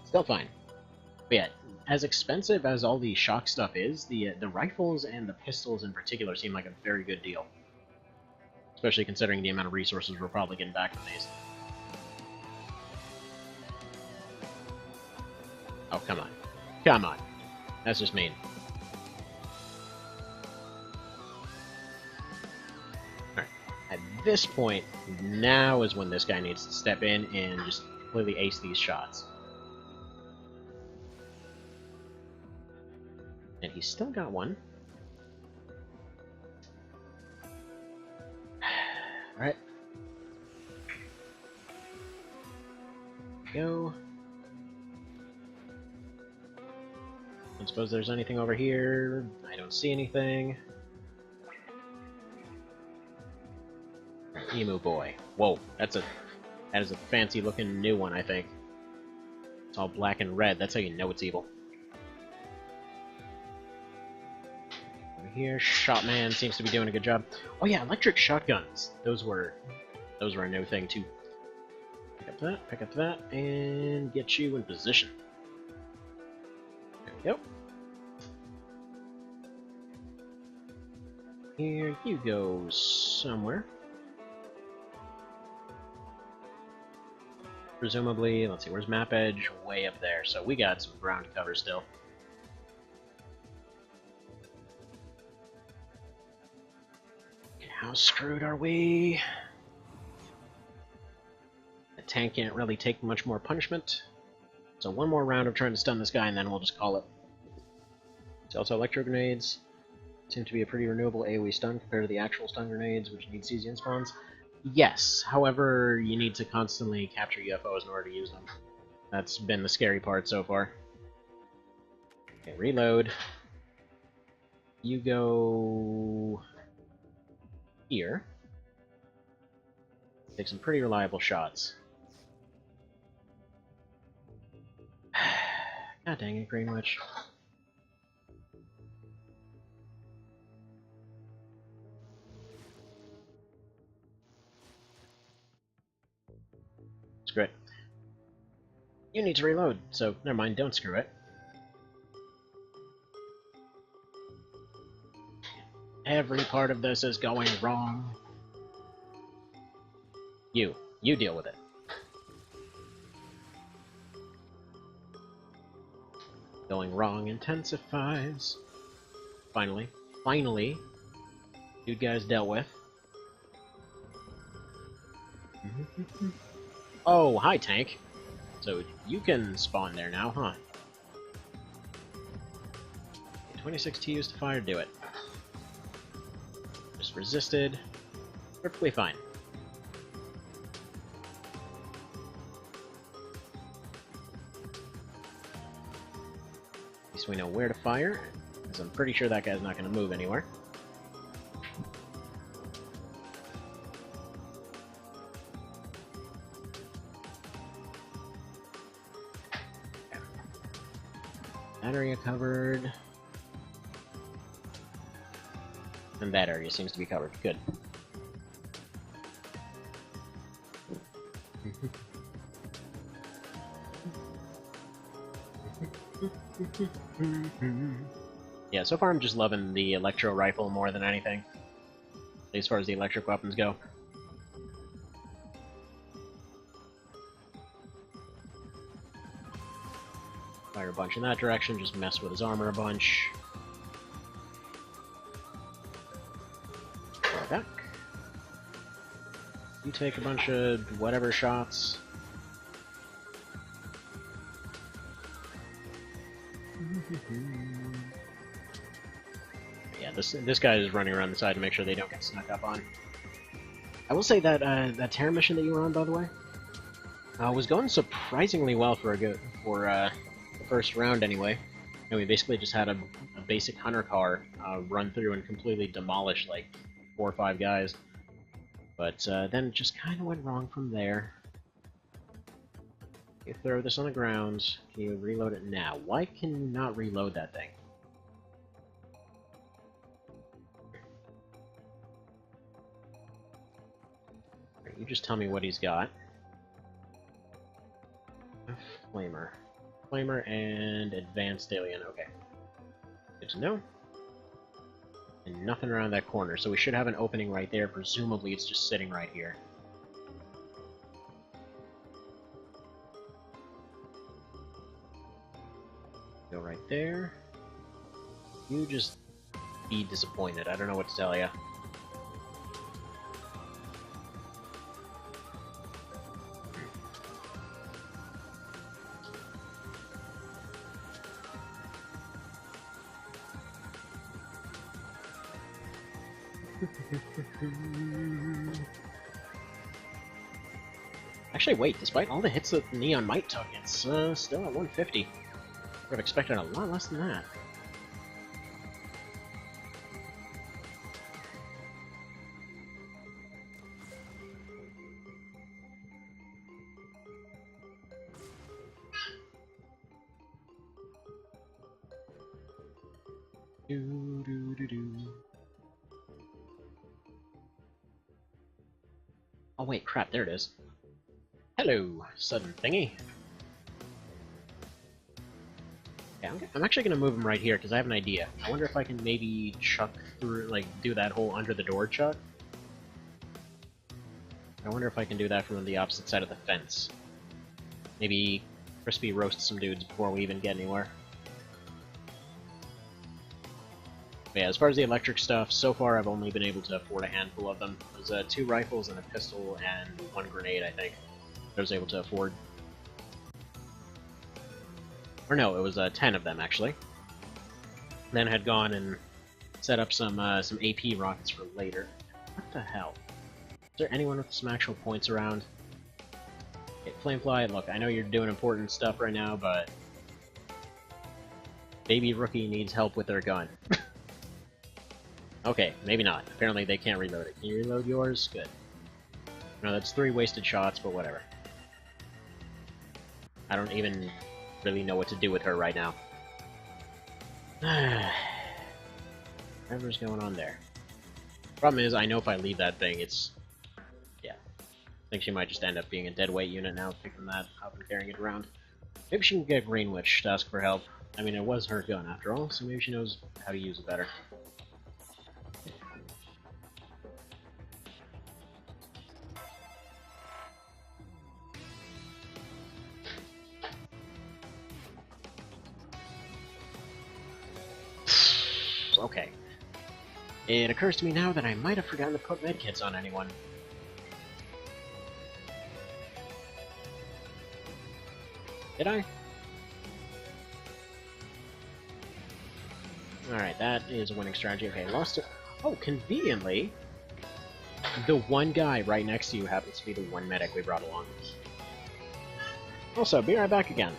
Still fine. But yeah, as expensive as all the shock stuff is, the rifles and the pistols in particular seem like a very good deal. Especially considering the amount of resources we're probably getting back from these. Oh, come on. Come on. That's just mean. Alright. At this point, now is when this guy needs to step in and just completely ace these shots. And he's still got one. Alright. Go. Don't suppose there's anything over here. I don't see anything. Emu boy. Whoa, that is a fancy looking new one, I think. It's all black and red. That's how you know it's evil. Over here, Shotman seems to be doing a good job. Oh yeah, electric shotguns. Those were a new thing too. Pick up that, and get you in position. There we go. Here you go somewhere. Presumably, let's see, where's map edge? Way up there, so we got some ground cover still. How screwed are we? The tank can't really take much more punishment. So one more round of trying to stun this guy and then we'll just call it. It's also electro grenades. seem to be a pretty renewable AoE stun compared to the actual stun grenades, which need CZN spawns. Yes, however, you need to constantly capture UFOs in order to use them. That's been the scary part so far. Okay, reload. You go here. Take some pretty reliable shots. God dang it, Greenwich. Screw it. You need to reload, so never mind, don't screw it. Every part of this is going wrong. You deal with it. Going wrong intensifies. Finally. Dude guys dealt with. Oh, hi tank. So you can spawn there now, huh? 26 TUs to fire, do it. Just resisted. Perfectly fine. At least we know where to fire, because I'm pretty sure that guy's not going to move anywhere. That area covered. And that area seems to be covered. Good. Yeah, so far I'm just loving the electro rifle more than anything. At least as far as the electric weapons go. Fire a bunch in that direction, just mess with his armor a bunch. Fall back. You take a bunch of whatever shots. Yeah, this guy is running around the side to make sure they don't get snuck up on. I will say that that terror mission that you were on, by the way, was going surprisingly well for the first round anyway. And we basically just had a basic hunter car run through and completely demolish like 4 or 5 guys. But then it just kind of went wrong from there. You throw this on the ground. Can you reload it now? Why can you not reload that thing? Right, you just tell me what he's got. Flamer. Flamer and Advanced Alien. Okay. Good to know. And nothing around that corner, so we should have an opening right there. Presumably it's just sitting right here. Go right there. You just be disappointed. I don't know what to tell you. Actually, wait, despite all the hits that Neon Might took, it's still at 150. I would have expected a lot less than that. Oh wait, crap, there it is. Hello, sudden thingy. Yeah, I'm actually gonna move him right here, because I have an idea. I wonder if I can maybe chuck through, like, do that whole under the door chuck. I wonder if I can do that from the opposite side of the fence. Maybe crispy roast some dudes before we even get anywhere. But yeah, as far as the electric stuff, so far I've only been able to afford a handful of them. It was 2 rifles and a pistol and 1 grenade, I think, I was able to afford. Or no, it was 10 of them, actually. Then had gone and Set up some AP rockets for later. What the hell? Is there anyone with some actual points around? Okay, Flamefly, look, I know you're doing important stuff right now, but Baby Rookie needs help with their gun. Okay, maybe not. Apparently they can't reload it. Can you reload yours? Good. No, that's 3 wasted shots, but whatever. I don't even really know what to do with her right now. Whatever's going on there. Problem is, I know if I leave that thing, it's... yeah. I think she might just end up being a deadweight unit now, picking that up and carrying it around. Maybe she can get Green Witch to ask for help. I mean, it was her gun after all, so maybe she knows how to use it better. Okay. It occurs to me now that I might have forgotten to put medkits on anyone. Did I? Alright, that is a winning strategy. Okay, lost it. Oh, conveniently, the one guy right next to you happens to be the one medic we brought along. Also, be right back again.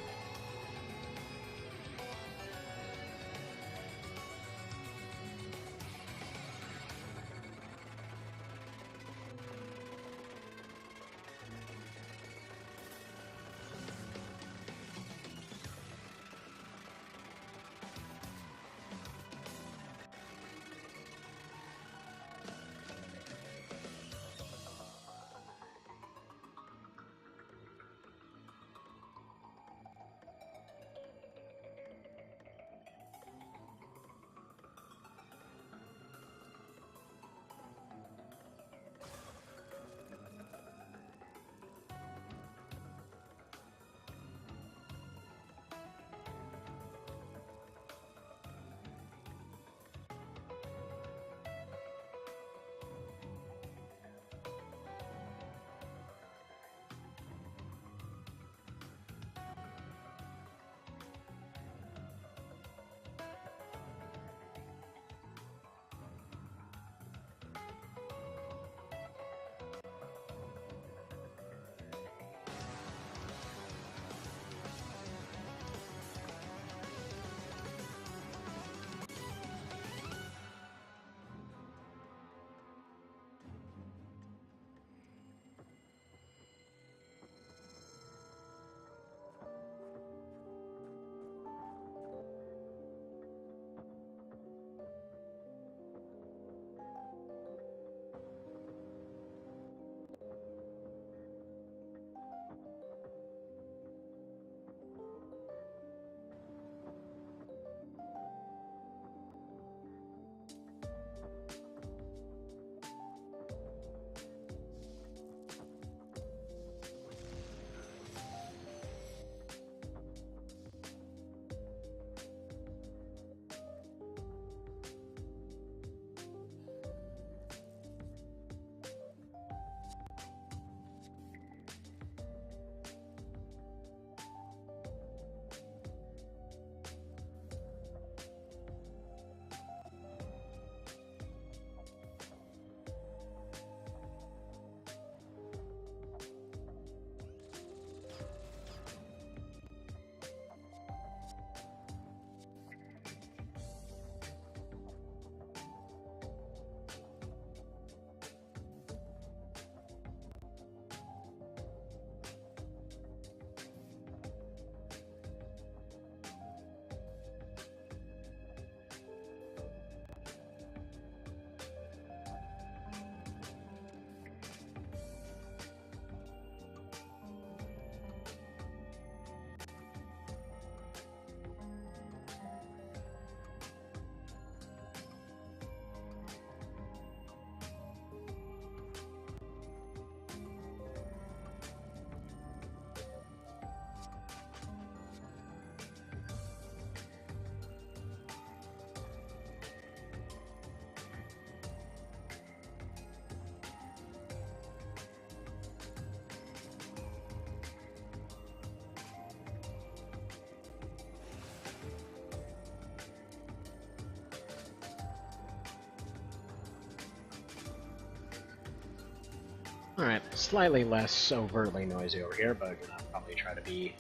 Alright, slightly less overtly noisy over here, but I'll probably try to be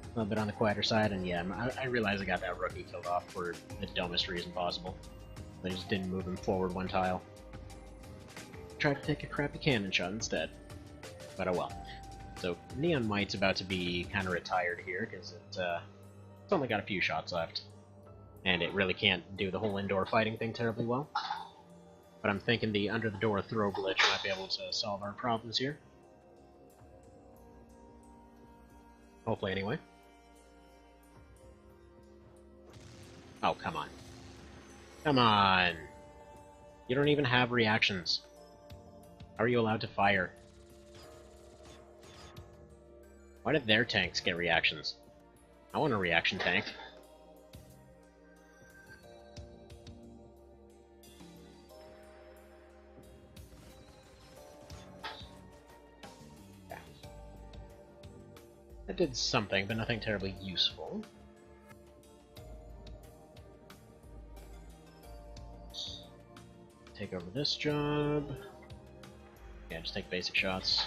a little bit on the quieter side, and yeah, I realize I got that rookie killed off for the dumbest reason possible. I just didn't move him forward one tile. Tried to take a crappy cannon shot instead. But oh well. So, Neon Might's about to be kind of retired here, because it's only got a few shots left. And it really can't do the whole indoor fighting thing terribly well. But I'm thinking the under-the-door throw glitch might be able to solve our problems here. Hopefully, anyway. Oh, come on. Come on! You don't even have reactions. How are you allowed to fire? Why did their tanks get reactions? I want a reaction tank. Yeah. That did something, but nothing terribly useful. Take over this job. Yeah, just take basic shots.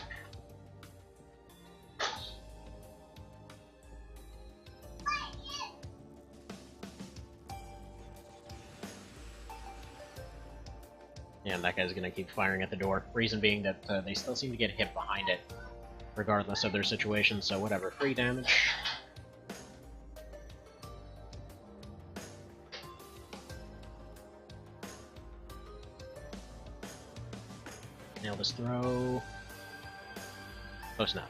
And that guy's gonna keep firing at the door. Reason being that they still seem to get hit behind it, regardless of their situation, so whatever. Free damage. Nail this throw. Close enough.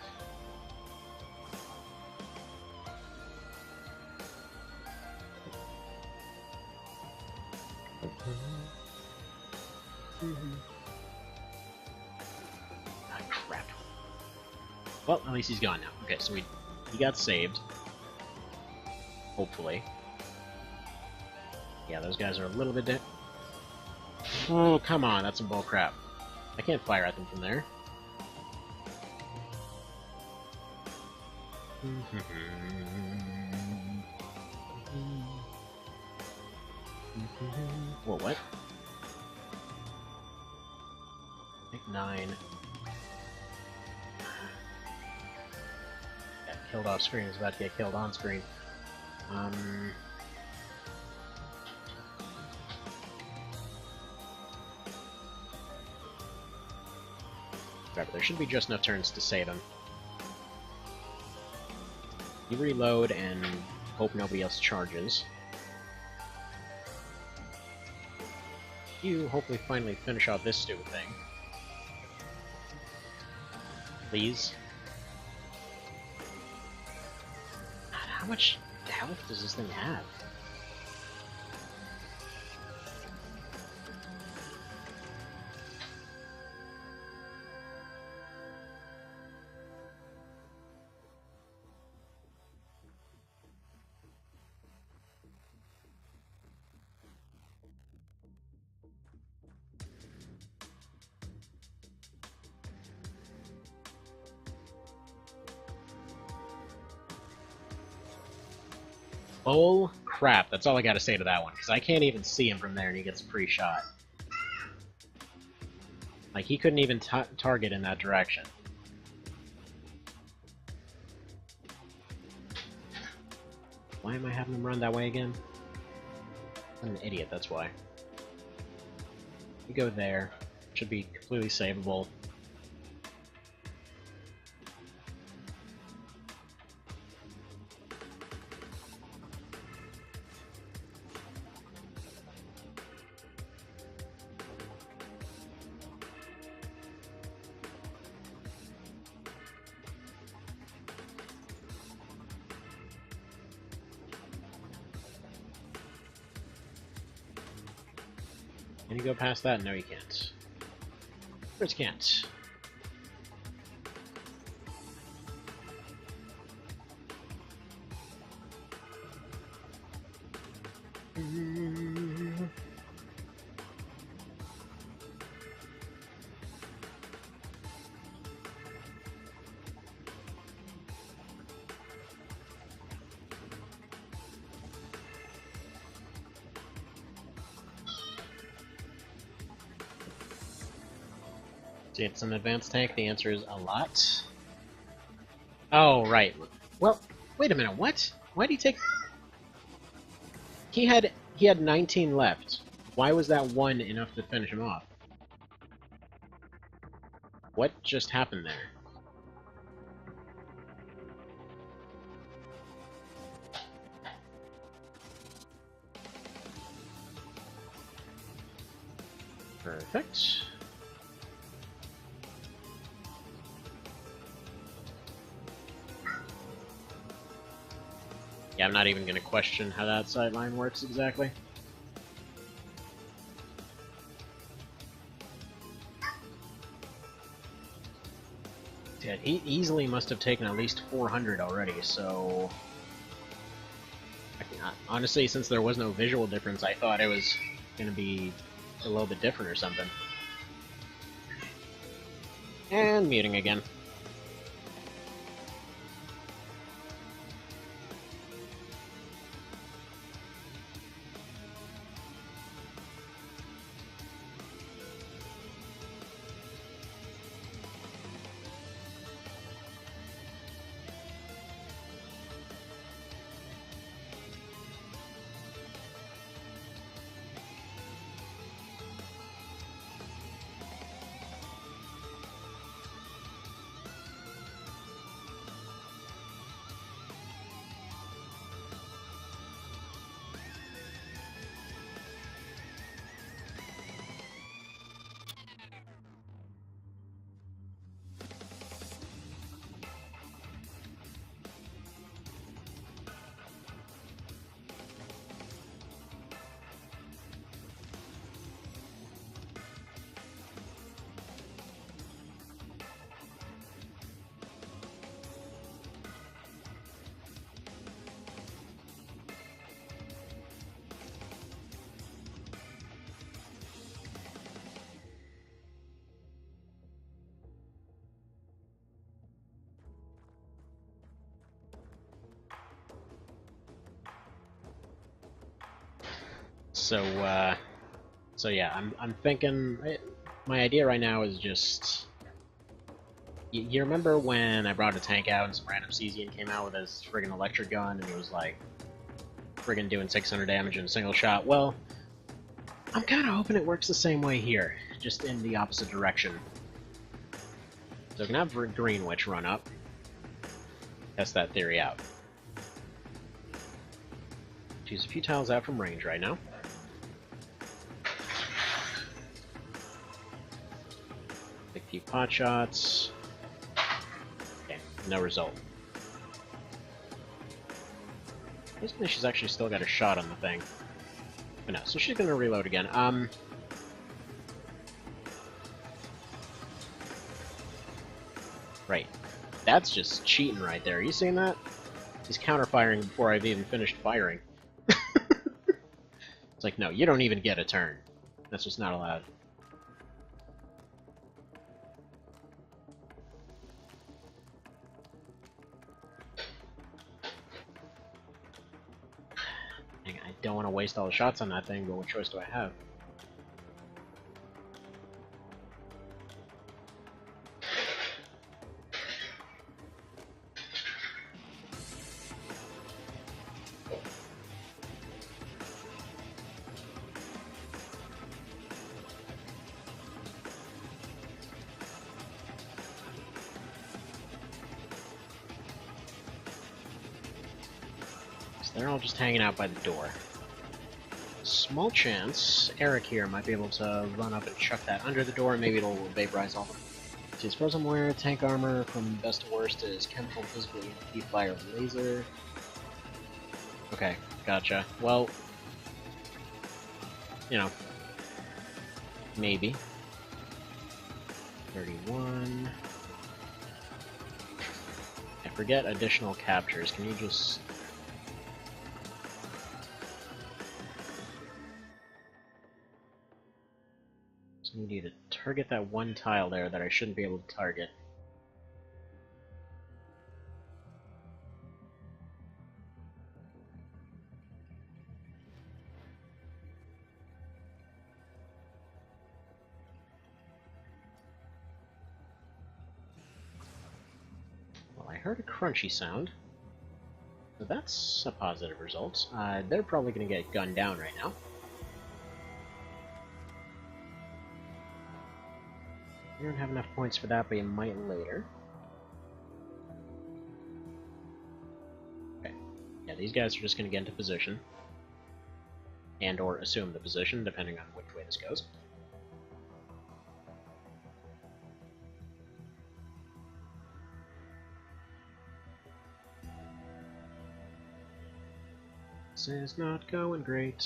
Ah, crap. Well, at least he's gone now. Okay, so he got saved. Hopefully. Yeah, those guys are a little bit dead. Oh, come on, that's some bull crap. I can't fire at them from there. Whoa, what? Take 9. Got killed off screen, is about to get killed on screen. Whatever, there should be just enough turns to save him. You reload and hope nobody else charges. You hopefully finally finish off this stupid thing. Please. God, how much health does this thing have? Bull crap, that's all I gotta say to that one, because I can't even see him from there and he gets a free shot. Like, he couldn't even target in that direction. Why am I having him run that way again? I'm an idiot, that's why. You go there. Should be completely savable. Can you go past that? No, you can't. Of course you can't. See, it's an advanced tank. The answer is a lot. Oh, right. Well, wait a minute. What? Why did he take... He had 19 left. Why was that one enough to finish him off? What just happened there? Perfect. Yeah, I'm not even going to question how that sideline works exactly. Yeah, he easily must have taken at least 400 already, so... Honestly, since there was no visual difference, I thought it was going to be a little bit different or something. And muting again. So yeah, I'm thinking... My idea right now is just... You remember when I brought a tank out and some random Cesian came out with his friggin' electric gun and it was like... friggin' doing 600 damage in a single shot? Well, I'm kinda hoping it works the same way here, just in the opposite direction. So we can have Green Witch run up. Test that theory out. She's a few tiles out from range right now. Take a few pot shots. Okay, no result. Basically, she's actually still got a shot on the thing. But no, so she's gonna reload again. Right. That's just cheating right there. Are you seeing that? He's counter-firing before I've even finished firing. It's like, no, you don't even get a turn. That's just not allowed. I don't want to waste all the shots on that thing, but what choice do I have? They're all just hanging out by the door. Small chance Eric here might be able to run up and chuck that under the door, and maybe it'll vaporize all of them. See, as far as I'm aware, tank armor from best to worst is chemical, physical, EMP, fire, laser. Okay, gotcha. Well, you know, maybe. 31. I forget additional captures. Can you just... I need you to target that one tile there that I shouldn't be able to target. heard a crunchy sound. So that's a positive result. They're probably going to get gunned down right now. You don't have enough points for that, but you might later. Okay. Yeah, these guys are just going to get into position. And or assume the position, depending on which way this goes. This is not going great.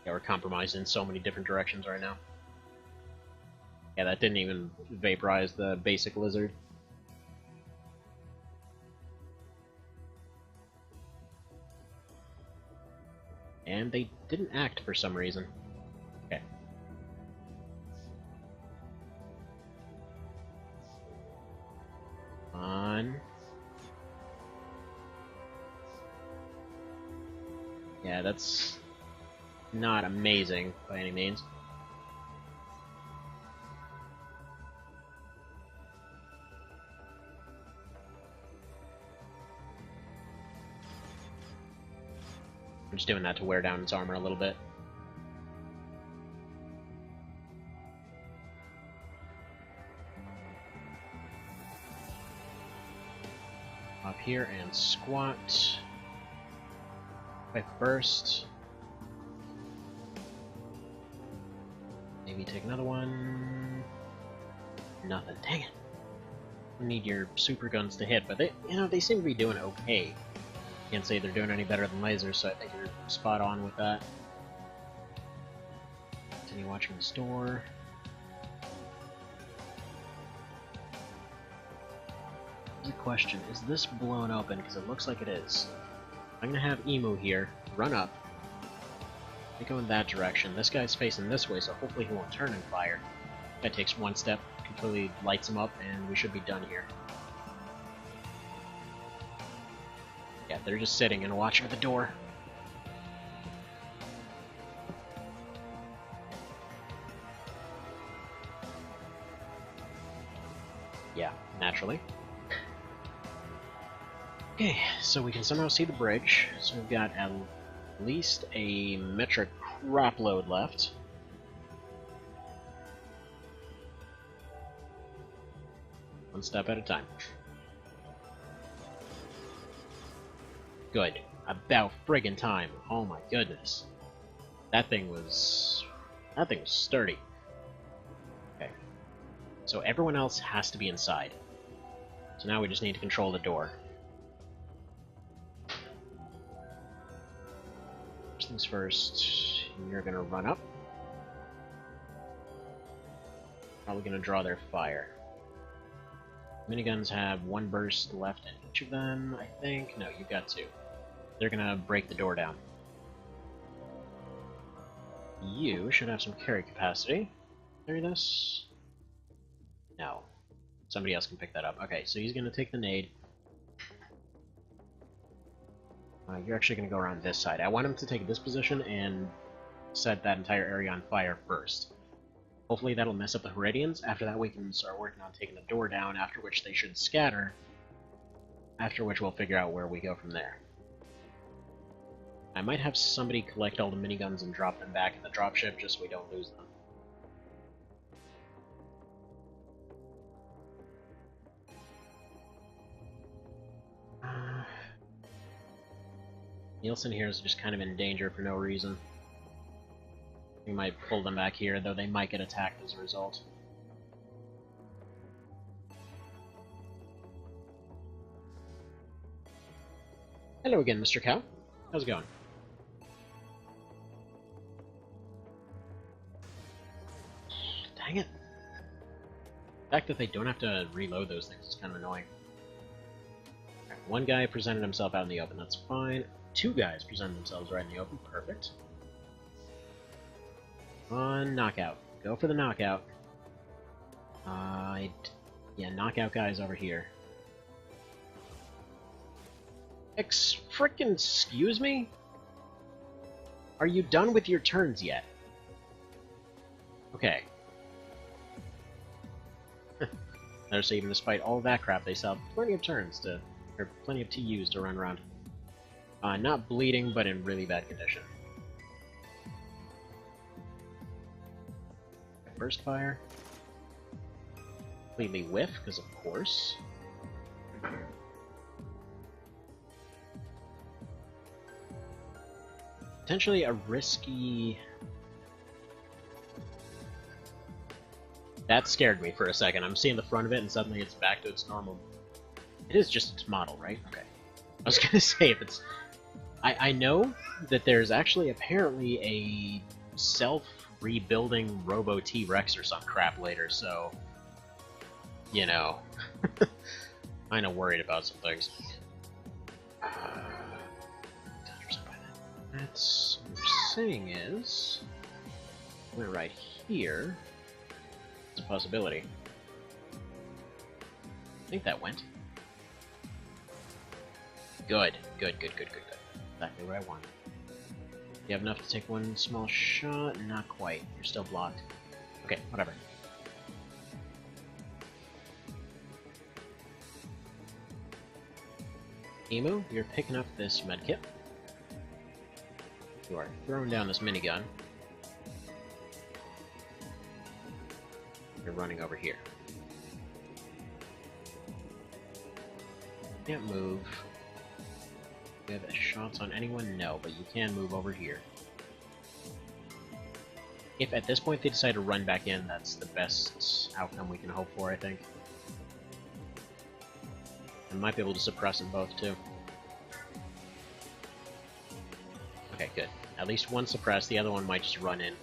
Yeah, we're compromised in so many different directions right now. Yeah, that didn't even vaporize the basic lizard. And they didn't act for some reason. Okay. On. Yeah, that's not amazing by any means. I'm just doing that to wear down its armor a little bit. Up here and squat. Quick burst. Maybe take another one. Nothing. Dang it. I need your super guns to hit, but they seem to be doing okay. Can't say they're doing any better than lasers, so I think you're spot on with that. Continue watching the store. Here's a question, is this blown open? Because it looks like it is. I'm gonna have Emu here, run up. They go in that direction. This guy's facing this way, so hopefully he won't turn and fire. That takes one step, completely lights him up, and we should be done here. Yeah, they're just sitting and watching the door. Yeah, naturally. Okay, so we can somehow see the bridge. So we've got at least a metric crop load left. One step at a time. Good. About friggin' time. Oh my goodness. That thing was sturdy. Okay. So everyone else has to be inside. So now we just need to control the door. First things first, you're gonna run up. Probably gonna draw their fire. Miniguns have one burst left in each of them, I think. No, you've got two. They're gonna break the door down. You should have some carry capacity. Carry this? No. Somebody else can pick that up. Okay, so he's gonna take the nade. You're actually gonna go around this side. I want him to take this position and set that entire area on fire first. Hopefully that'll mess up the Heridians. After that we can start working on taking the door down, after which they should scatter. After which we'll figure out where we go from there. I might have somebody collect all the miniguns and drop them back in the dropship just so we don't lose them. Nielsen here is just kind of in danger for no reason. We might pull them back here, though they might get attacked as a result. Hello again, Mr. Cow. How's it going? Dang it. The fact that they don't have to reload those things is kind of annoying. Right, one guy presented himself out in the open, that's fine. Two guys presented themselves right in the open, perfect. One knockout. Go for the knockout. Yeah, knockout guys over here. Frickin' excuse me? Are you done with your turns yet? Okay. Notice even despite all that crap, they still have plenty of turns to, or plenty of TUs to run around. Not bleeding, but in really bad condition. Burst fire. Completely whiff, because of course. Potentially a risky... That scared me for a second. I'm seeing the front of it, and suddenly it's back to its normal... It is just its model, right? Okay. I was gonna say, if it's... I know that there's actually apparently a self-rebuilding Robo T-Rex or some crap later, so... You know... Kinda worried about some things. That's... what we're saying is... We're right here... It's a possibility. I think that went. Good. Good. Exactly what I wanted. You have enough to take one small shot? Not quite. You're still blocked. Okay, whatever. Emu, you're picking up this medkit. You are throwing down this minigun. You're running over here. Can't move. Do you have shots on anyone? No, but you can move over here. If at this point they decide to run back in, that's the best outcome we can hope for, I think. I might be able to suppress them both, too. Okay, good. At least one suppressed, the other one might just run in.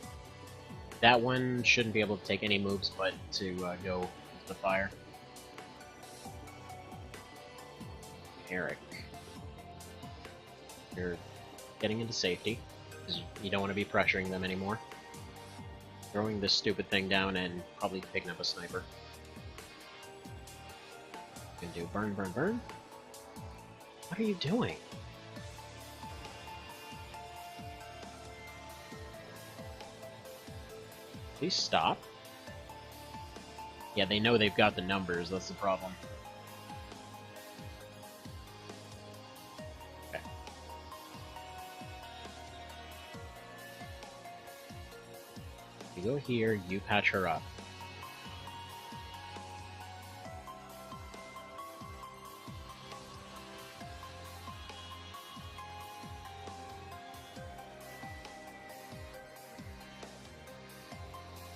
That one shouldn't be able to take any moves but to go into the fire. Eric. You're getting into safety, because you don't want to be pressuring them anymore. Throwing this stupid thing down and probably picking up a sniper. You can do burn, burn, burn. What are you doing? Please stop. Yeah, they know they've got the numbers, that's the problem. Okay. You go here, you patch her up.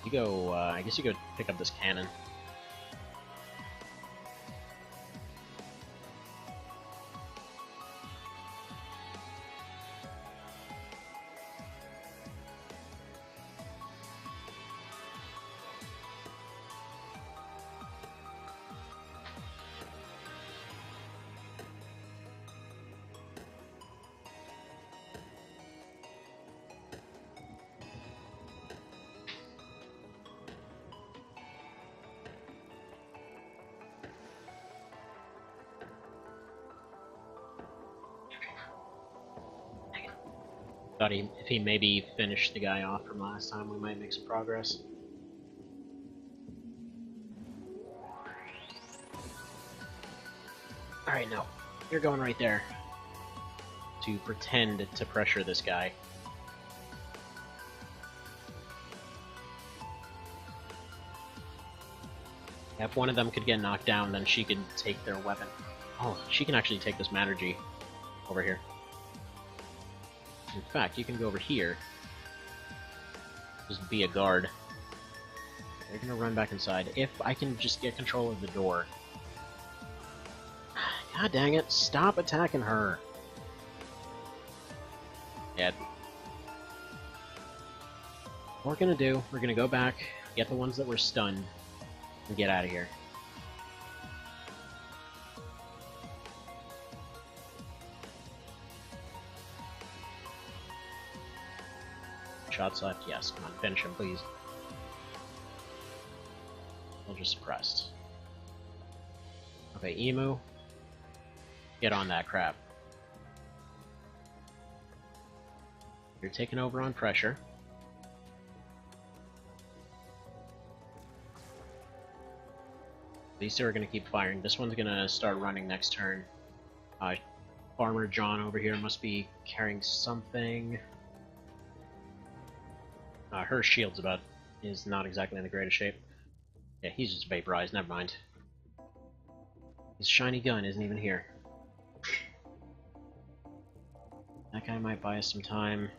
You go, I guess you go pick up this cannon. Thought if he maybe finished the guy off from last time, we might make some progress. Alright, no. You're going right there. To pretend to pressure this guy. If one of them could get knocked down, then she could take their weapon. Oh, she can actually take this Manergy over here. In fact, you can go over here. Just be a guard. They're gonna run back inside. If I can just get control of the door. God dang it, stop attacking her! Yeah. What we're gonna do, we're gonna go back, get the ones that were stunned, and get out of here. Shots left, yes. Come on, finish him, please. We'll just suppressed. Okay, Emu. Get on that crap. You're taking over on pressure. These two are going to keep firing. This one's going to start running next turn. Farmer John over here must be carrying something. Her shield's is not exactly in the greatest shape. Yeah, he's just vaporized, never mind. His shiny gun isn't even here. That guy might buy us some time.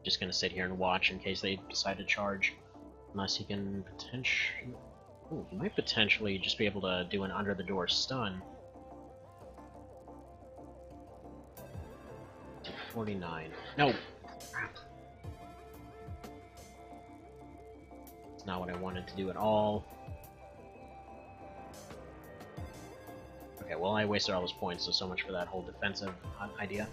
Just gonna sit here and watch in case they decide to charge. Unless he can potentially... Ooh, he might potentially just be able to do an under-the-door stun. 49. No! Crap. It's not what I wanted to do at all. Okay, well I wasted all those points, so much for that whole defensive idea.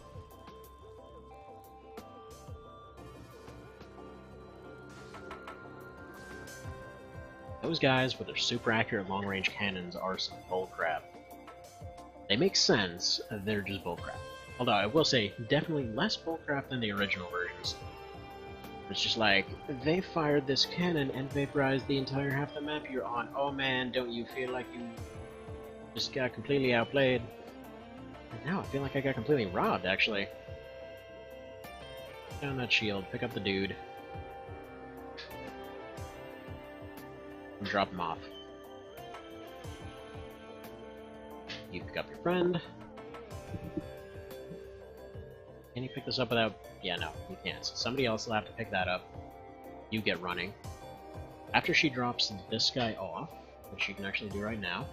Those guys with their super accurate long-range cannons are some bullcrap. They make sense, they're just bullcrap. Although I will say, definitely less bullcrap than the original versions. It's just like, they fired this cannon and vaporized the entire half the map you're on. Oh man, don't you feel like you just got completely outplayed? And now I feel like I got completely robbed, actually. Down that shield, pick up the dude. And drop him off. You pick up your friend. Can you pick this up without... Yeah, no, you can't. So somebody else will have to pick that up. You get running. After she drops this guy off, which she can actually do right now,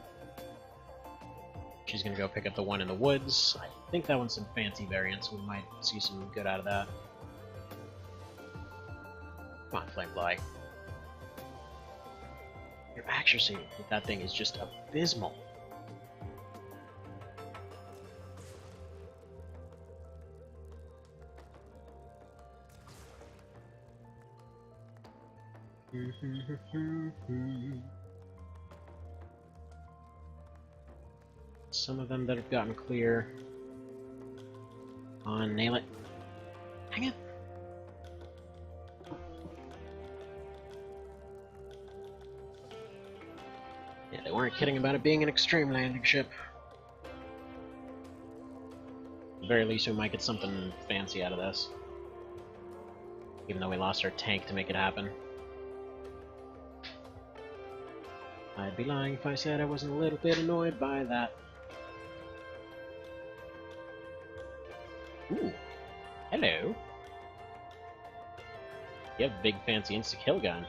she's gonna go pick up the one in the woods. I think that one's some fancy variants. We might see some good out of that. Come on, Flamefly. Your accuracy with that thing is just abysmal. Some of them that have gotten clear. On, nail it. Hang it. Yeah, they weren't kidding about it being an extreme landing ship. At the very least, we might get something fancy out of this. Even though we lost our tank to make it happen. I'd be lying if I said I wasn't a little bit annoyed by that. Ooh. Hello. You have a big fancy insta-kill gun.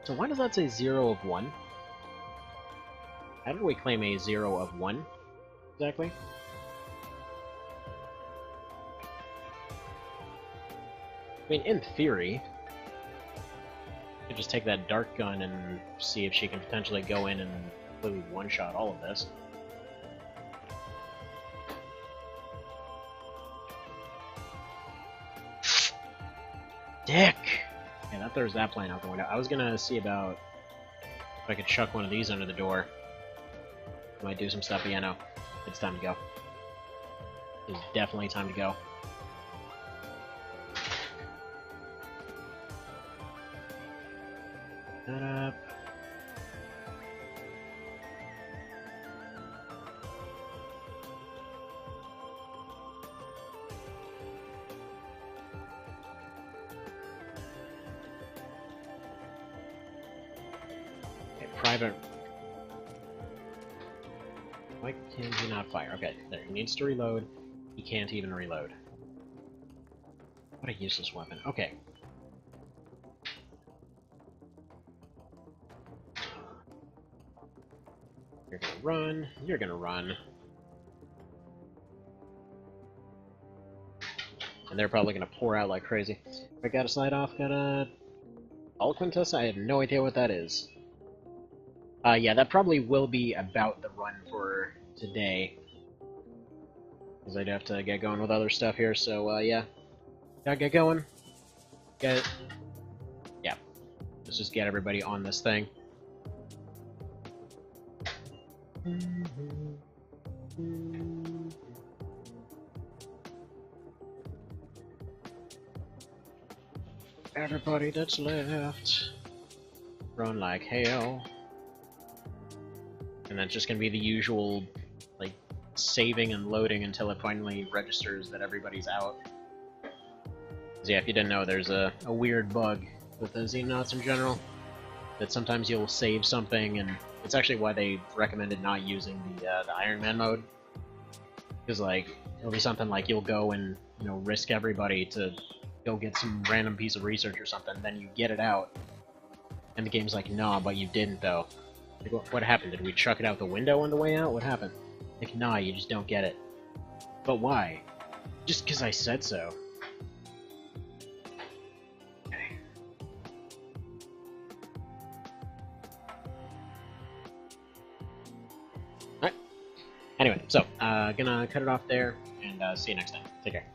So why does that say 0 of 1? How did we claim a 0 of 1? Exactly? I mean, in theory, you could just take that dart gun and see if she can potentially go in and completely one-shot all of this. Dick! Yeah, that throws that plane out the window. I was gonna see about if I could chuck one of these under the door. Might do some stuff, but yeah, no. It's time to go. It's definitely time to go. That up. Okay, private. Why can he not fire? Okay, there. He needs to reload. He can't even reload. What a useless weapon. Okay. You're gonna run. You're gonna run. And they're probably gonna pour out like crazy. I got a slide off, got a... Alquintus? I have no idea what that is. Yeah, that probably will be about the run for today. Because I'd have to get going with other stuff here, so, yeah. Gotta get going. Get... Yeah. Let's just get everybody on this thing. Everybody that's left, run like hell. And that's just gonna be the usual, like, saving and loading until it finally registers that everybody's out. Because yeah, if you didn't know, there's a weird bug with the Xenonauts in general, that sometimes you'll save something, and it's actually why they recommended not using the Ironman mode. Because, like, it'll be something like you'll go and, you know, risk everybody to go get some random piece of research or something, then you get it out, and the game's like, nah, but you didn't, though. Like, what happened? Did we chuck it out the window on the way out? What happened? Like, nah, you just don't get it. But why? Just because I said so. Okay. Alright. Anyway, so, gonna cut it off there, and see you next time. Take care.